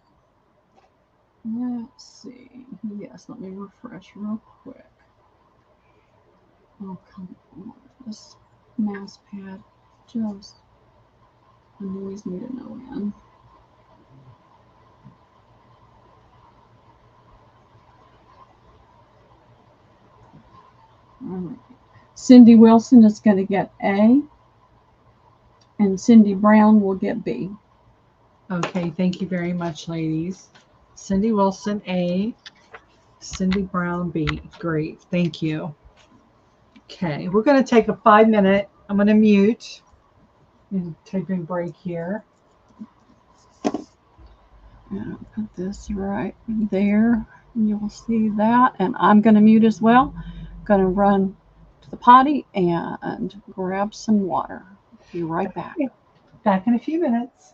Let's see. Yes, let me refresh real quick. Oh, come on. This mouse pad just annoys me to no end. All right. Cindy Wilson is going to get A, and Cindy Brown will get B. Okay, thank you very much, ladies. Cindy Wilson, A. Cindy Brown, B. Great, thank you. Okay, we're going to take a 5-minute. I'm going to mute and take a break here. And I'll put this right there. And you'll see that. And I'm going to mute as well. Going to run to the potty and grab some water. Be right back. Back in a few minutes.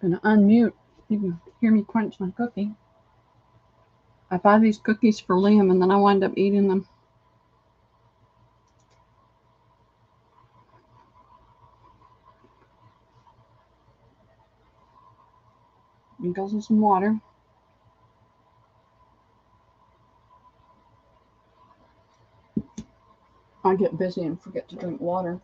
I'm gonna unmute. You can hear me crunch my cookie. I buy these cookies for Liam and then I wind up eating them. And goes with some water. I get busy and forget to drink water.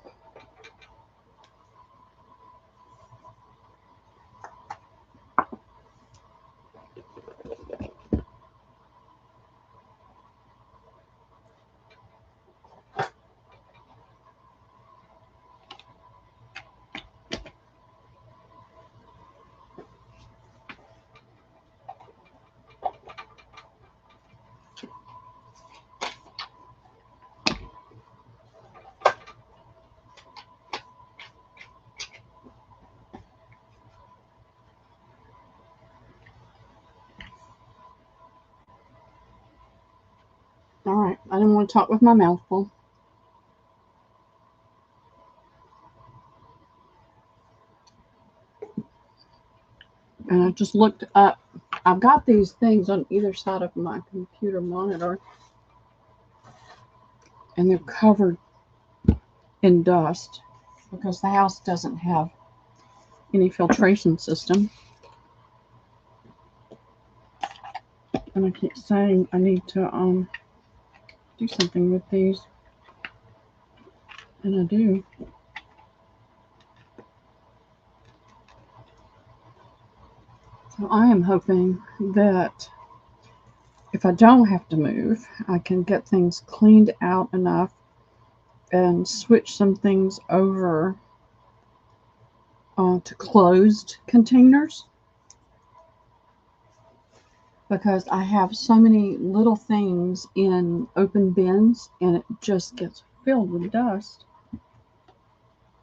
All right, I didn't want to talk with my mouth full. And I just looked up. I've got these things on either side of my computer monitor, and they're covered in dust because the house doesn't have any filtration system. And I keep saying I need to do something with these, and I do. So I am hoping that if I don't have to move, I can get things cleaned out enough and switch some things over to closed containers, because I have so many little things in open bins and it just gets filled with dust.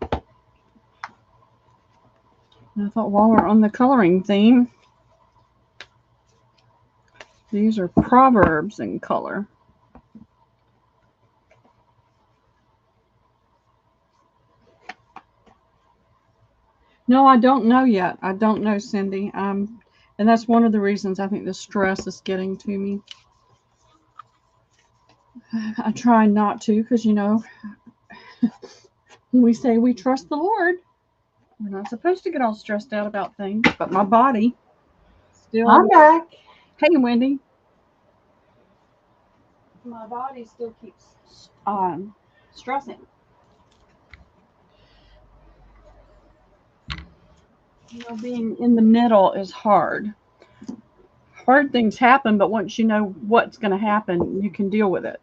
And I thought, while we're on the coloring theme, these are Proverbs in color. No, I don't know yet. I don't know, Cindy. And that's one of the reasons I think the stress is getting to me. I try not to, because, when we say we trust the Lord, we're not supposed to get all stressed out about things, but my body still... I'm back. Hey, Wendy. My body still keeps stressing. Being in the middle is hard. Hard things happen, but once you know what's going to happen, you can deal with it.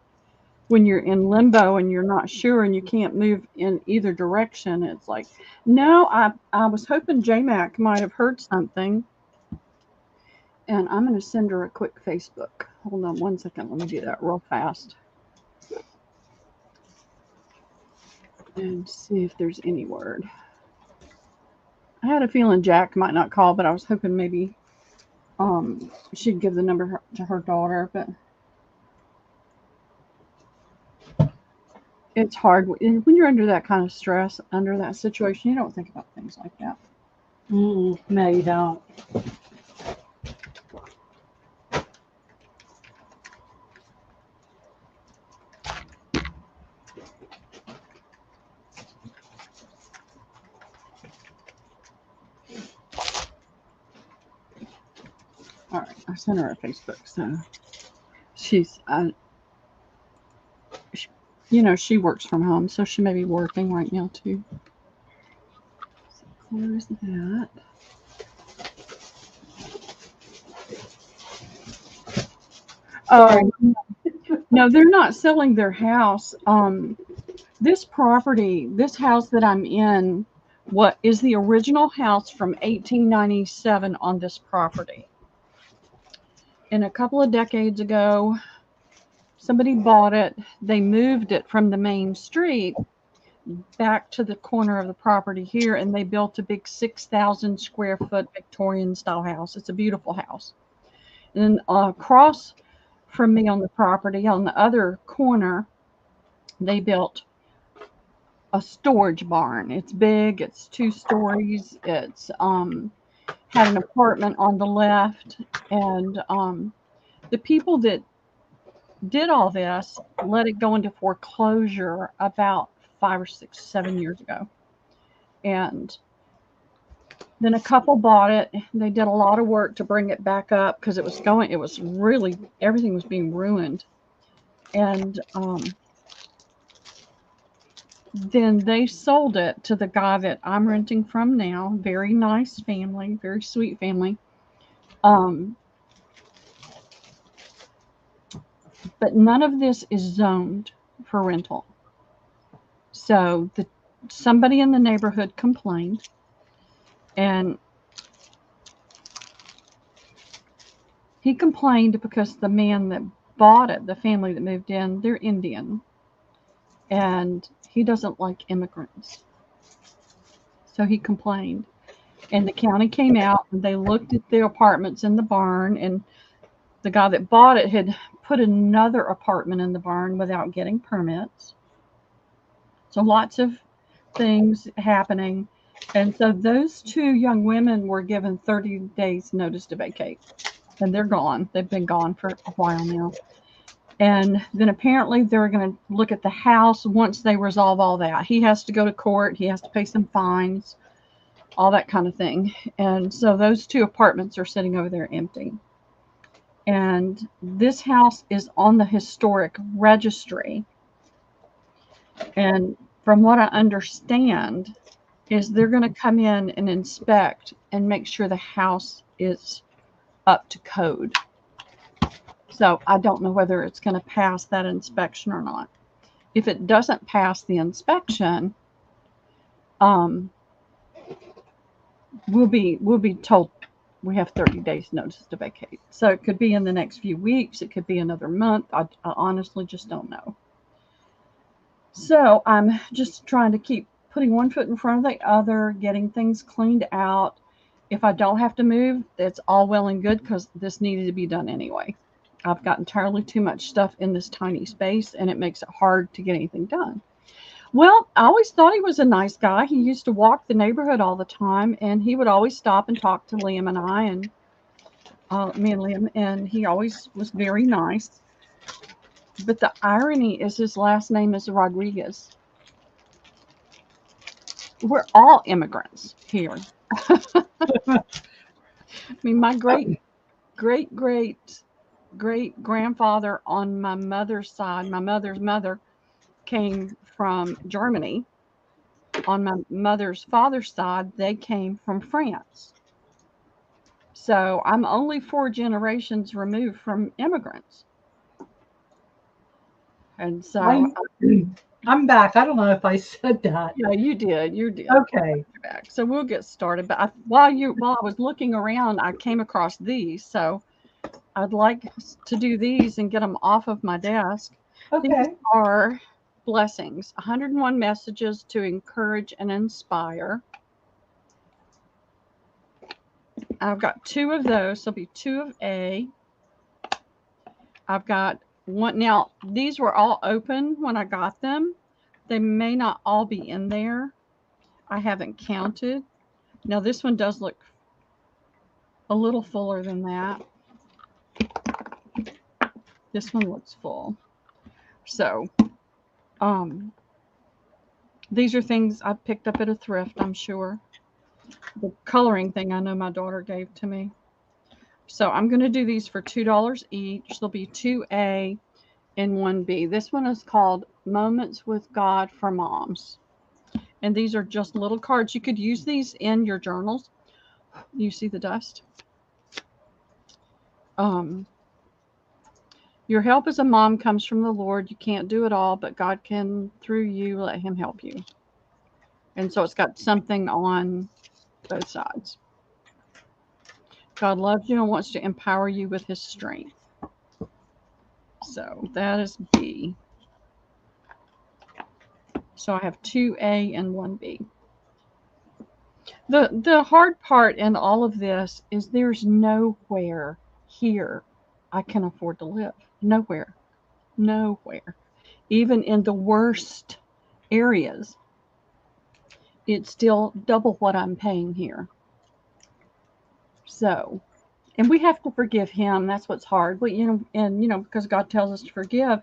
When you're in limbo and you're not sure and you can't move in either direction, it's like, no, I was hoping J-Mac might have heard something. And I'm going to send her a quick Facebook. Hold on one second. Let me do that real fast. And see if there's any word. I had a feeling Jack might not call, but I was hoping maybe she'd give the number to her daughter. But it's hard. When you're under that kind of stress, under that situation, you don't think about things like that. No, you don't. All right, I sent her a Facebook, so she's, she works from home, so she may be working right now too. So close that. No, they're not selling their house. This property, this house that I'm in, what is the original house from 1897 on this property. And a couple of decades ago, somebody bought it. They moved it from the main street back to the corner of the property here, and they built a big 6,000 square foot Victorian style house. It's a beautiful house. And across from me on the property, on the other corner, they built a storage barn. It's big. It's 2 stories. It's had an apartment on the left, and the people that did all this let it go into foreclosure about 5 or 6, 7 years ago. And then a couple bought it. They did a lot of work to bring it back up because it was really, everything was being ruined. And then they sold it to the guy that I'm renting from now. Very nice family, very sweet family. But none of this is zoned for rental. So somebody in the neighborhood complained, and he complained because the man that bought it, the family that moved in, they're Indian, and he doesn't like immigrants. So he complained. And the county came out and they looked at the apartments in the barn, and the guy that bought it had put another apartment in the barn without getting permits. So lots of things happening. And so those two young women were given 30 days notice to vacate. And they're gone. They've been gone for a while now. And then apparently they're going to look at the house once they resolve all that. He has to go to court. He has to pay some fines, all that kind of thing. And so those two apartments are sitting over there empty. And this house is on the historic registry. And from what I understand is they're going to come in and inspect and make sure the house is up to code. So I don't know whether it's going to pass that inspection or not. If it doesn't pass the inspection, we'll be told we have 30 days notice to vacate. So it could be in the next few weeks. It could be another month. I honestly just don't know. So I'm just trying to keep putting one foot in front of the other, getting things cleaned out. If I don't have to move, it's all well and good because this needed to be done anyway. I've got entirely too much stuff in this tiny space, and it makes it hard to get anything done. Well, I always thought he was a nice guy. He used to walk the neighborhood all the time, and he would always stop and talk to Liam and I, and me and Liam, and he always was very nice. But the irony is his last name is Rodriguez. We're all immigrants here. I mean, my great grandfather on my mother's side, my mother's mother, came from Germany. On my mother's father's side, they came from France. So I'm only 4 generations removed from immigrants. And so I'm back. I don't know if I said that. yeah, you did. You did. Okay. Back. So we'll get started. But while I was looking around, I came across these. So I'd like to do these and get them off of my desk. Okay. These are blessings. 101 messages to encourage and inspire. I've got 2 of those. So it'll be 2 of A. I've got one. Now, these were all open when I got them. They may not all be in there. I haven't counted. Now, this one does look a little fuller than that. This one looks full. So, these are things I picked up at a thrift, I'm sure. The coloring thing I know my daughter gave to me. So I'm going to do these for $2 each. There'll be 2A and 1B. This one is called Moments with God for Moms. And these are just little cards. You could use these in your journals. You see the dust? Your help as a mom comes from the Lord. You can't do it all, but God can, through you, let him help you. And so it's got something on both sides. God loves you and wants to empower you with his strength. So that is B. So I have 2A and 1B. The hard part in all of this is there's nowhere here I can afford to live. Nowhere. Nowhere. Even in the worst areas, it's still double what I'm paying here. So, and we have to forgive him. That's what's hard. But, because God tells us to forgive,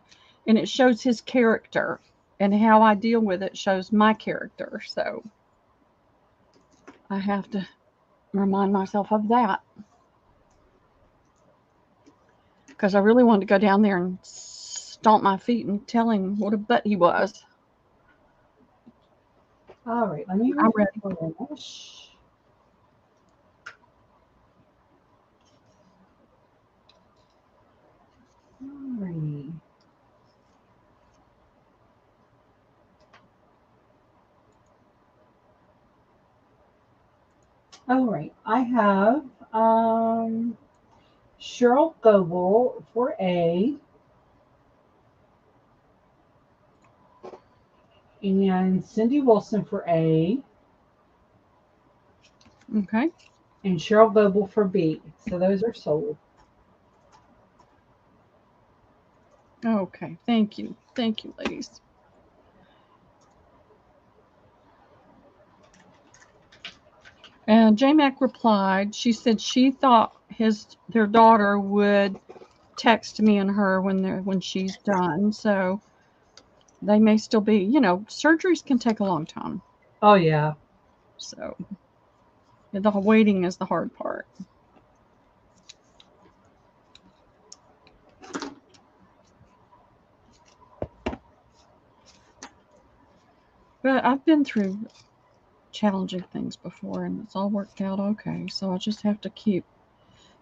and it shows his character, and how I deal with it shows my character. So I have to remind myself of that, because I really wanted to go down there and stomp my feet and tell him what a butt he was. All right, let me I'm ready. refresh. All righty. All right, I have Cheryl Goebel for A, and Cindy Wilson for A, Okay. and Cheryl Goebel for B. So those are sold. Okay. Thank you. Thank you, ladies. And J-Mac replied. She said she thought their daughter would text me and her when she's done. So they may still be. Surgeries can take a long time. Oh, yeah. So the waiting is the hard part. But I've been through challenging things before, and it's all worked out okay. So I just have to keep,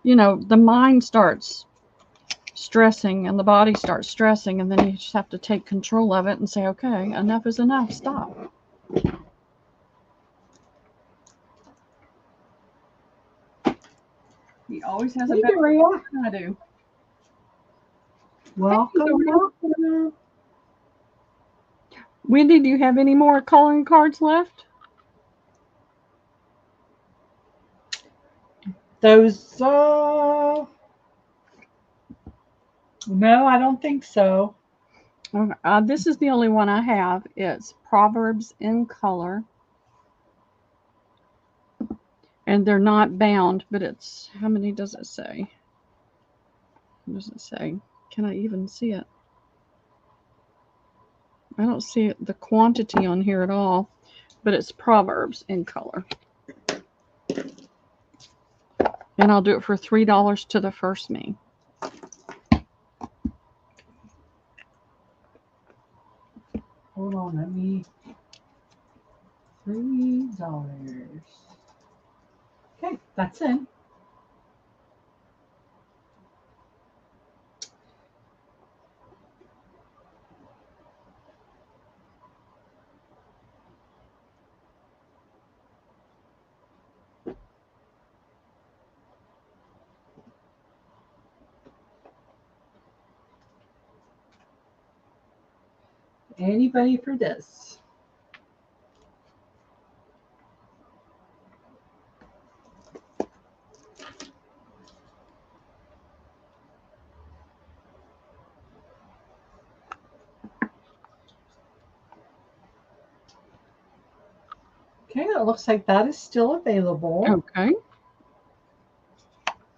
the mind starts stressing and the body starts stressing, and then you just have to take control of it and say, okay, enough is enough. Stop. He always has a Hey, better Maria. than I do. Welcome, welcome. Wendy, do you have any more calling cards left? Those, no, I don't think so. This is the only one I have. It's Proverbs in color. And they're not bound, but it's, how many does it say? What does it say? Can I even see it? I don't see the quantity on here at all, but it's Proverbs in color. And I'll do it for $3 to the first me. Hold on, let me. $3. Okay, that's in. Anybody for this? Okay, it looks like that is still available. Okay.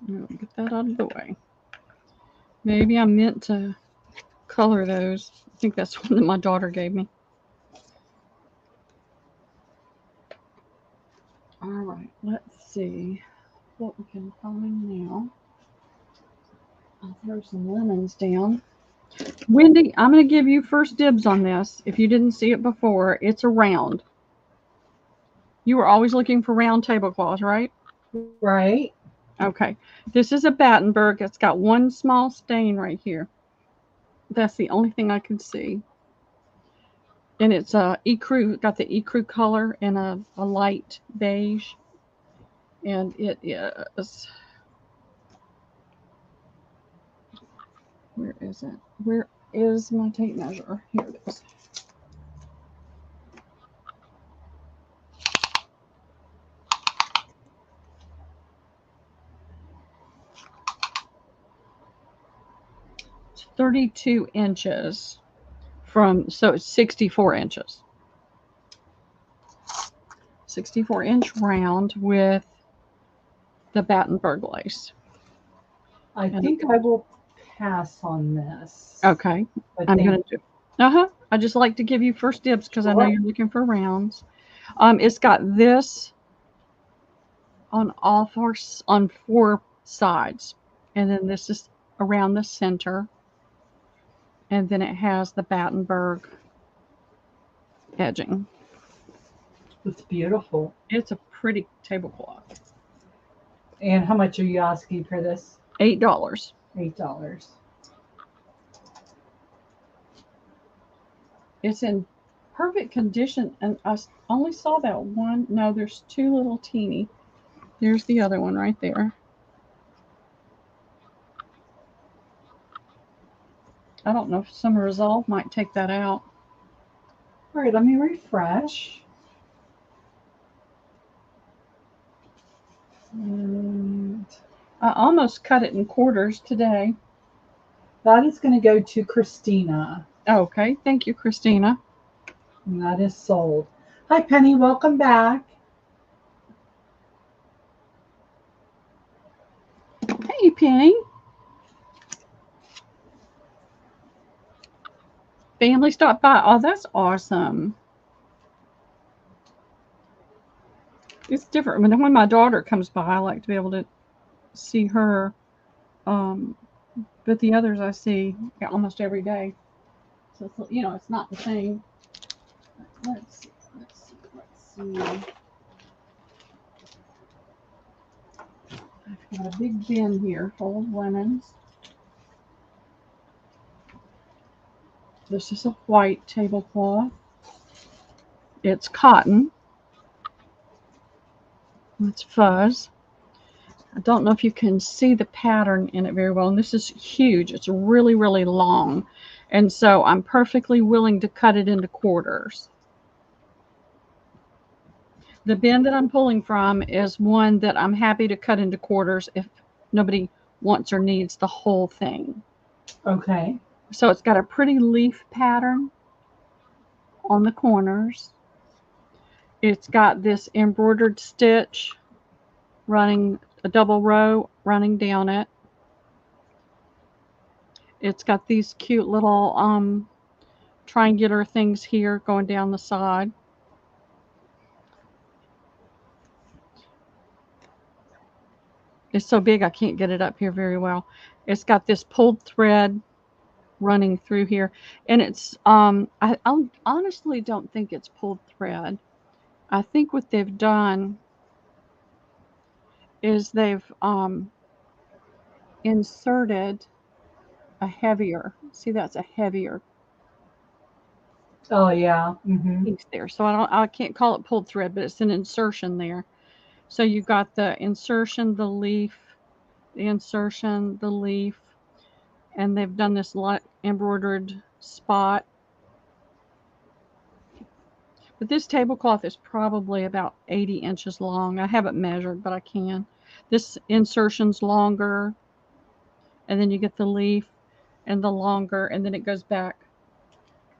I'll get that out of the way. Maybe I meant to color those. I think that's one that my daughter gave me. All right, let's see what we can find now. I'll throw some lemons down. Wendy, I'm going to give you first dibs on this. If you didn't see it before, it's a round. You were always looking for round tablecloths, right? Right. Okay. This is a Battenberg. It's got one small stain right here. That's the only thing I can see. And it's ecru, got the ecru color and a light beige. And it is, where is it? Where is my tape measure? Here it is. It's 32 inches so it's 64 inches. 64-inch round with the Battenberg lace. I And think I will pass on this. okay, But I'm thank gonna do. I just like to give you first dibs because I know Sure. you're looking for rounds. It's got this on on 4 sides, and then this is around the center, and then it has the Battenberg edging. It's beautiful. It's a pretty tablecloth. And how much are you asking for this? $8. $8. It's in perfect condition, and I only saw that one. No, there's 2 little teeny. There's the other one right there. I don't know if some Resolve might take that out. All right, let me refresh. And I almost cut it in quarters today. that is going to go to Christina. Okay, thank you, Christina. And that is sold. Hi, Penny. Welcome back. Hey, Penny. Family stopped by. Oh, that's awesome. It's different. When my daughter comes by, I like to be able to see her. But the others I see almost every day. So, it's not the same. Let's see. I've got a big bin here full of linens. This is a white tablecloth. It's cotton. It's fuzz. I don't know if you can see the pattern in it very well. And this is huge. It's really, really long. And so I'm perfectly willing to cut it into quarters. The bin that I'm pulling from is one that I'm happy to cut into quarters if nobody wants or needs the whole thing. Okay. So it's got a pretty leaf pattern on the corners. It's got this embroidered stitch running a double row running down it. It's got these cute little triangular things here going down the side. It's so big I can't get it up here very well. It's got this pulled thread running through here, and it's I honestly don't think it's pulled thread. I think what they've done is they've inserted a heavier. See, that's a heavier Oh, yeah. piece there. So I can't call it pulled thread, but it's an insertion there. So you've got the insertion, the leaf, the insertion, the leaf, and they've done this embroidered spot. But this tablecloth is probably about 80 inches long. I haven't measured, but I can. This insertion's longer, and then you get the leaf and the longer, and then it goes back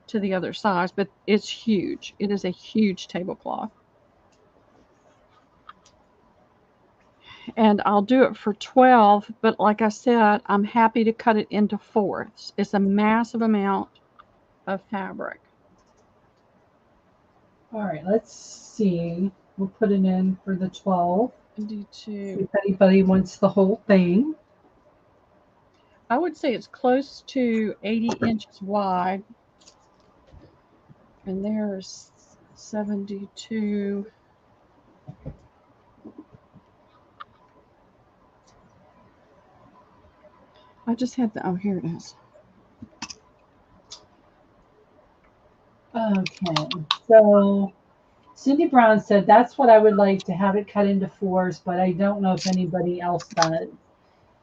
to the other size. But it's huge. It is a huge tablecloth. And I'll do it for 12, but like I said, I'm happy to cut it into fourths. It's a massive amount of fabric. All right, let's see. We'll put it in for the 12. Do See if anybody wants the whole thing. I would say it's close to 80 inches wide. And there's 72. I just had the, oh, here it is. Okay, so Cindy Brown said that's what I would like to have it cut into fours, but I don't know if anybody else does.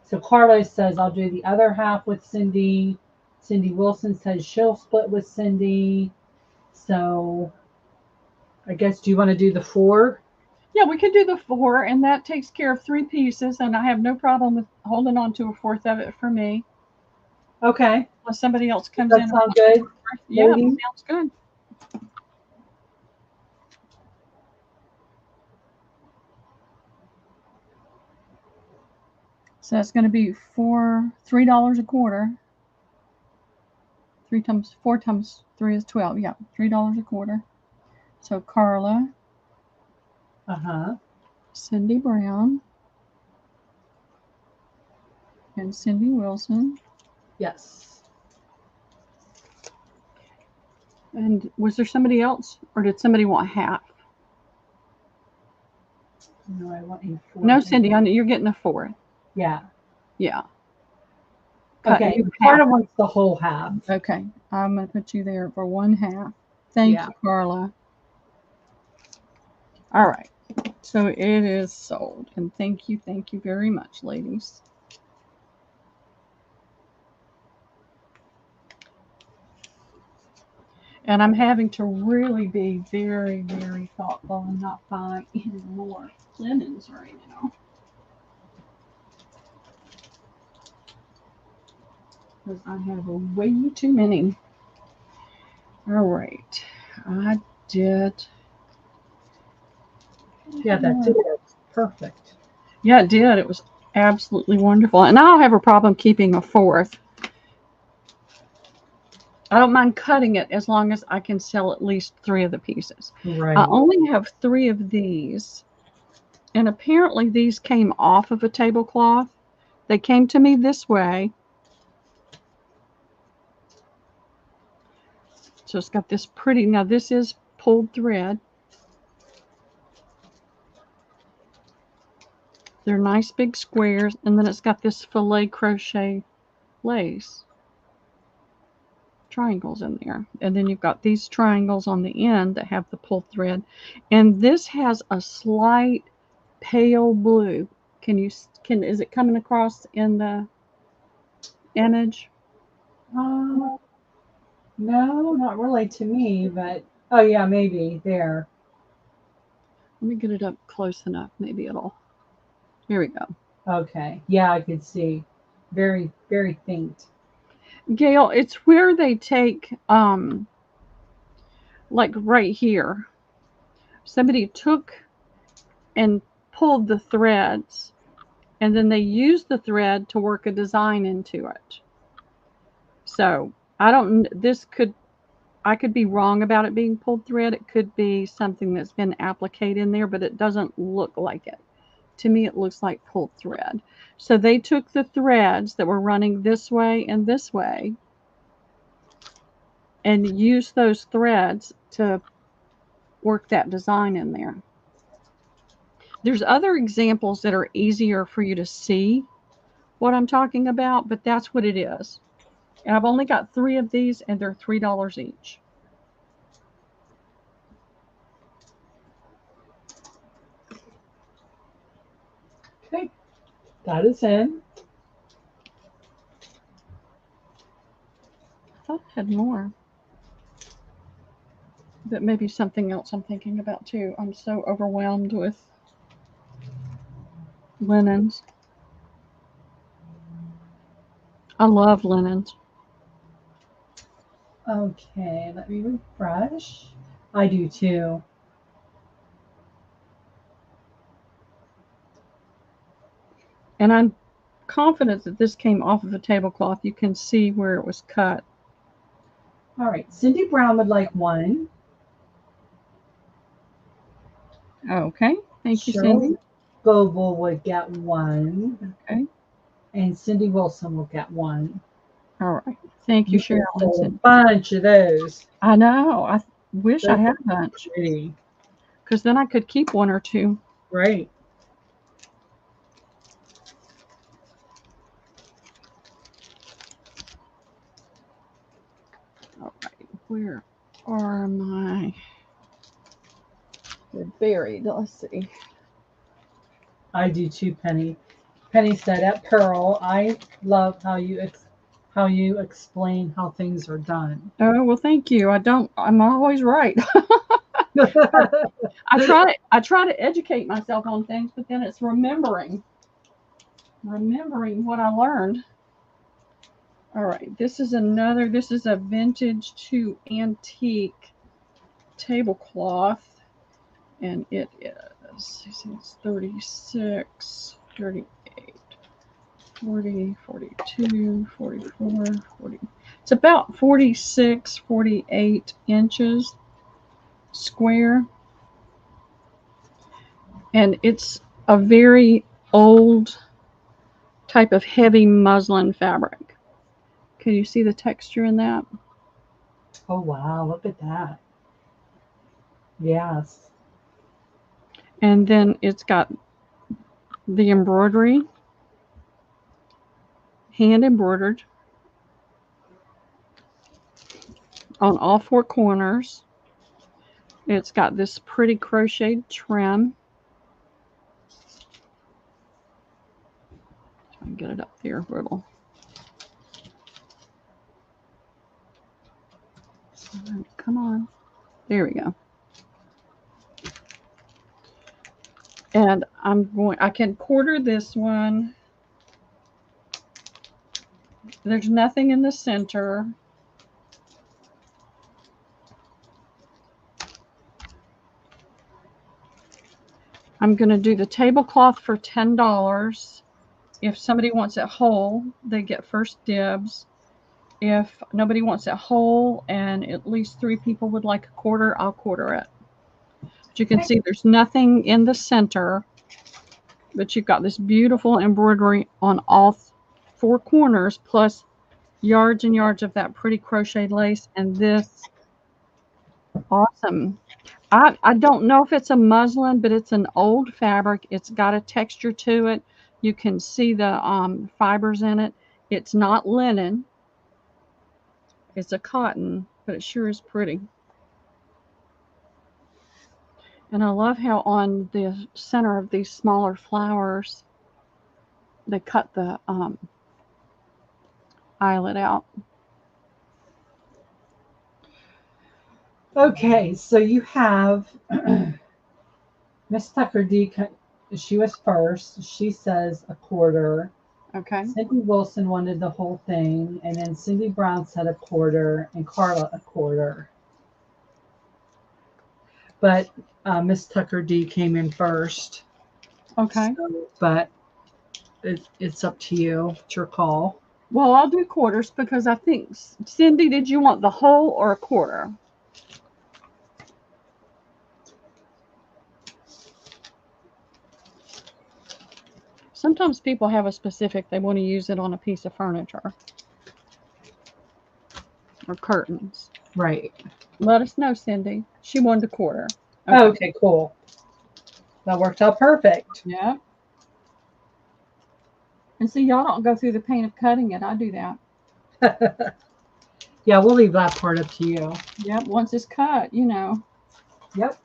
So Carlos says I'll do the other half with Cindy. Cindy Wilson says she'll split with Cindy. So I guess, do you want to do the 4? Yeah, we could do the 4, and that takes care of 3 pieces, and I have no problem with holding on to a fourth of it for me. Okay. Unless somebody else comes That in. sound good? Yeah, Lady? sounds good. So that's going to be $3 a quarter. 4 times 3 is 12. Yeah, $3 a quarter. So Carla, Cindy Brown, and Cindy Wilson. Yes. And was there somebody else, or did somebody want half? No, I want a 4. No, Cindy, I know you're getting a 4. Yeah. Yeah. Okay. Carla wants the whole half. Okay. I'm going to put you there for 1/2. Thank you, Carla. All right. So it is sold. And thank you very much, ladies. And I'm having to really be very, very thoughtful and not buy any more linens right now. Because I have way too many. All right. I did. Yeah, that did work. Perfect. Yeah, it did. It was absolutely wonderful. And I don't have a problem keeping a 4th. I don't mind cutting it as long as I can sell at least 3 of the pieces. Right. I only have 3 of these. And apparently these came off of a tablecloth. They came to me this way. So it's got this pretty, now this is pulled thread. They're nice big squares. And then it's got this filet crochet lace triangles in there, and then you've got these triangles on the end that have the pulled thread, and this has a slight pale blue. Is it coming across in the image? No, not really to me, but oh yeah, maybe there. Let me get it up close enough. Maybe it'll. Here we go. Okay, yeah, I could see. Very, very faint. Gail, it's where they take like right here. Somebody took and pulled the threads, and then they used the thread to work a design into it. So I could be wrong about it being pulled thread. It could be something that's been appliqued in there, but it doesn't look like it. To me, it looks like pulled thread. So they took the threads that were running this way and used those threads to work that design in there. There's other examples that are easier for you to see what I'm talking about, but that's what it is. And I've only got 3 of these, and they're $3 each. Okay, that is in. I thought I had more. But maybe something else I'm thinking about too. I'm so overwhelmed with linens. I love linens. Okay, let me refresh. I do too. And I'm confident that this came off of a tablecloth. You can see where it was cut. All right, Cindy Brown would like 1. Okay, thank you, Cindy. Goble would get 1. Okay. And Cindy Wilson will get 1. All right. Thank you, Cheryl. A bunch of those. I know. I wish I had a bunch. Because then I could keep 1 or 2. Right. All right. Where are my... They're buried. Let's see. I do too, Penny. Penny said, "At Pearl, I love how you explain how things are done." Oh, well, thank you. I'm always right. I try to educate myself on things, but then it's remembering what I learned. All right, this is a vintage to antique tablecloth, and it is, it's 36, 38. 40, 42, 44, 40. It's about 46, 48 inches square. And it's a very old type of heavy muslin fabric. Can you see the texture in that? Oh, wow. Look at that. Yes. And then it's got the embroidery, hand embroidered on all four corners. It's got this pretty crocheted trim. Try and get it up there a little. Come on. There we go. And I can quarter this one. There's nothing in the center. I'm going to do the tablecloth for $10. If somebody wants it whole, they get first dibs. If nobody wants it whole and at least 3 people would like a quarter, I'll quarter it. But you can see there's nothing in the center, but you've got this beautiful embroidery on all 4 corners, plus yards and yards of that pretty crocheted lace, and this awesome. I don't know if it's a muslin, but it's an old fabric. It's got a texture to it. You can see the fibers in it. It's not linen. It's a cotton, but it sure is pretty. And I love how on the center of these smaller flowers, they cut the eyelet out. Okay, so you have Miss Tucker D. She was first. She says a quarter. Okay. Cindy Wilson wanted the whole thing, and then Cindy Brown said a quarter, and Carla a quarter. But Miss Tucker D came in first. Okay. So, but it's up to you. It's your call. Well, I'll do quarters because I think, Cindy, did you want the whole or a quarter? Sometimes people have a specific, they want to use it on a piece of furniture or curtains. Right. Let us know, Cindy. She wanted a quarter. Okay, cool. That worked out perfect. Yeah. And see, y'all don't go through the pain of cutting it. I do that. Yeah, we'll leave that part up to you. Yep. Once it's cut, you know. Yep.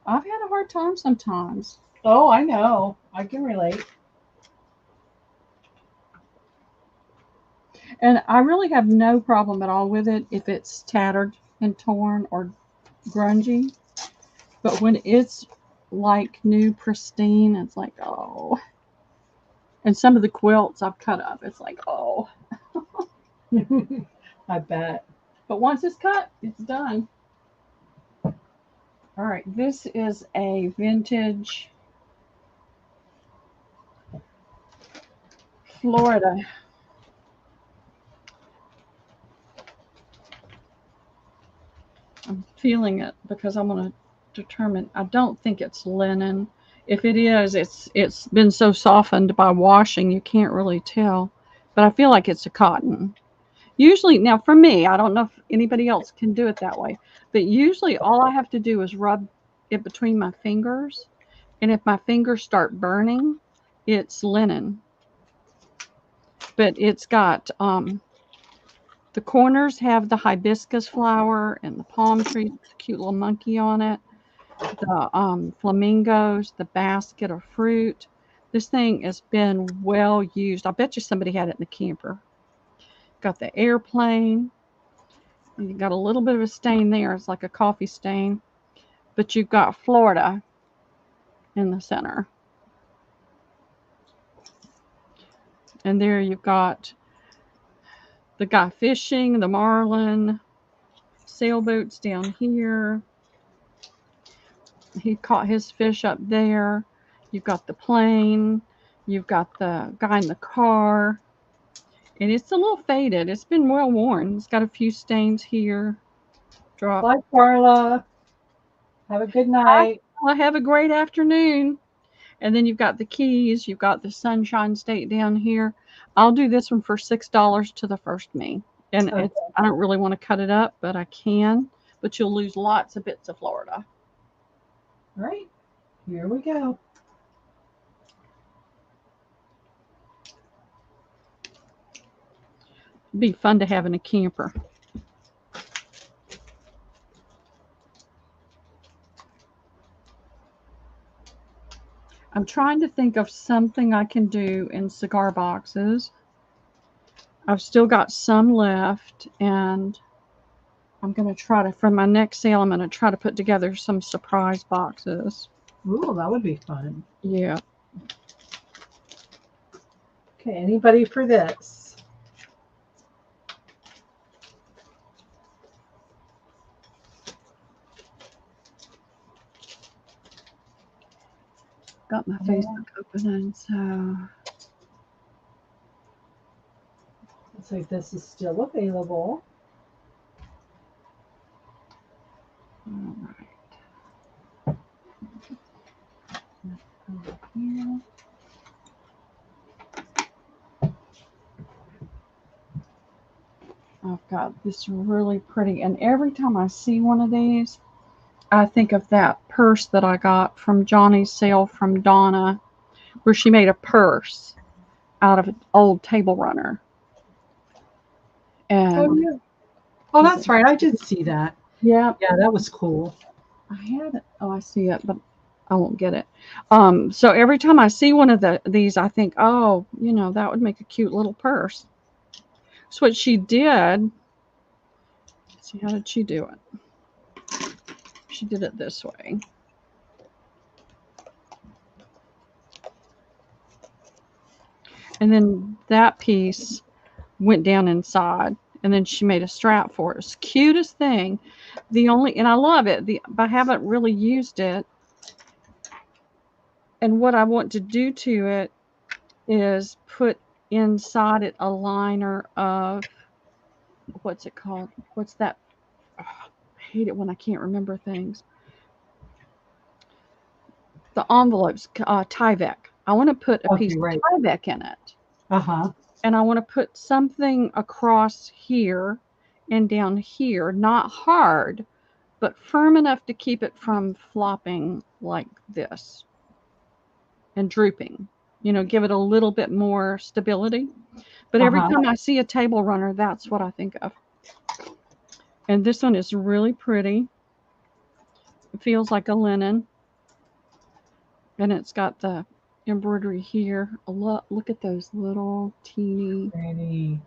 I've had a hard time sometimes. Oh, I know. I can relate. And I really have no problem at all with it if it's tattered and torn or grungy. But when it's like new, pristine, it's like, oh. And some of the quilts I've cut up, it's like, oh. I bet. But once it's cut, it's done. All right, this is a vintage Florida. I'm feeling it because I'm going to determine. I don't think it's linen. If it is, it's been so softened by washing you can't really tell. But I feel like it's a cotton. Usually, now for me, I don't know if anybody else can do it that way, but usually all I have to do is rub it between my fingers, and if my fingers start burning, it's linen. But it's got the corners have the hibiscus flower and the palm tree, cute little monkey on it, the flamingos, the basket of fruit. This thing has been well used. I bet you somebody had it in the camper. Got the airplane. You got a little bit of a stain there. It's like a coffee stain. But you've got Florida in the center. And there you've got the guy fishing, the marlin, sailboats down here. He caught his fish up there. You've got the plane. You've got the guy in the car. And it's a little faded. It's been well worn. It's got a few stains here. Drop. Bye, Carla. Have a good night. Well, have a great afternoon. And then you've got the keys. You've got the Sunshine State down here. I'll do this one for $6 to the first me. And Okay. it's I don't really want to cut it up, but I can. But you'll lose lots of bits of Florida. All right. Here we go. It'd be fun to have in a camper. I'm trying to think of something I can do in cigar boxes. I've still got some left, and I'm going to try to, for my next sale, I'm going to try to put together some surprise boxes. Ooh, that would be fun. Yeah. Okay, anybody for this? Got my Facebook opening, so. Looks like this is still available. All right. Over here. I've got this really pretty, and every time I see one of these, I think of that purse that I got from Johnny's sale from Donna, where she made a purse out of an old table runner. And Oh, yeah. Oh, that's right. I did see that. yeah, Yeah, that was cool. I had it. Oh, I see it, but I won't get it. So every time I see one of these, I think, oh, that would make a cute little purse. So what she did, let's see, how did she do it? She did it this way. And then that piece went down inside, and then she made a strap for it. It's the cutest thing. And I love it. But I haven't really used it. And what I want to do to it is put inside it a liner of, what's it called? What's that? Oh, I hate it when I can't remember things. The envelopes, Tyvek. I want to put a piece of Tyvek in it. Uh-huh. And I want to put something across here and down here, not hard, but firm enough to keep it from flopping like this and drooping. Give it a little bit more stability. But every time I see a table runner, that's what I think of. And this one is really pretty. It feels like a linen. And it's got the embroidery here. Look at those little teeny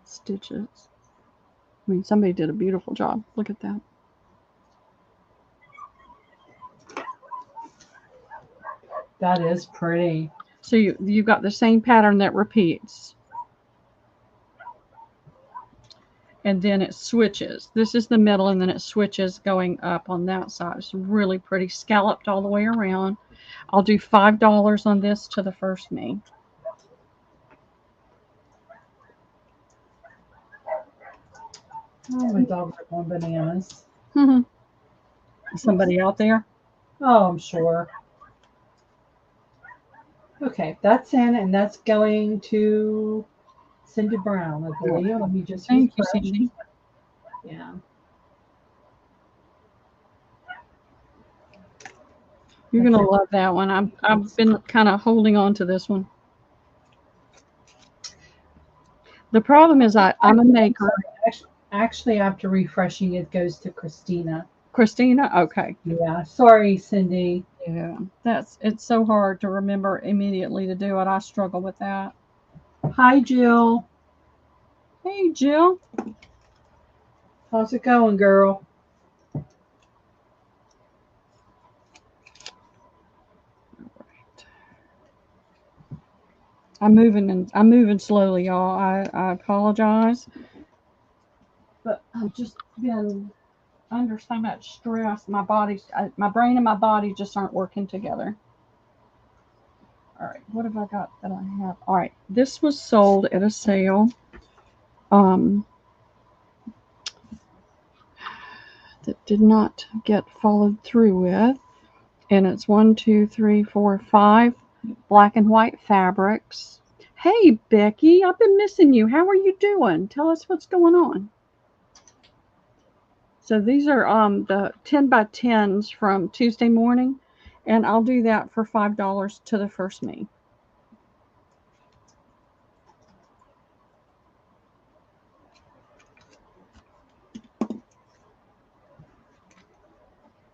stitches. I mean, somebody did a beautiful job. Look at that. That is pretty. So you've got the same pattern that repeats. And then it switches. This is the middle, and then it switches going up on that side. It's really pretty, scalloped all the way around. I'll do $5 on this to the first me. Oh, my dogs are going bananas. Somebody out there? Oh, I'm sure. Okay, that's in, and that's going to Cindy Brown, I believe. Let me just Thank you, Cindy. Yeah. You're going to love that one. I've been kind of holding on to this one. The problem is I'm a maker. Actually, after refreshing, it goes to Christina. Christina? Okay. Yeah. Sorry, Cindy. Yeah. It's so hard to remember immediately to do it. I struggle with that. Hi, Jill. Hey, Jill. How's it going, girl? I'm moving slowly, y'all. I apologize, but I've just been under so much stress. My brain and my body just aren't working together. All right, what have I got that I have? All right, this was sold at a sale. Um, that did not get followed through with. And it's 1, 2, 3, 4, 5 black and white fabrics. Hey, Becky, I've been missing you. How are you doing? Tell us what's going on. So these are the 10 by 10s from Tuesday morning, and I'll do that for $5 to the first me.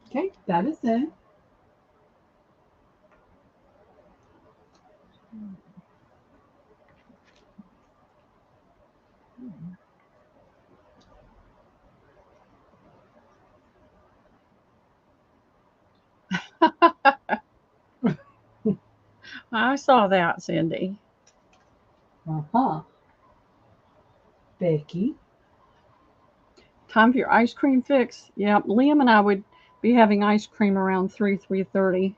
Okay, that is it. I saw that, Cindy. Uh-huh. Becky. Time for your ice cream fix. Yep, Liam and I would be having ice cream around 3:30.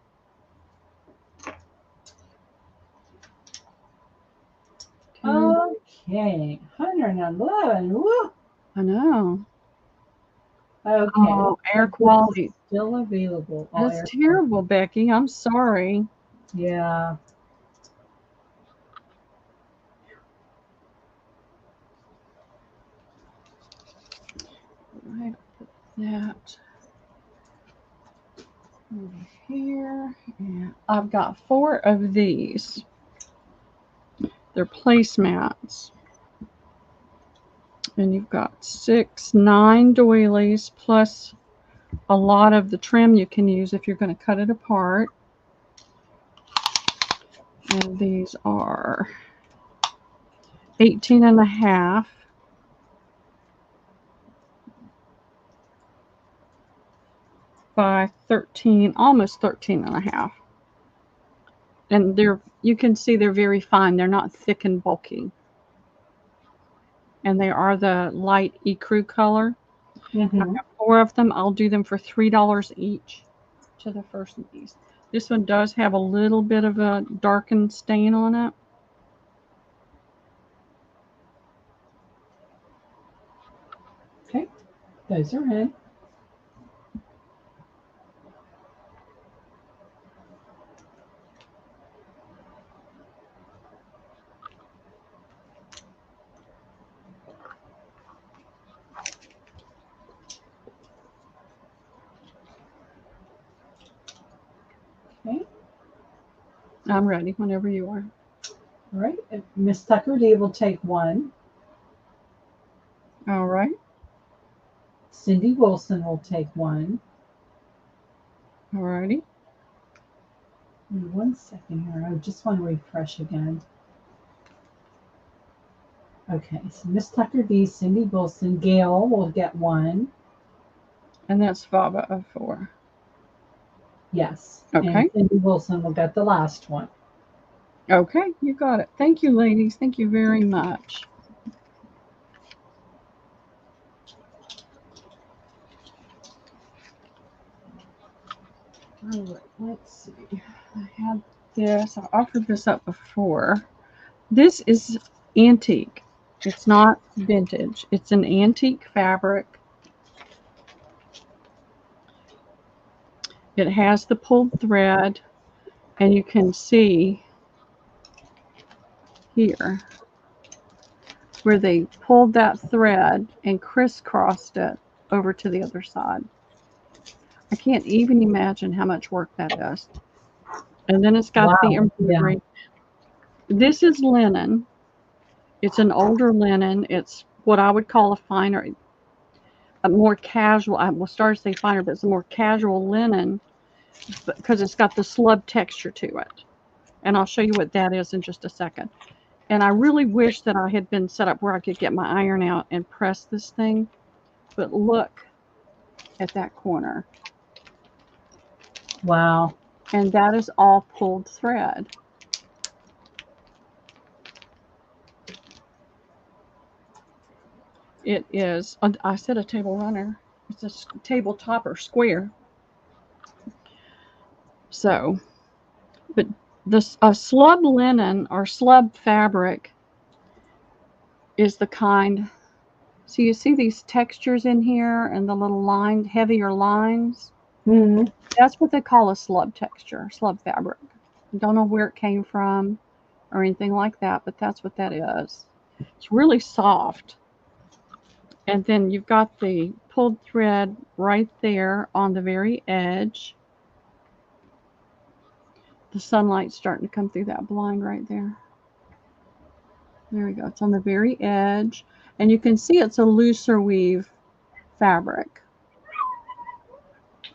Okay, 111. Woo! I know. Okay, Oh, air quality. still available. That's terrible, Becky. I'm sorry. Yeah. Right, put that over here. And I've got 4 of these. They're placemats. And you've got 6, 9 doilies plus a lot of the trim you can use if you're going to cut it apart. And these are 18 and a half by 13, almost 13 and a half. And you can see they're very fine. They're not thick and bulky. And they are the light ecru color. Mm-hmm. I have 4 of them. I'll do them for $3 each to the first of these. This one does have a little bit of a darkened stain on it. Okay, those are in. Okay. I'm ready whenever you are. All right. Miss Tucker D will take 1. All right. Cindy Wilson will take 1. All righty. 1 second here. I just want to refresh again. Okay, so Miss Tucker D, Cindy Wilson, Gail will get 1. And that's Fava of 4. Yes. Okay. And Cindy Wilson will get the last one. Okay, you got it. Thank you, ladies. Thank you very much. All right, let's see. I had this. I offered this up before. This is antique. It's not vintage. It's an antique fabric. It has the pulled thread, and you can see here where they pulled that thread and crisscrossed it over to the other side. I can't even imagine how much work that is. And then it's got the embroidery. Yeah. This is linen. It's an older linen. It's what I would call a finer, a more casual. I will start to say finer, but it's a more casual linen because it's got the slub texture to it. And I'll show you what that is in just a second. And I really wish that I had been set up where I could get my iron out and press this thing. But look at that corner. Wow. And that is all pulled thread. It is, I said a table runner. It's a table topper, square. So, but This slub linen or slub fabric is the kind. So you see these textures in here and the little lined, heavier lines. Mm-hmm. That's what they call a slub texture, slub fabric. I don't know where it came from or anything like that, but that's what that is. It's really soft. And then you've got the pulled thread right there on the very edge. The sunlight's starting to come through that blind right there. There we go. It's on the very edge. And you can see it's a looser weave fabric.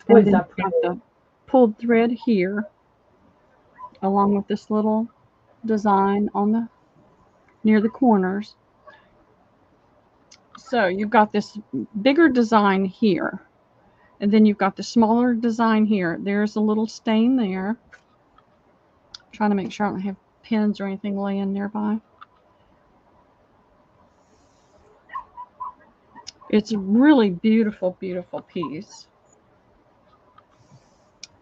What And is then that? you have the pulled thread here, along with this little design on the near the corners. So you've got this bigger design here, and then you've got the smaller design here. There's a little stain there. I'm trying to make sure I don't have pins or anything laying nearby. It's a really beautiful, beautiful piece.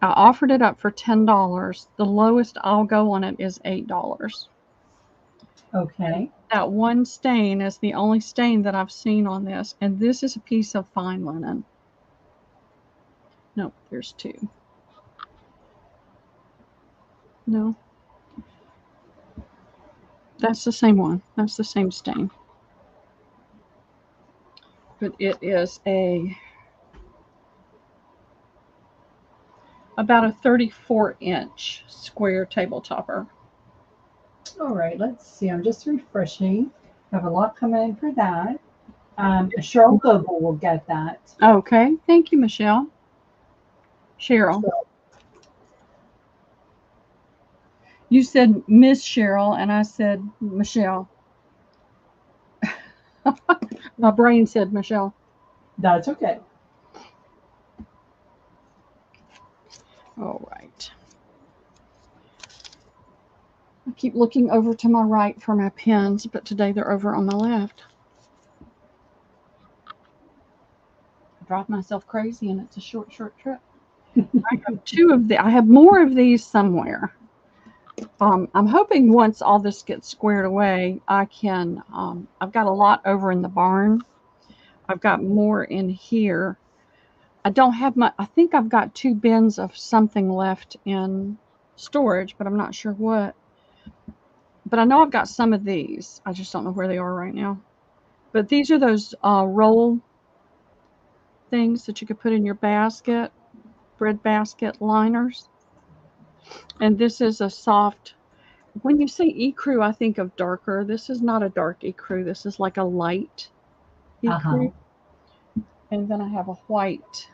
I offered it up for $10. The lowest I'll go on it is $8. Okay. That one stain is the only stain that I've seen on this, and this is a piece of fine linen. No, there's two. No. That's the same one. That's the same stain. But it is about a 34-inch square table topper. All right. Let's see. I'm just refreshing. I have a lot coming in for that. Cheryl Goble will get that. Okay. Thank you, Michelle. Cheryl. You said Miss Cheryl, and I said Michelle. My brain said Michelle. That's okay. All right. I keep looking over to my right for my pens, but today they're over on my left. I drive myself crazy, and it's a short trip. I have two of the. I have more of these somewhere. I'm hoping once all this gets squared away, I can. I've got a lot over in the barn. I've got more in here. I don't have my. I think I've got 2 bins of something left in storage, but I'm not sure what. But I know I've got some of these. I just don't know where they are right now. But these are those roll things that you could put in your basket, bread basket liners. And this is a soft. When you say ecru, I think of darker. This is not a dark ecru. This is like a light ecru. And then I have a white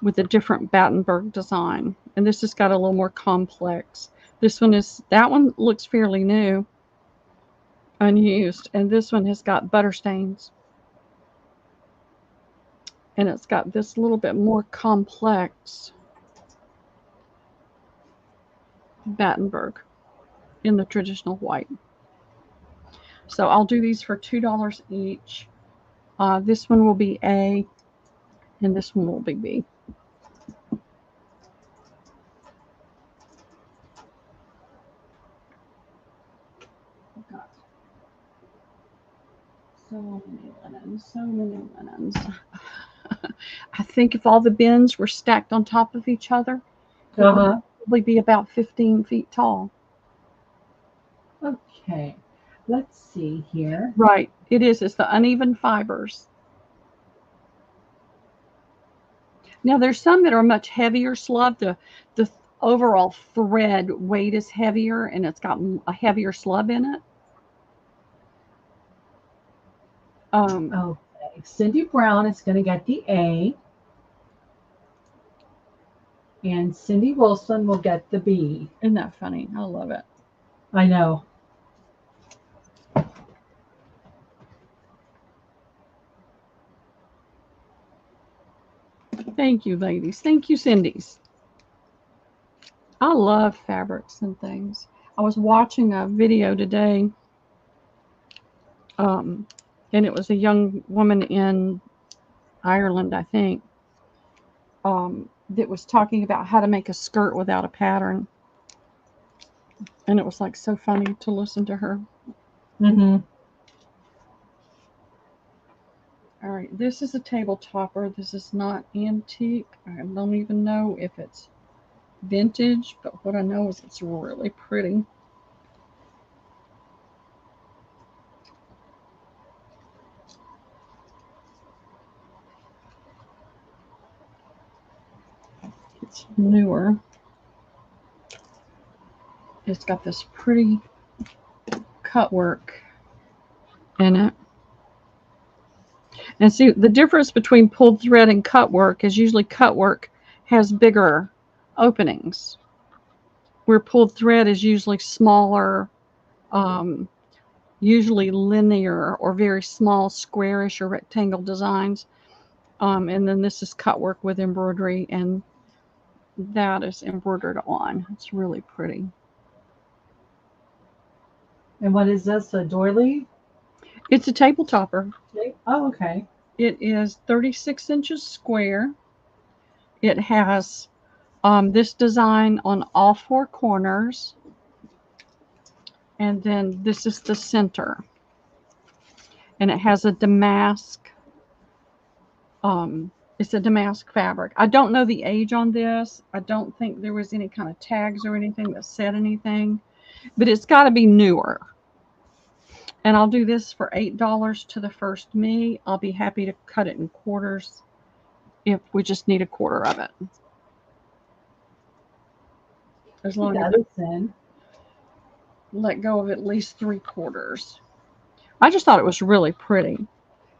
with a different Battenberg design. And this has got a little more complex. That one looks fairly new, unused. And this one has got butter stains. And it's got this little bit more complex Battenberg in the traditional white. So I'll do these for $2 each. This one will be A, and this one will be B. Got so many linens, so many linens. I think if all the bins were stacked on top of each other, it would probably be about 15 feet tall. Okay. Let's see here. Right. It is. It's the uneven fibers. Now, there's some that are much heavier slub. The overall thread weight is heavier, and it's got a heavier slub in it. Okay. Cindy Brown is going to get the A. And Cindy Wilson will get the B. Isn't that funny? I love it. I know. Thank you, ladies. Thank you, Cindy's. I love fabrics and things. I was watching a video today, and it was a young woman in Ireland, I think, that was talking about how to make a skirt without a pattern. And it was like so funny to listen to her. Mm-hmm. All right, this is a table topper. This is not antique. I don't even know if it's vintage, but what I know is it's really pretty. It's newer. It's got this pretty cut work in it. And see, the difference between pulled thread and cut work is usually cut work has bigger openings, where pulled thread is usually smaller, um, usually linear or very small squarish or rectangle designs. And then this is cut work with embroidery, and that is embroidered on. It's really pretty. And what is this? A doily? It's a table topper. Oh, okay. It is 36 inches square. It has this design on all four corners, and then this is the center. And it has a damask. It's a damask fabric. I don't know the age on this. I don't think there was any kind of tags or anything that said anything, but it's got to be newer. And I'll do this for $8 to the first me. I'll be happy to cut it in quarters if we just need a quarter of it. As long as I let go of at least 3/4. I just thought it was really pretty.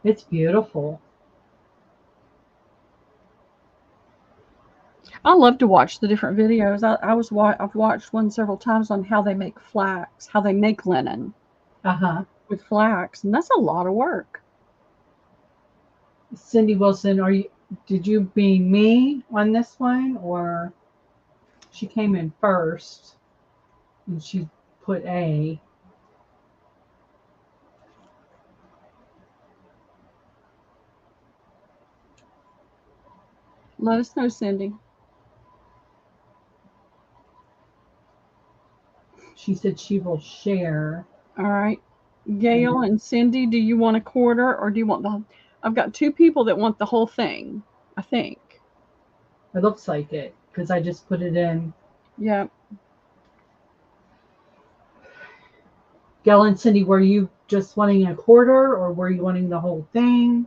It's beautiful. I love to watch the different videos. I've watched one several times on how they make flax, how they make linen Uh-huh. with flax, and that's a lot of work. Cindy Wilson, did you being me on this one, or she came in first and she put A? Let us know, Cindy. She said she will share. All right. Gail and Cindy, do you want a quarter or do you want the? I've got two people that want the whole thing, I think. It looks like it because I just put it in. Yeah. Gail and Cindy, were you just wanting a quarter or were you wanting the whole thing?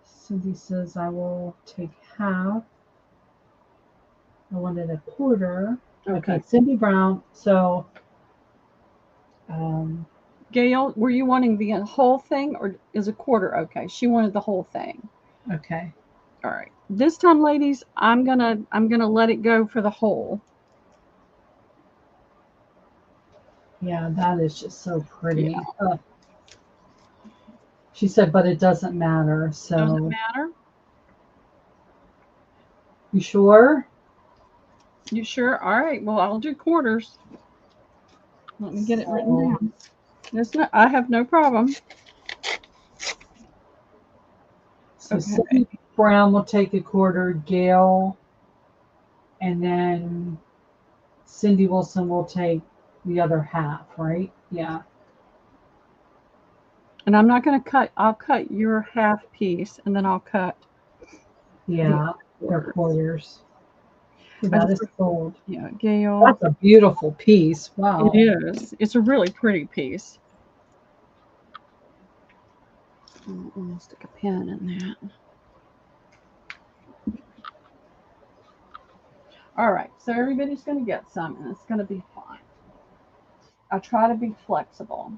Cindy says, I will take half. I wanted a quarter. Okay, Cindy Brown. So, Gail, were you wanting the whole thing or is a quarter okay? She wanted the whole thing. Okay. All right. This time, ladies, I'm gonna let it go for the whole. Yeah, that is just so pretty. Yeah. She said, but it doesn't matter. So doesn't matter. You sure? You sure? All right. Well, I'll do quarters. Let me get it written down. I have no problem. So Cindy Brown will take a quarter, Gail, and then Cindy Wilson will take the other half, right? Yeah. And I'm not going to cut. I'll cut your half piece, and then I'll cut. Yeah, their quarters. That is sold. Yeah, Gail. That's a beautiful piece. Wow. It is. It's a really pretty piece. I'm going to stick a pin in that. All right, so everybody's going to get some, and it's going to be fine. I try to be flexible.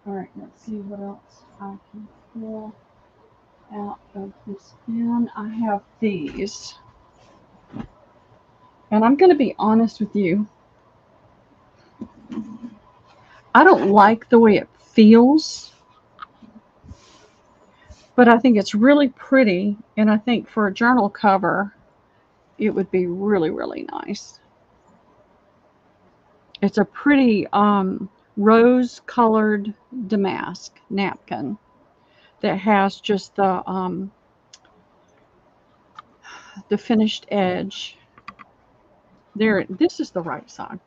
All right, let's see what else I can pull out of this bin. I have these. And I'm going to be honest with you. I don't like the way it feels, but I think it's really pretty. And I think for a journal cover, it would be really, really nice. It's a pretty rose-colored damask napkin that has just the finished edge. There, this is the right side.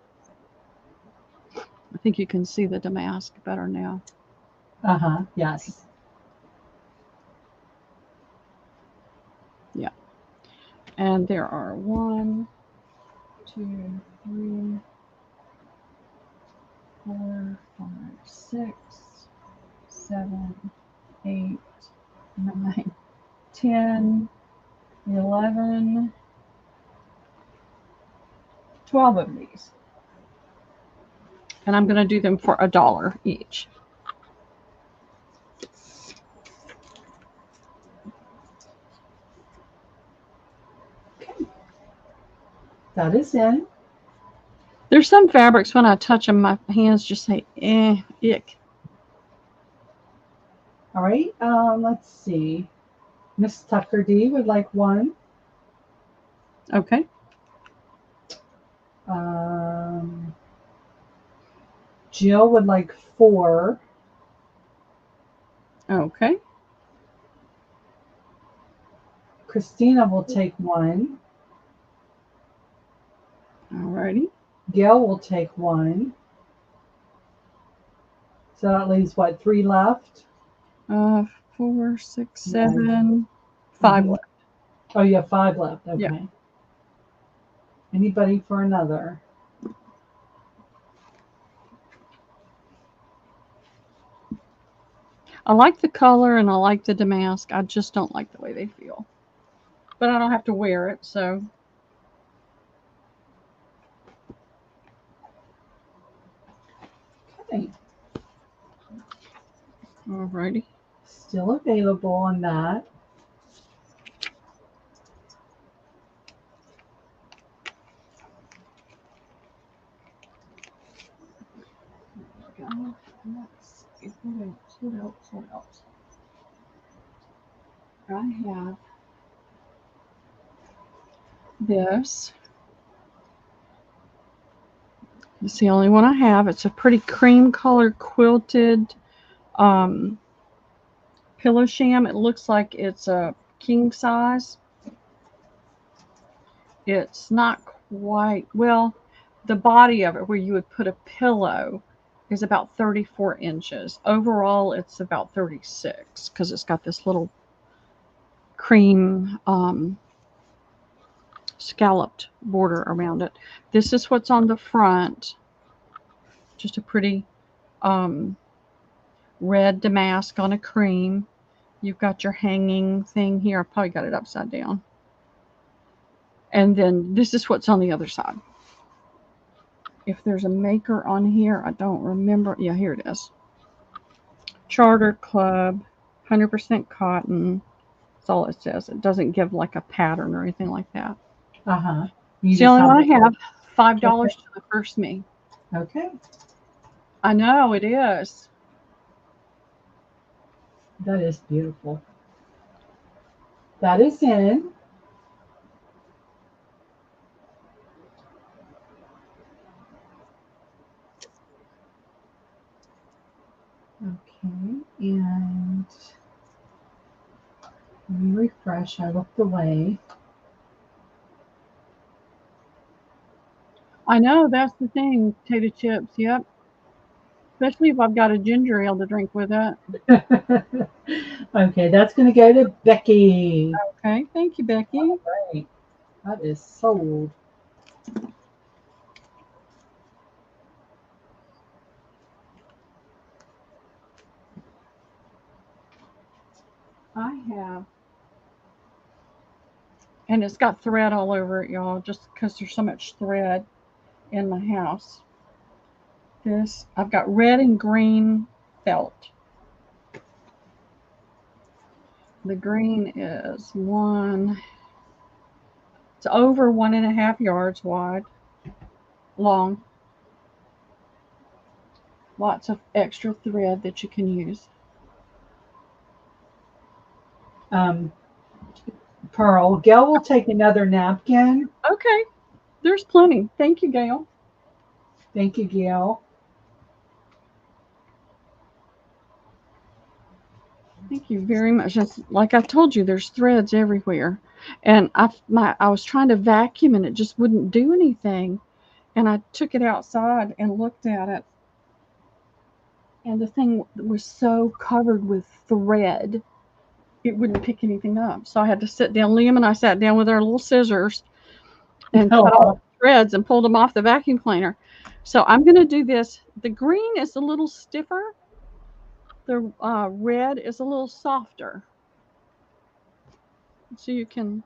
think you can see the damask better now. Yes. Yeah. And there are 1, 2, 3, 4, 5, 6, 7, 8, 9, 10, 11, 12 of these. And I'm going to do them for $1 each. Okay. That is in. There's some fabrics when I touch them, my hands just say, ick. All right. Let's see. Miss Tucker D would like 1. Okay. Jill would like 4. Okay. Christina will take 1. Alrighty. Gail will take 1. So that leaves what, 3 left? 4, 6, 7, 5 left. Oh, you have 5 left. Okay. Yeah. Anybody for another? I like the color and I like the damask. I just don't like the way they feel. But I don't have to wear it, so. Okay. Alrighty. Still available on that. Let's see. What else? I have this. It's the only one I have. It's a pretty cream color quilted pillow sham. It looks like it's a king size. It's not quite, well, the body of it where you would put a pillow is about 34 inches. Overall, it's about 36 because it's got this little cream scalloped border around it. This is what's on the front. Just a pretty red damask on a cream. You've got your hanging thing here. I probably got it upside down. And then this is what's on the other side. If there's a maker on here, I don't remember. Yeah, here it is. Charter Club, 100% cotton. That's all it says. It doesn't give like a pattern or anything like that. It's the only one I have. $5 to the first me. Okay. I know, it is. That is beautiful. That is in. Okay, and let me refresh. I looked away. I know, that's the thing. Potato chips, yep. Especially if I've got a ginger ale to drink with it. Okay, that's going to go to Becky. Okay, thank you, Becky. All right, that is sold. I have, and it's got thread all over it, y'all, just because there's so much thread in my house. This, I've got red and green felt. The green is it's over 1.5 yards wide, long. Lots of extra thread that you can use. Pearl, Gail will take another napkin. Okay, there's plenty. Thank you, Gail. Thank you, Gail. Thank you very much. It's, like I told you, there's threads everywhere. And I was trying to vacuum and it just wouldn't do anything. And I took it outside and looked at it. and the thing was so covered with thread, it wouldn't pick anything up. So I had to sit down. Liam and I sat down with our little scissors and cut off the threads and pulled them off the vacuum cleaner. So I'm going to do this. The green is a little stiffer. The red is a little softer. So you can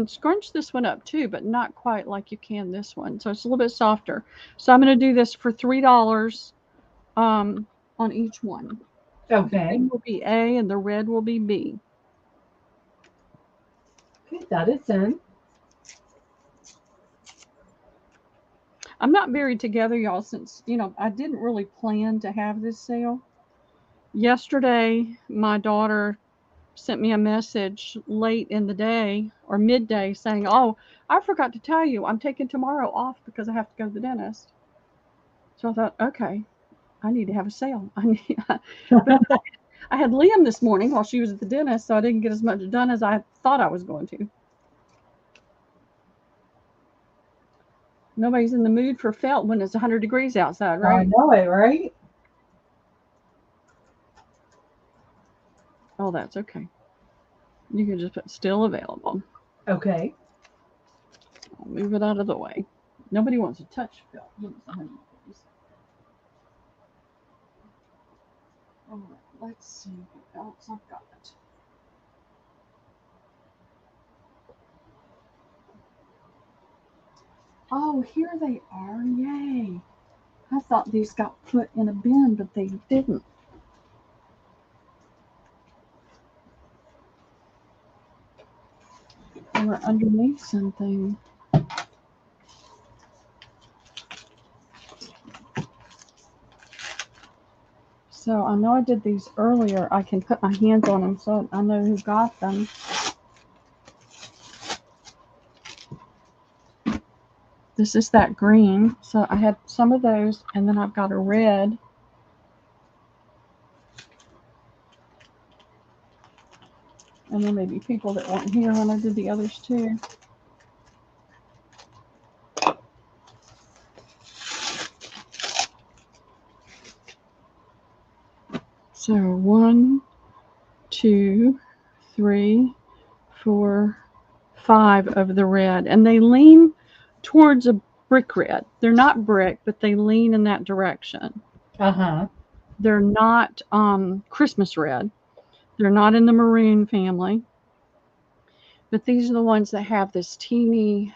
scrunch this one up too, but not quite like you can this one. So it's a little bit softer. So I'm going to do this for $3 on each one. Okay. The green will be A and the red will be B. Okay, that is in. I'm not very together, y'all, since, I didn't really plan to have this sale. Yesterday, my daughter sent me a message late in the day or midday saying, "Oh, I forgot to tell you, I'm taking tomorrow off because I have to go to the dentist." So I thought, okay, I need to have a sale. But I had Liam this morning while she was at the dentist, so I didn't get as much done as I thought I was going to. Nobody's in the mood for felt when it's 100 degrees outside, right? I know it, right? Oh, that's okay. You can just put still available. Okay. I'll move it out of the way. Nobody wants to touch felt when it's 100 degrees. All right, let's see what else I've got. Oh, here they are. Yay. I thought these got put in a bin, but they didn't. They were underneath something. So I know I did these earlier. I can put my hands on them so I know who got them. This is that green. So I had some of those, and then I've got a red. And there may be people that weren't here when I did the others too. So 1, 2, 3, 4, 5 of the red. And they lean towards a brick red. They're not brick, but they lean in that direction. Uh-huh. They're not Christmas red. They're not in the maroon family. But these are the ones that have this teeny,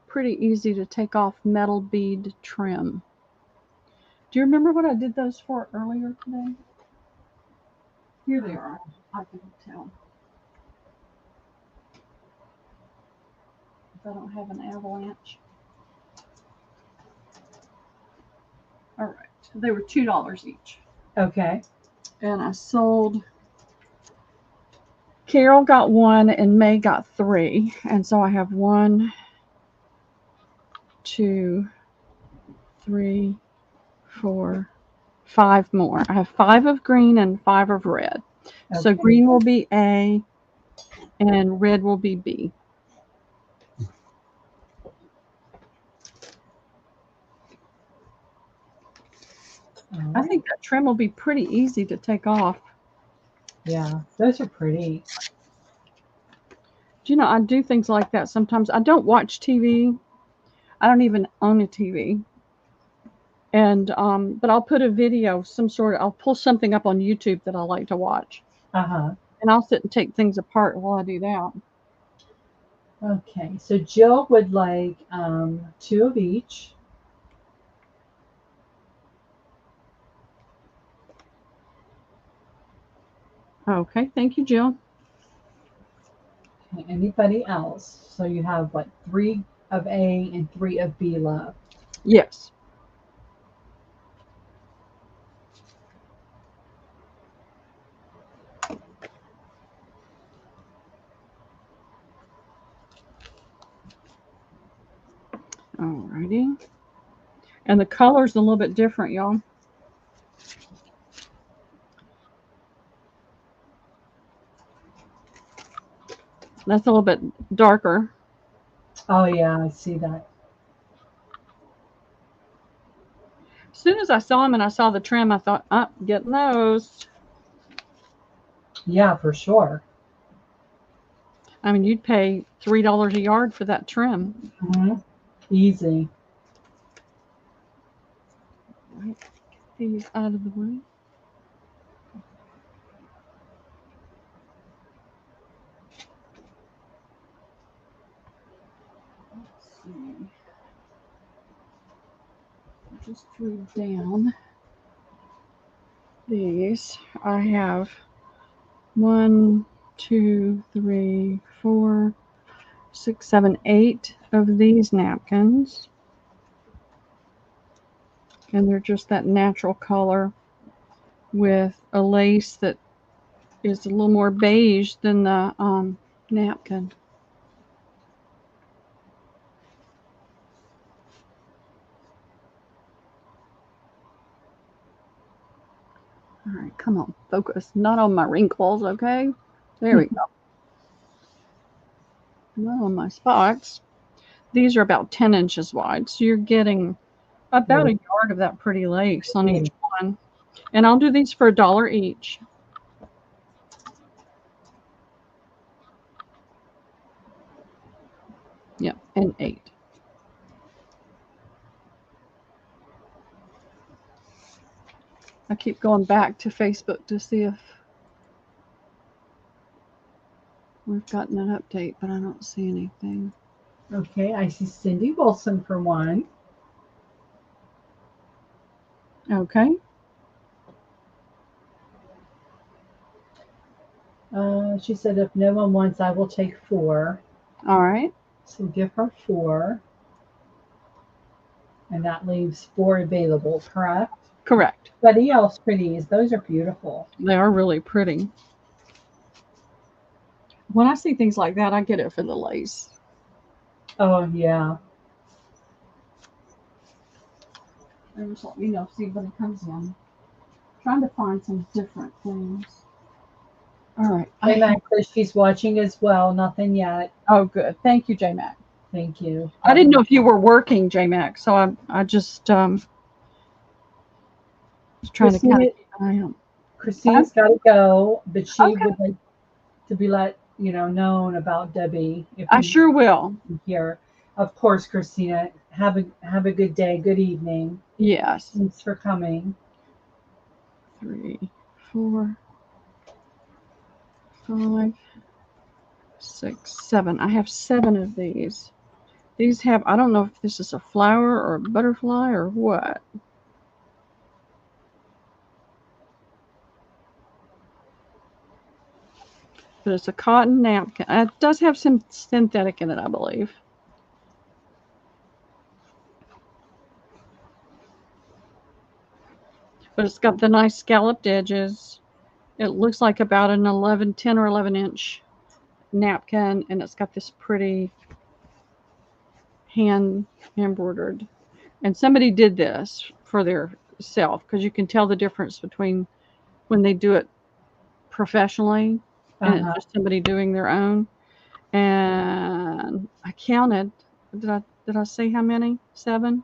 pretty easy to take off metal bead trim. Do you remember what I did those for earlier today? Here they are. I can tell. If I don't have an avalanche. All right. They were $2 each. Okay. And I sold. Carol got 1 and May got 3. And so I have 1, 2, 3, 4, 5 more. I have 5 of green and 5 of red. Okay. So green will be A and red will be B. Right. I think that trim will be pretty easy to take off. Yeah, those are pretty. Do you know, I do things like that sometimes. I don't watch TV. I don't even own a TV. And but I'll put a video, I'll pull something up on YouTube that I like to watch. Uh-huh. And I'll sit and take things apart while I do that. Okay, so Jill would like 2 of each. Okay, thank you, Jill. Okay, anybody else? So you have what, 3 of A and 3 of B left? Yes. Alrighty. And the color's a little bit different, y'all. That's a little bit darker. Oh yeah, I see that. As soon as I saw them and I saw the trim, I thought, getting those. Yeah, for sure. I mean, you'd pay $3 a yard for that trim. Easy. Right. Get these out of the way. Let's see. I just drew down these. I have 1, 2, 3, 4, 6, 7, 8 of these napkins. And they're just that natural color with a lace that is a little more beige than the napkin. All right, come on, focus. Not on my wrinkles, okay? There we go. Not on my spots. These are about 10 inches wide, so you're getting about a yard of that pretty lace on each one. And I'll do these for $1 each. Yep, and 8. I keep going back to Facebook to see if we've gotten an update, but I don't see anything. Okay, I see Cindy Wilson for one. Okay. She said, if no one wants, I will take 4. All right. So give her 4. And that leaves 4 available, correct? Correct. Anybody else for these? Those are beautiful. They are really pretty. When I see things like that, I get it for the lace. Oh, yeah. Just let me know if anybody comes in. I'm trying to find some different things. All right. Hey, Mac, she's watching as well. Nothing yet. Oh, good. Thank you, J Mac. Thank you. I didn't know if you were working, J Mac, so I just was trying to kind of keep an eye on. Christina's got to go, but she Okay. would like to be known about Debbie. If I you sure will. here, of course, Christina. Have a good day. Good evening. Yes. Thanks for coming. 3, 4, 5, 6, 7. I have 7 of these. These have, I don't know if this is a flower or a butterfly or what. But it's a cotton napkin. It does have some synthetic in it, I believe. But it's got the nice scalloped edges. It looks like about an 10 or 11 inch napkin, and it's got this pretty hand embroidered. And somebody did this for their self, because you can tell the difference between when they do it professionally and it's just somebody doing their own. And I counted. Did I say how many? 7?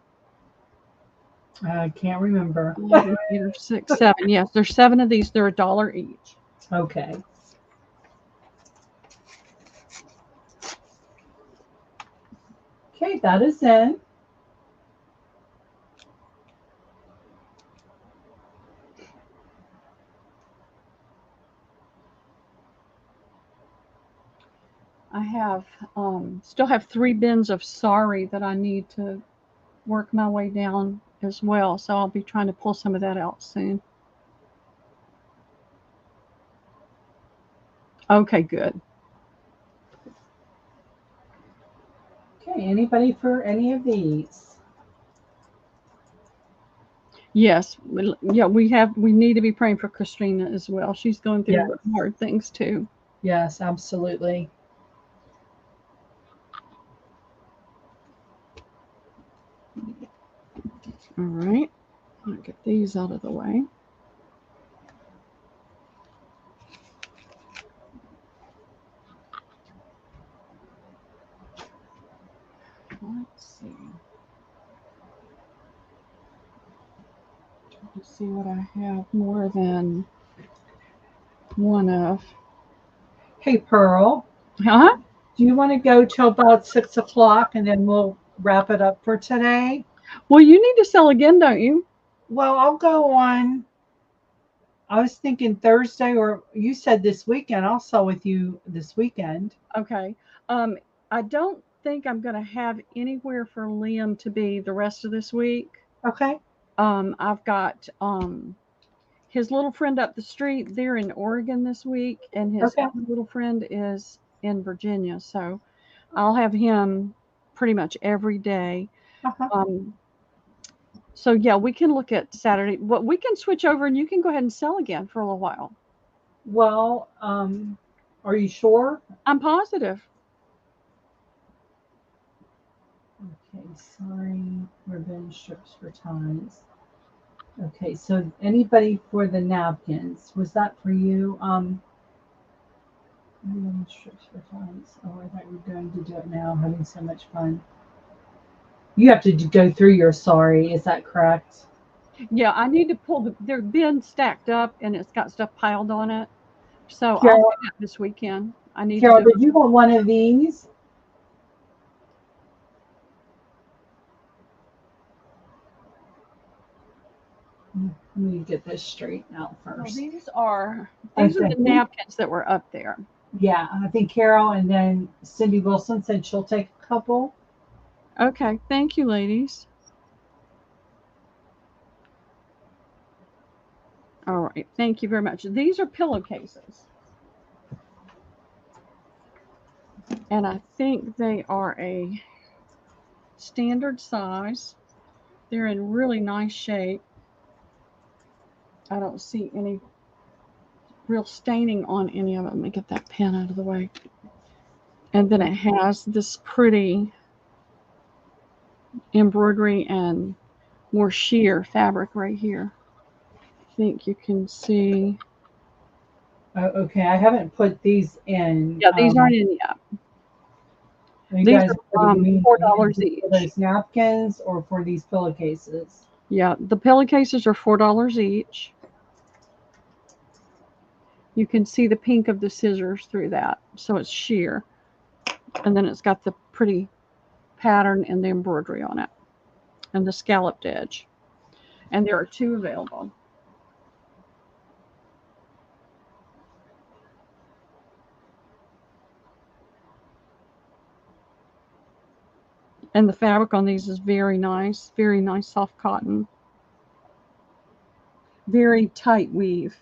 I can't remember. 11, 8, or 6, 7. Yes, there's 7 of these. They're $1 each. Okay. Okay, that is in. I have still have 3 bins of sorry that I need to work my way down as well. So I'll be trying to pull some of that out soon. Okay, good. Okay, anybody for any of these? Yes, yeah, we need to be praying for Christina as well. She's going through hard things too. Yes, absolutely. All right, I'll get these out of the way. Let's see. Let's see what I have more than one of. Hey, Pearl, Huh? do you want to go till about 6 o'clock and then we'll wrap it up for today? Well, you need to sell again, don't you? Well, I'll go on. I was thinking Thursday, or you said this weekend. I'll sell with you this weekend. Okay. Um, I don't think I'm going to have anywhere for Liam to be the rest of this week. Okay. I've got his little friend up the street. They're in Oregon this week, and his Okay. other little friend is in Virginia. So I'll have him pretty much every day. Uh-huh. Um, so yeah, we can look at Saturday. But we can switch over, and you can go ahead and sell again for a little while. Well, are you sure? I'm positive. Okay, sorry, revenge strips for ties. Okay, so anybody for the napkins? Was that for you? Revenge strips for ties. Oh, I thought you were going to do it now, having so much fun. You have to go through your sorry, is that correct? Yeah, I need to pull they're been stacked up, and it's got stuff piled on it. So I'll do Carol, that this weekend. I need to Carol, do did you want one of these? Let me get this straight out Well, first. these are Okay. the napkins that were up there. Yeah, I think Carol and then Cindy Wilson said she'll take a couple. Okay, thank you, ladies. All right, thank you very much. These are pillowcases, and I think they are a standard size. They're in really nice shape. I don't see any real staining on any of them. Let me get that pen out of the way. And then it has this pretty embroidery and more sheer fabric right here. I think you can see. Oh, okay, I haven't put these in. Yeah, these aren't in yet. You These guys, what do are you mean? $4 Is it for each. those napkins or for these pillowcases? Yeah, the pillowcases are $4 each. You can see the pink of the scissors through that, so it's sheer. And then it's got the pretty pattern and the embroidery on it, and the scalloped edge. And there are two available. And the fabric on these is very nice soft cotton, very tight weave.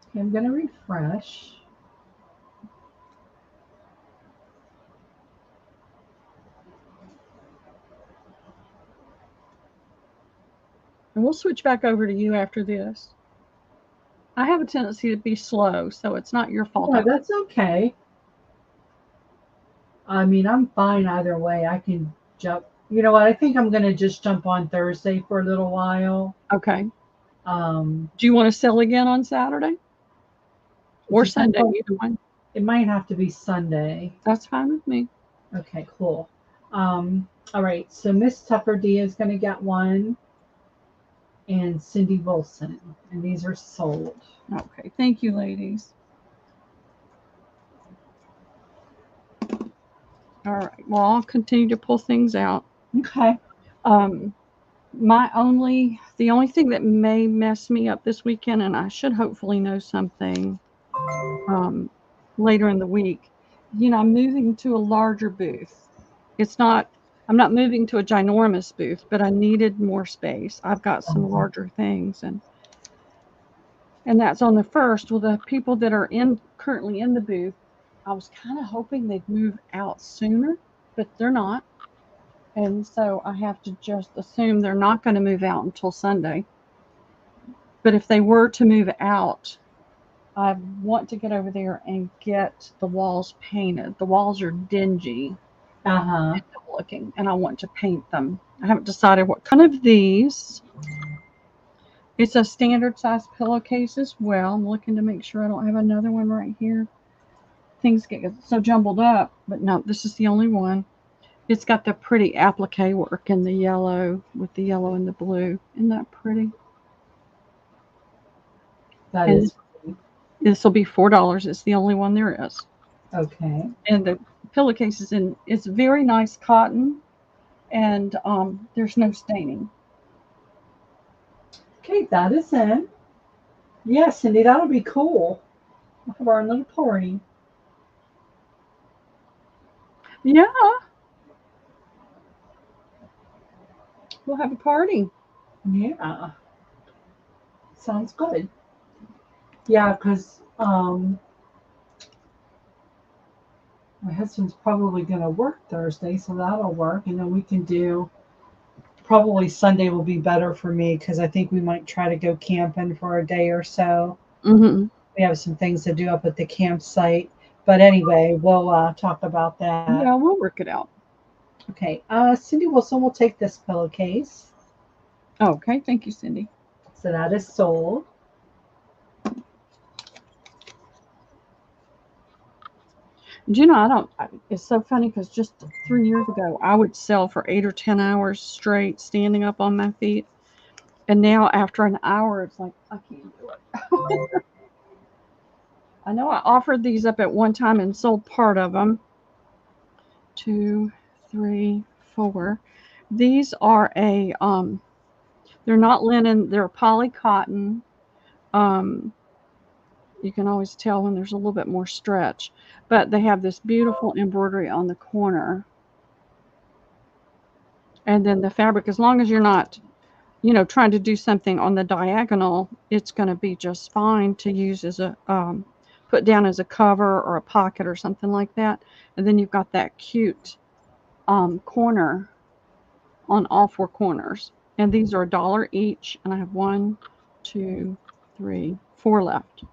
Okay, I'm going to refresh. And we'll switch back over to you after this. I have a tendency to be slow, so it's not your fault. Yeah, that's okay. I mean, I'm fine either way. I can jump. You know what? I think I'm going to just jump on Thursday for a little while. Okay. Um, Do you want to sell again on Saturday it or depends Sunday? on, Either one. it might have to be Sunday. That's fine with me. Okay, cool. All right, so Miss Tucker D is going to get one, and Cindy Wilson, and these are sold. Okay. Thank you, ladies. All right. Well, I'll continue to pull things out. Okay. Um, the only thing that may mess me up this weekend, and I should hopefully know something um, later in the week. I'm moving to a larger booth. It's not. I'm not moving to a ginormous booth, but I needed more space. I've got some larger things, and that's on the first. Well, the people that are currently in the booth, I was kind of hoping they'd move out sooner, but they're not. And so I have to just assume they're not going to move out until Sunday. But if they were to move out, I want to get over there and get the walls painted. The walls are dingy Uh-huh. looking, and I want to paint them. I haven't decided what kind of these. It's a standard size pillowcase as well. I'm looking to make sure I don't have another one right here. Things get so jumbled up, but no, this is the only one. It's got the pretty applique work in the yellow with the yellow and the blue. Isn't that pretty? That And is free. this will be $4. It's the only one there is. Okay. And the pillowcase it's very nice cotton, and there's no staining. Okay, that is in. Yeah, Cindy, that'll be cool. We'll have our little party. Yeah, we'll have a party. Yeah, sounds good. Yeah, because my husband's probably going to work Thursday, so that'll work. And then we can do, probably Sunday will be better for me because I think we might try to go camping for a day or so. Hmm. We have some things to do up at the campsite. But anyway, we'll talk about that. Yeah, we'll work it out. Okay, Cindy Wilson will take this pillowcase. Okay, thank you, Cindy. So that is sold. Do you know, it's so funny because just 3 years ago, I would sell for 8 or 10 hours straight, standing up on my feet. And now, after an hour, it's like, I can't do it. I know I offered these up at one time and sold part of them. 2, 3, 4. These are they're not linen, they're poly cotton. Um, you can always tell when there's a little bit more stretch, but they have this beautiful embroidery on the corner. And then the fabric, as long as you're not, trying to do something on the diagonal, it's going to be just fine to use as a put down as a cover or a pocket or something like that. And then you've got that cute corner on all four corners. And these are $1 each. And I have 1, 2, 3, 4 left.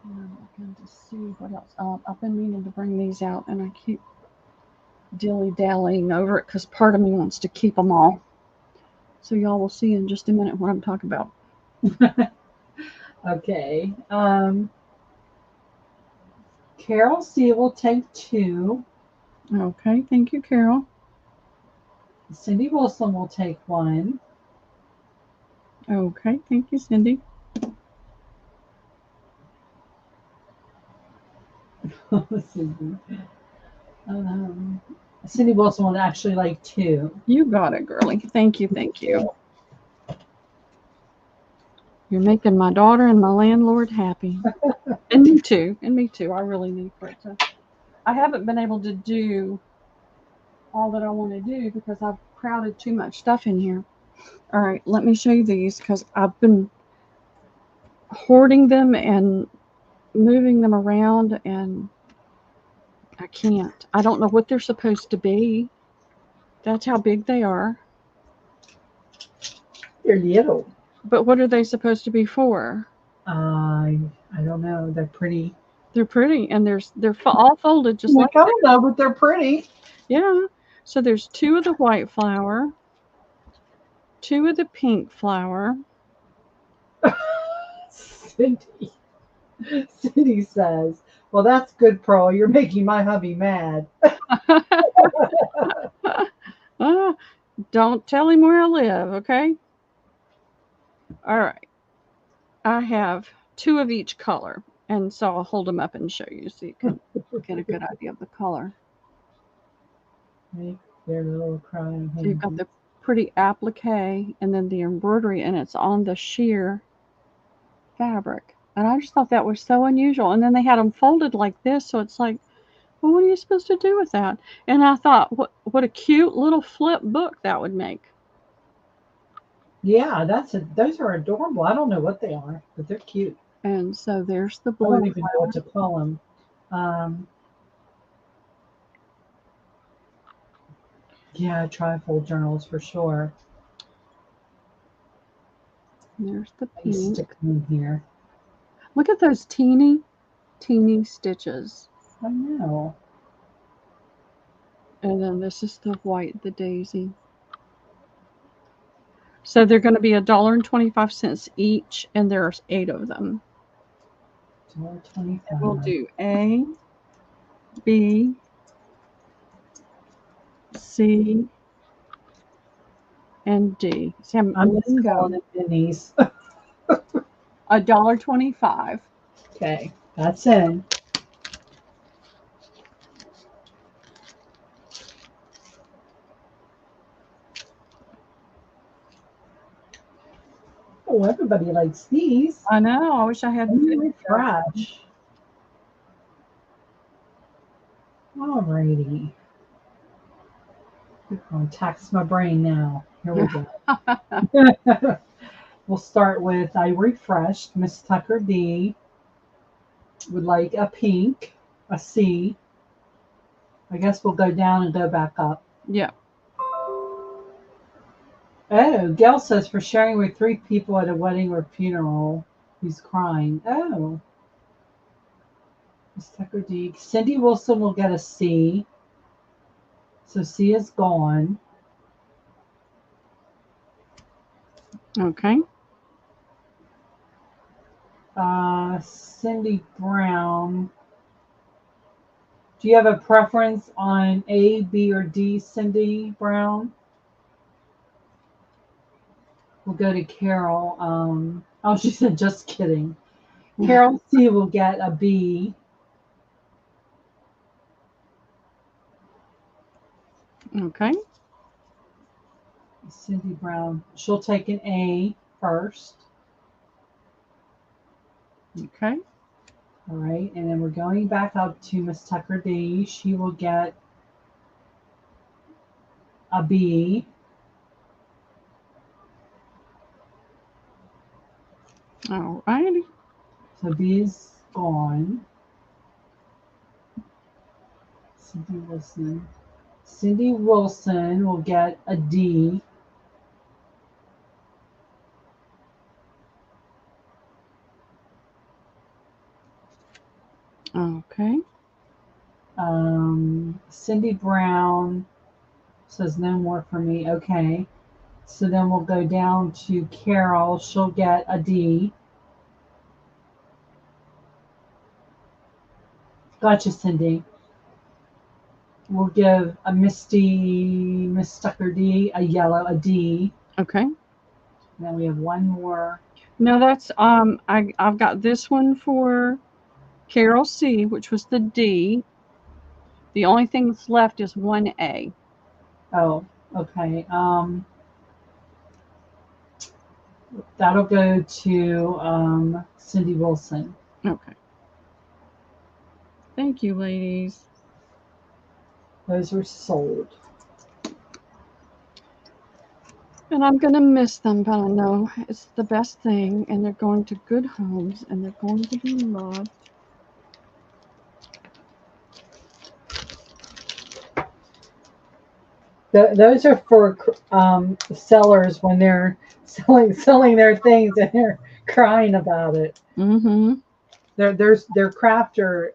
And I'm looking to see what else. I've been meaning to bring these out, and I keep dilly-dallying over it because part of me wants to keep them all. So y'all will see in just a minute what I'm talking about. Okay. Carol C will take 2. Okay, thank you, Carol. Cindy Wilson will take 1. Okay, thank you, Cindy. Cindy. Um, Cindy Wilson would actually like 2. You got it, girlie. Thank you, thank you. You're making my daughter and my landlord happy. And me too. And me too. I really need for it to. I haven't been able to do all that I want to do because I've crowded too much stuff in here. All right, let me show you these because I've been hoarding them and moving them around, and I can't. I don't know what they're supposed to be. That's how big they are. They're little. But what are they supposed to be for? I don't know. They're pretty. They're pretty, and they're all folded just like I that. don't know, but they're pretty. Yeah. So there's 2 of the white flower, 2 of the pink flower. Cindy. Cindy says, "Well, that's good, Pearl. You're making my hubby mad." Don't tell him where I live, okay? All right. I have 2 of each color, and so I'll hold them up and show you so you can get a good idea of the color. Make their little crying. So you've got the pretty applique and then the embroidery, and it's on the sheer fabric. And I just thought that was so unusual. And then they had them folded like this, so it's like, well, what are you supposed to do with that? And I thought, what a cute little flip book that would make. Yeah, those are adorable. I don't know what they are, but they're cute. And so there's the I blue. don't even know what to call them. Yeah, trifold journals for sure. There's the You pink. stick them in here. Look at those teeny, teeny stitches. I know. And then this is the white, the daisy. So they're going to be $1.25 each, and there's 8 of them. $1.25. We'll do A, B, C, and D. See, I'm I'm letting just go. calling it minis. $1.25. Okay, that's in. Oh, everybody likes these. I know. I wish I had Let me 50 of them. refresh. Alrighty. You're going to tax my brain now. Here we go. We'll start with I refreshed. Miss Tucker D would like a pink, a C. I guess we'll go down and go back up. Yeah. Oh, Gail says for sharing with 3 people at a wedding or funeral who's crying. Oh, Miss Tucker D. Cindy Wilson will get a C. So C is gone. Okay. Cindy Brown. Do you have a preference on A, B, or D, Cindy Brown? We'll go to Carol. Oh, she said, just kidding. Carol C will get a B. Okay. Cindy Brown, she'll take an A first. Okay. All right, and then we're going back up to Miss Tucker D. She will get a B. All righty. So B is gone. Cindy Wilson. Cindy Wilson will get a D. Okay. Cindy Brown says no more for me. Okay. So then we'll go down to Carol. She'll get a D. Gotcha, Cindy. We'll give a Miss Tucker D a yellow, a D. Okay. And then we have one more. No, that's I've got this one for Carol C, which was the D. The only thing that's left is 1A. Oh, okay. That'll go to Cindy Wilson. Okay. Thank you, ladies. Those are sold. And I'm going to miss them, but I know it's the best thing, and they're going to good homes, and they're going to be loved. Those are for sellers when they're selling their things and they're crying about it. Mm-hmm. They're crafter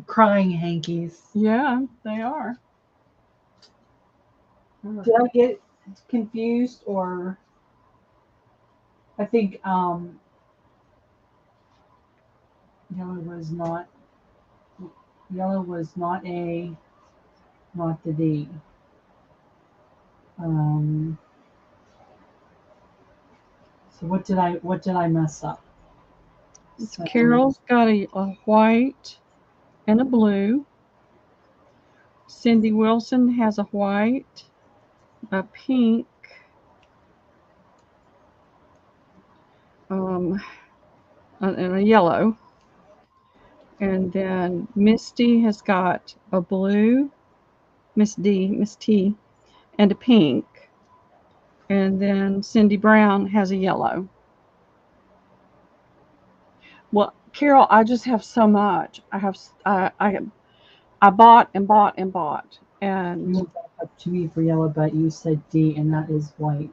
crying hankies. Yeah, they are. Did I get confused, or I think yellow was not A, not the D. So what did I mess up? So, Carol's got a white and a blue. Cindy Wilson has a white, a pink, and a yellow. And then Misty has got a blue, Miss T, and a pink. And then Cindy Brown has a yellow. Well, Carol, I just have so much. I bought and bought and bought, and you went back up to me for yellow, but you said D, and that is white.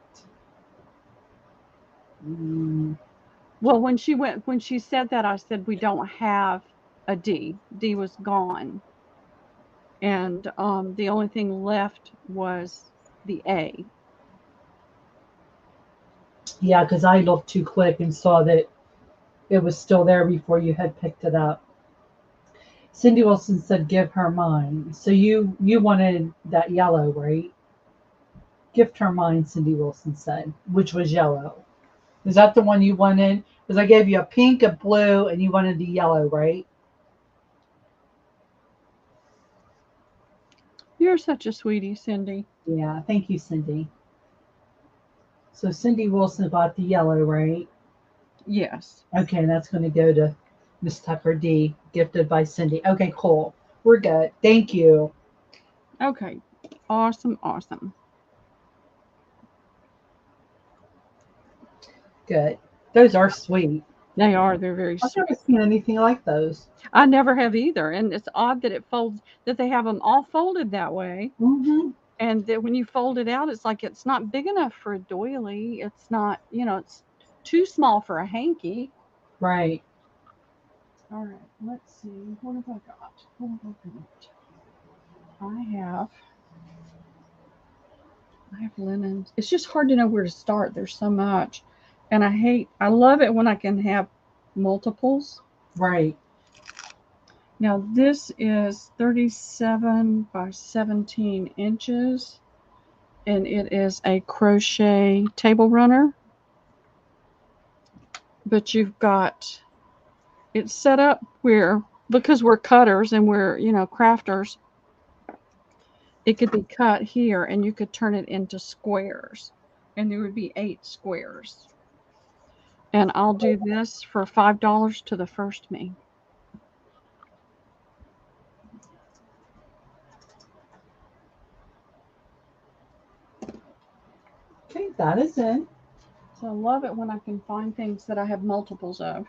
well, when she said that, I said we don't have a D. D was gone, and the only thing left was the A. Yeah, because I looked too quick and saw that it was still there before you had picked it up. Cindy Wilson said, "Give her mine." So you wanted that yellow, right? Gift her mine, Cindy Wilson said, which was yellow. Is that the one you wanted? Because I gave you a pink, a blue, and you wanted the yellow, right? You're such a sweetie, Cindy. Yeah, thank you, Cindy. So Cindy Wilson got the yellow, right? Yes. Okay, that's going to go to Miss Tucker D, gifted by Cindy. Okay, cool. We're good. Thank you. Okay. Awesome, awesome. Good. Those are sweet. They are. They're very I've sweet. never seen anything like those. I never have either, and it's odd that it folds. That they have them all folded that way, Mm-hmm. and that when you fold it out, it's like it's not big enough for a doily. It's not. It's too small for a hanky. Right. All right. Let's see. What have I got? What have I got? I have linens. It's just hard to know where to start. There's so much. And I love it when I can have multiples. Right. Now this is 37 by 17 inches and it is a crochet table runner. But you've got it's set up where, because we're cutters and we're, crafters, it could be cut here and you could turn it into squares. And there would be 8 squares. And I'll do this for $5 to the first me. Okay, that is in. So I love it when I can find things that I have multiples of.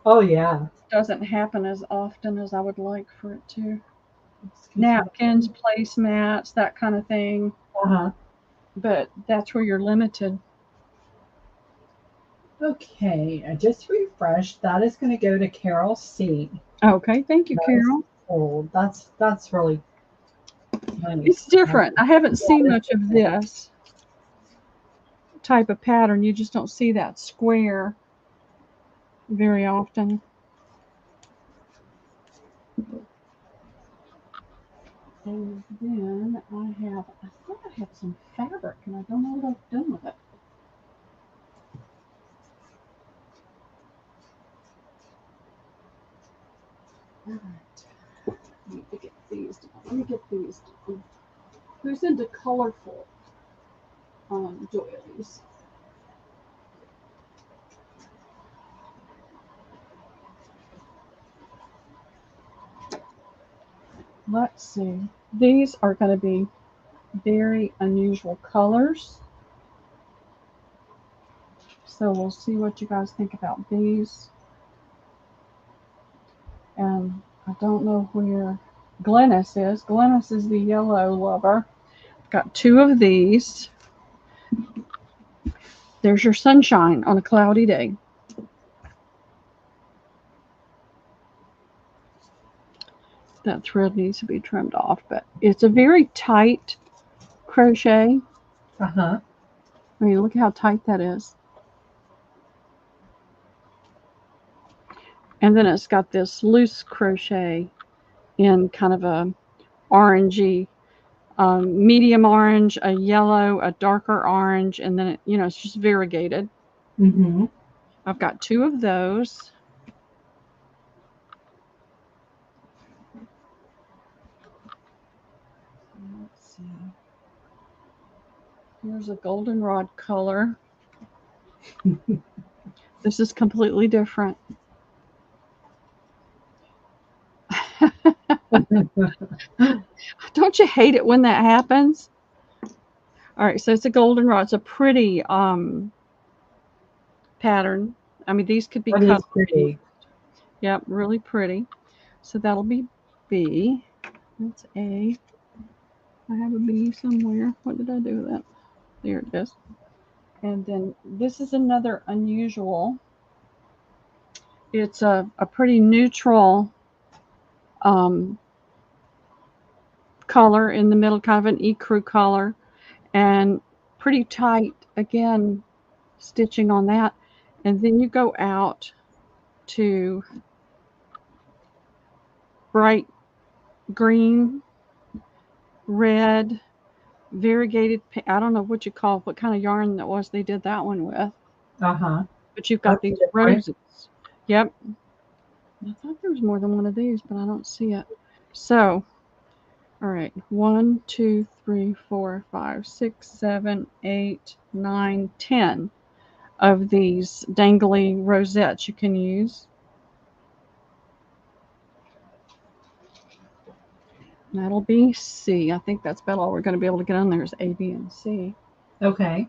Oh, yeah. Doesn't happen as often as I would like for it to. Excuse Napkins, me. placemats, that kind of thing. Uh-huh. But that's where you're limited. Okay, I just refreshed. That is going to go to Carol C. Okay, thank you, That is Carol. cool. That's really nice. It's different. I haven't seen much of this type of pattern. You just don't see that square very often. And then I thought I had some fabric and I don't know what I've done with it. All right. Let me get these down. Let me get these down. Who's into colorful doilies? Let's see. These are going to be very unusual colors. So we'll see what you guys think about these. And I don't know where Glennis is. Glennis is the yellow lover. Got 2 of these. There's your sunshine on a cloudy day. That thread needs to be trimmed off, but it's a very tight crochet. Uh-huh. I mean, look how tight that is. And then it's got this loose crochet in kind of a orangey, medium orange, a yellow, a darker orange, and then it's just variegated. Mm-hmm. I've got 2 of those. Let's see. Here's a goldenrod color. This is completely different. Don't you hate it when that happens? All right, so it's a goldenrod. It's a pretty pattern. I mean, these could be That cut. is pretty. Yep, really pretty. So that'll be B. That's A. I have a B somewhere. What did I do with that? There it is. And then this is another unusual. It's a pretty neutral color in the middle, kind of an ecru color, and pretty tight, again, stitching on that. And then you go out to bright green, red, variegated. I don't know what you call what kind of yarn that was they did that one with. Uh-huh. But you've got That's these different. roses. Yep. I thought there was more than one of these, but I don't see it. So, all right. 1, 2, 3, 4, 5, 6, 7, 8, 9, 10 of these dangly rosettes you can use. That'll be C. I think that's about all we're going to be able to get on there is A, B, and C. Okay.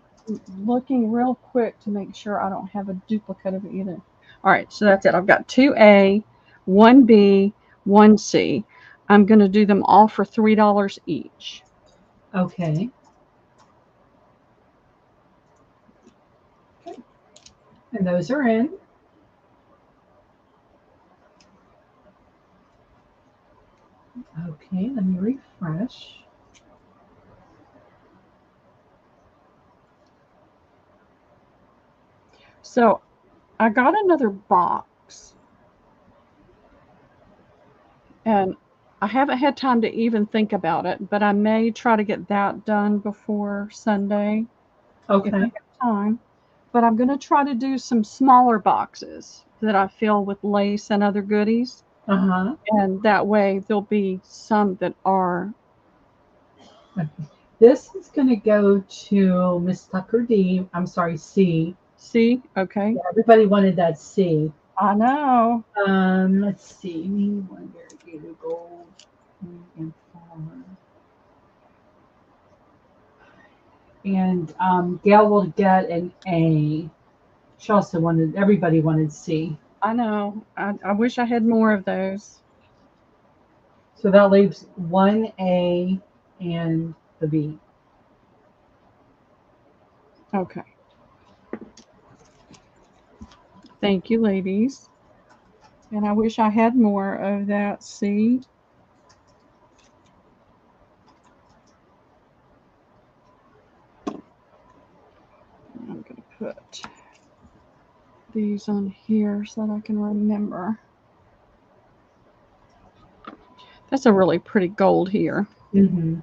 Looking real quick to make sure I don't have a duplicate of either. All right, so that's it. I've got 2A, 1B, 1C. I'm going to do them all for $3 each. Okay. And those are in. Okay, let me refresh. So I got another box, and I haven't had time to even think about it, but I may try to get that done before Sunday if I Okay. have time. But I'm going to try to do some smaller boxes that I fill with lace and other goodies. Uh-huh. And that way there'll be some that are. Okay. This is going to go to Miss Tucker D. I'm sorry, C. See? Okay. Yeah, everybody wanted that C. I know. Let's see. Me one variegated gold and flower. And Gail will get an A. She also wanted. Everybody wanted C. I know. I wish I had more of those. So that leaves one A and the B. Okay. Thank you, ladies. And I wish I had more of that seed. I'm going to put these on here so that I can remember. That's a really pretty gold here. Mm-hmm.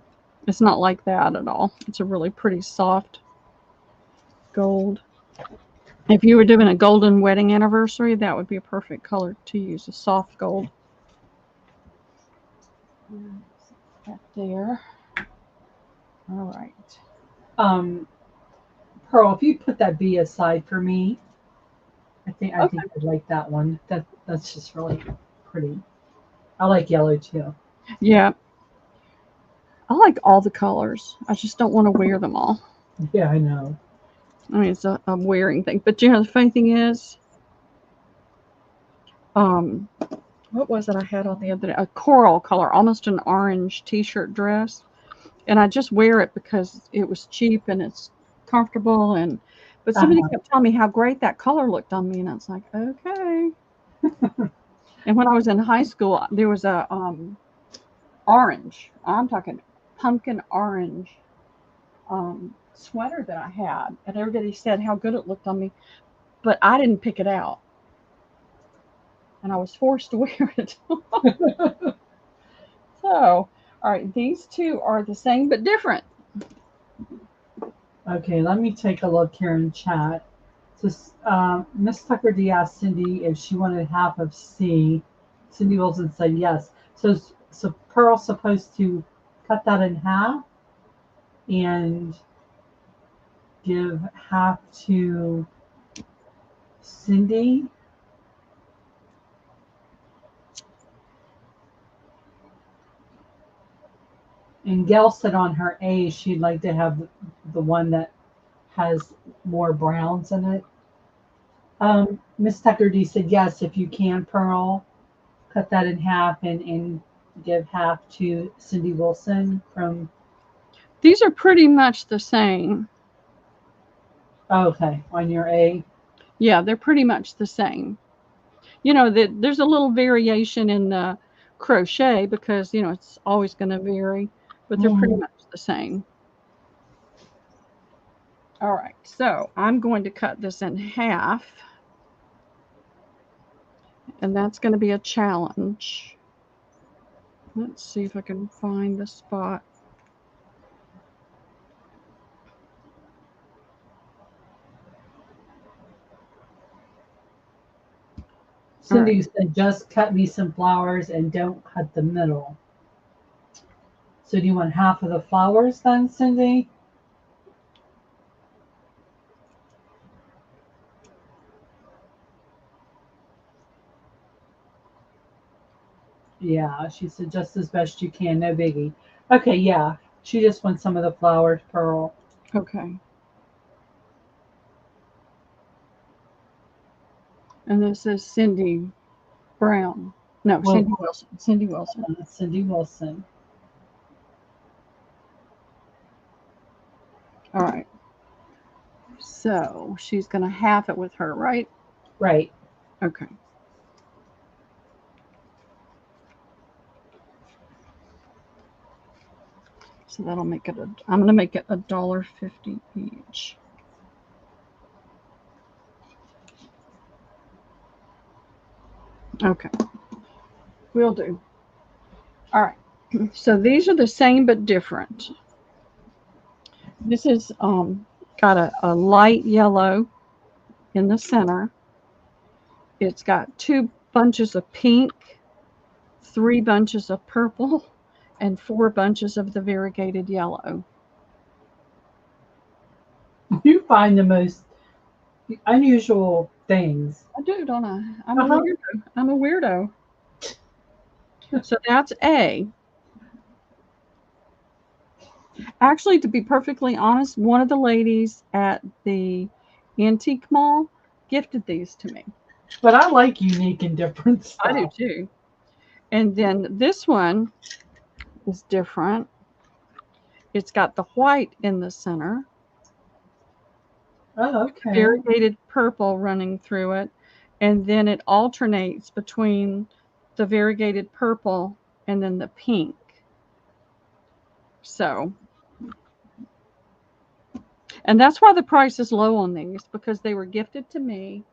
It's not like that at all. It's a really pretty soft gold. If you were doing a golden wedding anniversary, that would be a perfect color to use, a soft gold. That there. All right. Pearl, if you put that B aside for me, I Okay. think I'd like that one. That's just really pretty. I like yellow too. Yeah. I like all the colors. I just don't want to wear them all. Yeah, I know. I mean, it's a wearing thing. But you know, the funny thing is, um, what was it I had on the other day? A coral color, almost an orange t-shirt dress. And I just wear it because it was cheap and it's comfortable. And but somebody Uh-huh. kept telling me how great that color looked on me, and I was like, okay. And when I was in high school, there was a orange. I'm talking pumpkin orange sweater that I had, and everybody said how good it looked on me, but I didn't pick it out, and I was forced to wear it. So, all right, these two are the same but different. Okay, let me take a look here in chat. So, Miss Tucker D asked Cindy if she wanted half of C. Cindy Wilson said yes. So Pearl's supposed to cut that in half and give half to Cindy. And Gail said on her A she'd like to have the one that has more browns in it. Miss Tucker D said yes, if you can, Pearl, cut that in half and give half to Cindy Wilson from. These are pretty much the same. Oh, okay, on your A. Yeah, they're pretty much the same. You know, there's a little variation in the crochet because, you know, it's always going to vary, but they're pretty Mhm. much the same. All right, so I'm going to cut this in half, and that's going to be a challenge. Let's see if I can find the spot. Cindy said, just cut me some flowers and don't cut the middle. So do you want half of the flowers then, Cindy? Yeah, she said just as best you can, no biggie. Okay, yeah. She just wants some of the flowers, Pearl. Okay. And this is Cindy Brown. No, Well, Cindy Wilson. Cindy Wilson. Cindy Wilson. All right. So she's going to half it with her, right? Right. Okay. So that'll make it I'm going to make it $1.50 each. Okay. Will do. All right. So these are the same but different. This is got a light yellow in the center. It's got 2 bunches of pink, 3 bunches of purple, and 4 bunches of the variegated yellow. You find the most unusual things. I do, don't I? I'm a weirdo. I'm a weirdo. So that's A. Actually, to be perfectly honest, one of the ladies at the antique mall gifted these to me. But I like unique and different stuff. I do too. And then this one is different. It's got the white in the center. Oh, okay. Variegated purple running through it. And then it alternates between the variegated purple and then the pink. So, and that's why the price is low on these, because they were gifted to me.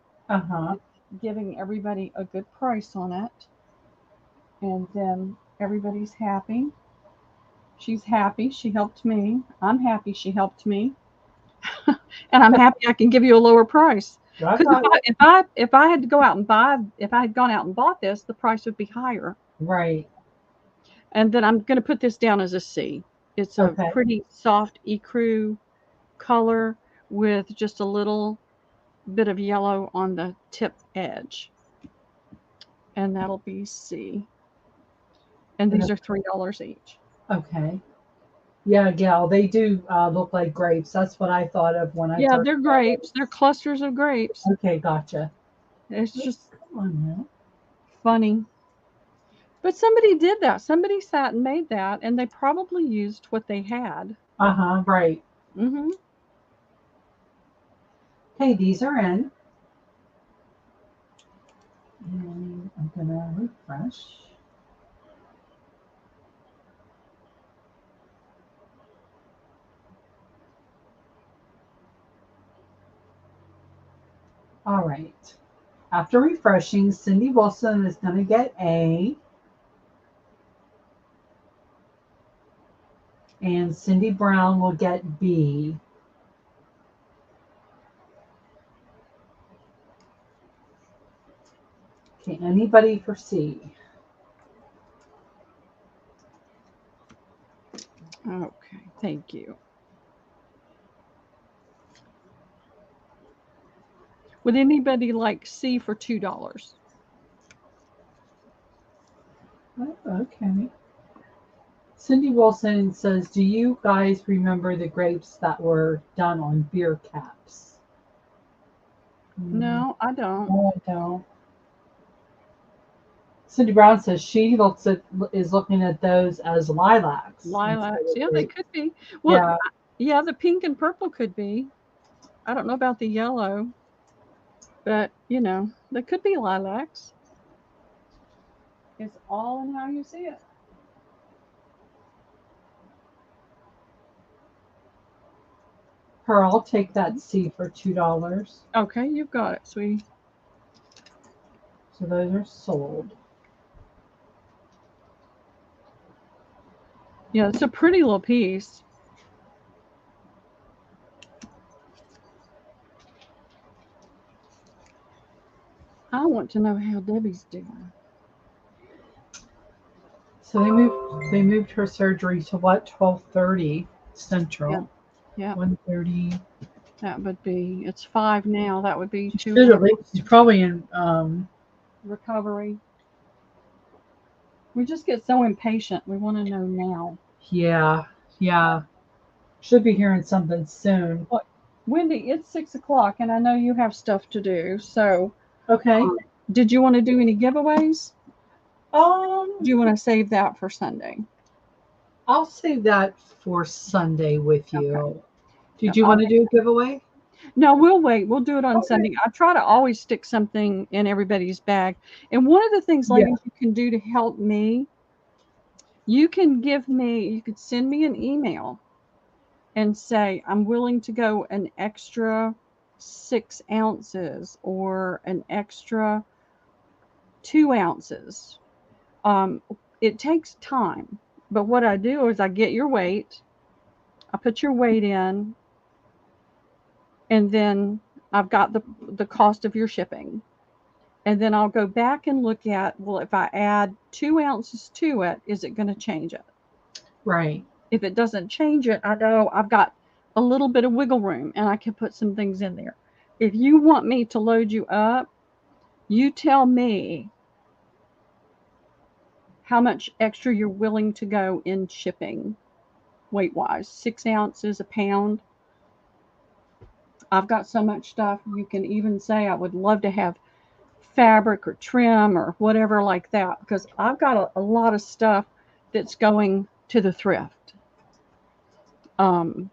Giving everybody a good price on it. And then everybody's happy. She's happy. She helped me. I'm happy she helped me. And I'm happy I can give you a lower price. Because if I had to go out and buy, if I had gone out and bought this, the price would be higher. Right. And then I'm going to put this down as a C. It's a pretty soft ecru color with just a little bit of yellow on the tip edge. And that'll be C. And these are $3 each. Okay. Yeah, gal, they do look like grapes. That's what I thought of when I. Yeah, they're grapes. They're clusters of grapes. Okay, gotcha. It's just funny. But somebody did that. Somebody sat and made that, and they probably used what they had. Right. Mm-hmm. Okay, these are in. And I'm going to refresh. All right. After refreshing, Cindy Wilson is going to get A. And Cindy Brown will get B. Okay, anybody for C? Okay, thank you. Would anybody like C for $2? Oh, okay. Cindy Wilson says, do you guys remember the grapes that were done on beer caps? No, I don't. No, I don't. Cindy Brown says she is looking at those as lilacs. Lilacs. Yeah, they could be. Well, yeah, the pink and purple could be. I don't know about the yellow, but they could be lilacs. It's all in how you see it. Pearl, take that C for $2. Okay, you've got it, sweetie. So those are sold. Yeah, it's a pretty little piece. I want to know how Debbie's doing. So they moved her surgery to what? 12:30 Yeah, Central. yeah, 1:30. that would be, it's 5 now. That would be She 2 should at hours least. She's probably in. recovery. We just get so impatient. We want to know now. Yeah. Yeah. Should be hearing something soon. Well, Wendy, it's 6 o'clock, and I know you have stuff to do. So, Okay. did you want to do any giveaways? Do Um. you want to save that for Sunday? I'll save that for Sunday with Okay. you. Did you I'll, want to do a giveaway? no, we'll wait. We'll do it on Okay. Sunday. I try to always stick something in everybody's bag. And one of the things, Yeah. ladies, you can do to help me, you could send me an email and say, I'm willing to go an extra 6 ounces or an extra 2 ounces. Um, it takes time, but what I do is I get your weight, I put your weight in, and then I've got the cost of your shipping. And then I'll go back and look at, well, if I add 2 ounces to it, is it going to change it? Right. If it doesn't change it, I know I've got a little bit of wiggle room and I can put some things in there. If you want me to load you up, you tell me how much extra you're willing to go in shipping weight wise. 6 ounces, a pound. I've got so much stuff. You can even say I would love to have fabric or trim or whatever like that because I've got a lot of stuff that's going to the thrift. Um,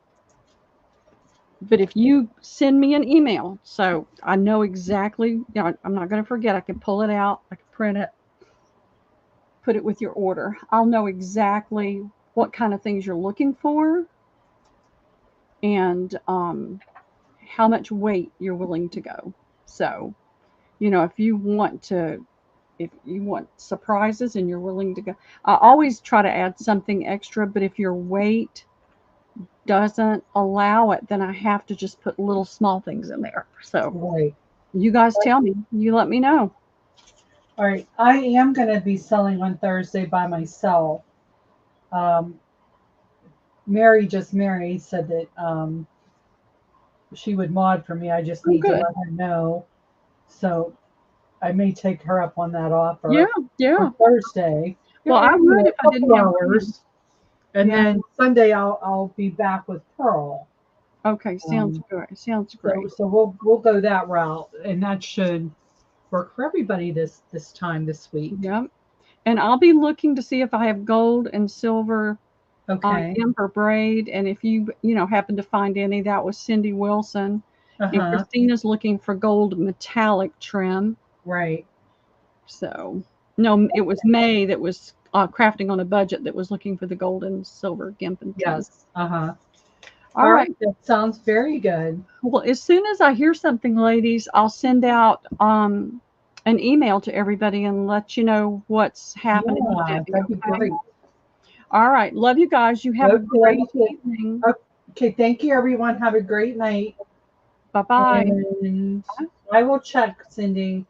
but if you send me an email, so I know exactly, I'm not going to forget. I can pull it out, I can print it, put it with your order. I'll know exactly what kind of things you're looking for and how much weight you're willing to go. So, if you want to, if you want surprises and you're willing to go, I always try to add something extra, but if your weight doesn't allow it, then I have to just put little small things in there. So Right. you guys tell me, you let me know. All right. I am going to be selling on Thursday by myself. Um, Mary said that she would mod for me. I just Oh, need to good. let her know. So I may take her up on that Yeah, offer yeah. for Thursday. Well, I would if A I didn't couple have time. hours. And Yeah. then Sunday I'll be back with Pearl. Okay. Sounds Um, good. Sounds so great. so we'll go that route, and that should work for everybody this time this week. Yep. And I'll be looking to see if I have gold and silver Okay. amber braid. And if happen to find any, that was Cindy Wilson. And Uh-huh. Christina's looking for gold metallic trim. Right. So, no, it was May that was crafting on a budget that was looking for the gold and silver gimp and trim. Yes. Uh-huh. All All right. right. That sounds very good. Well, as soon as I hear something, ladies, I'll send out an email to everybody and let you know what's happening with Yeah, Debbie. that'd be Okay. great. All right. Love you guys. You have a great Okay. evening. Okay, thank you everyone. Have a great night. Bye bye. And I will check, Cindy.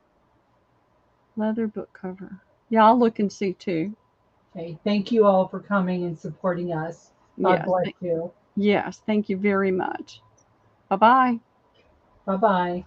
Leather book cover. Yeah, I'll look and see too. Okay, thank you all for coming and supporting us. God Yes. bless you. Yes. Thank you very much. Bye bye. Bye bye.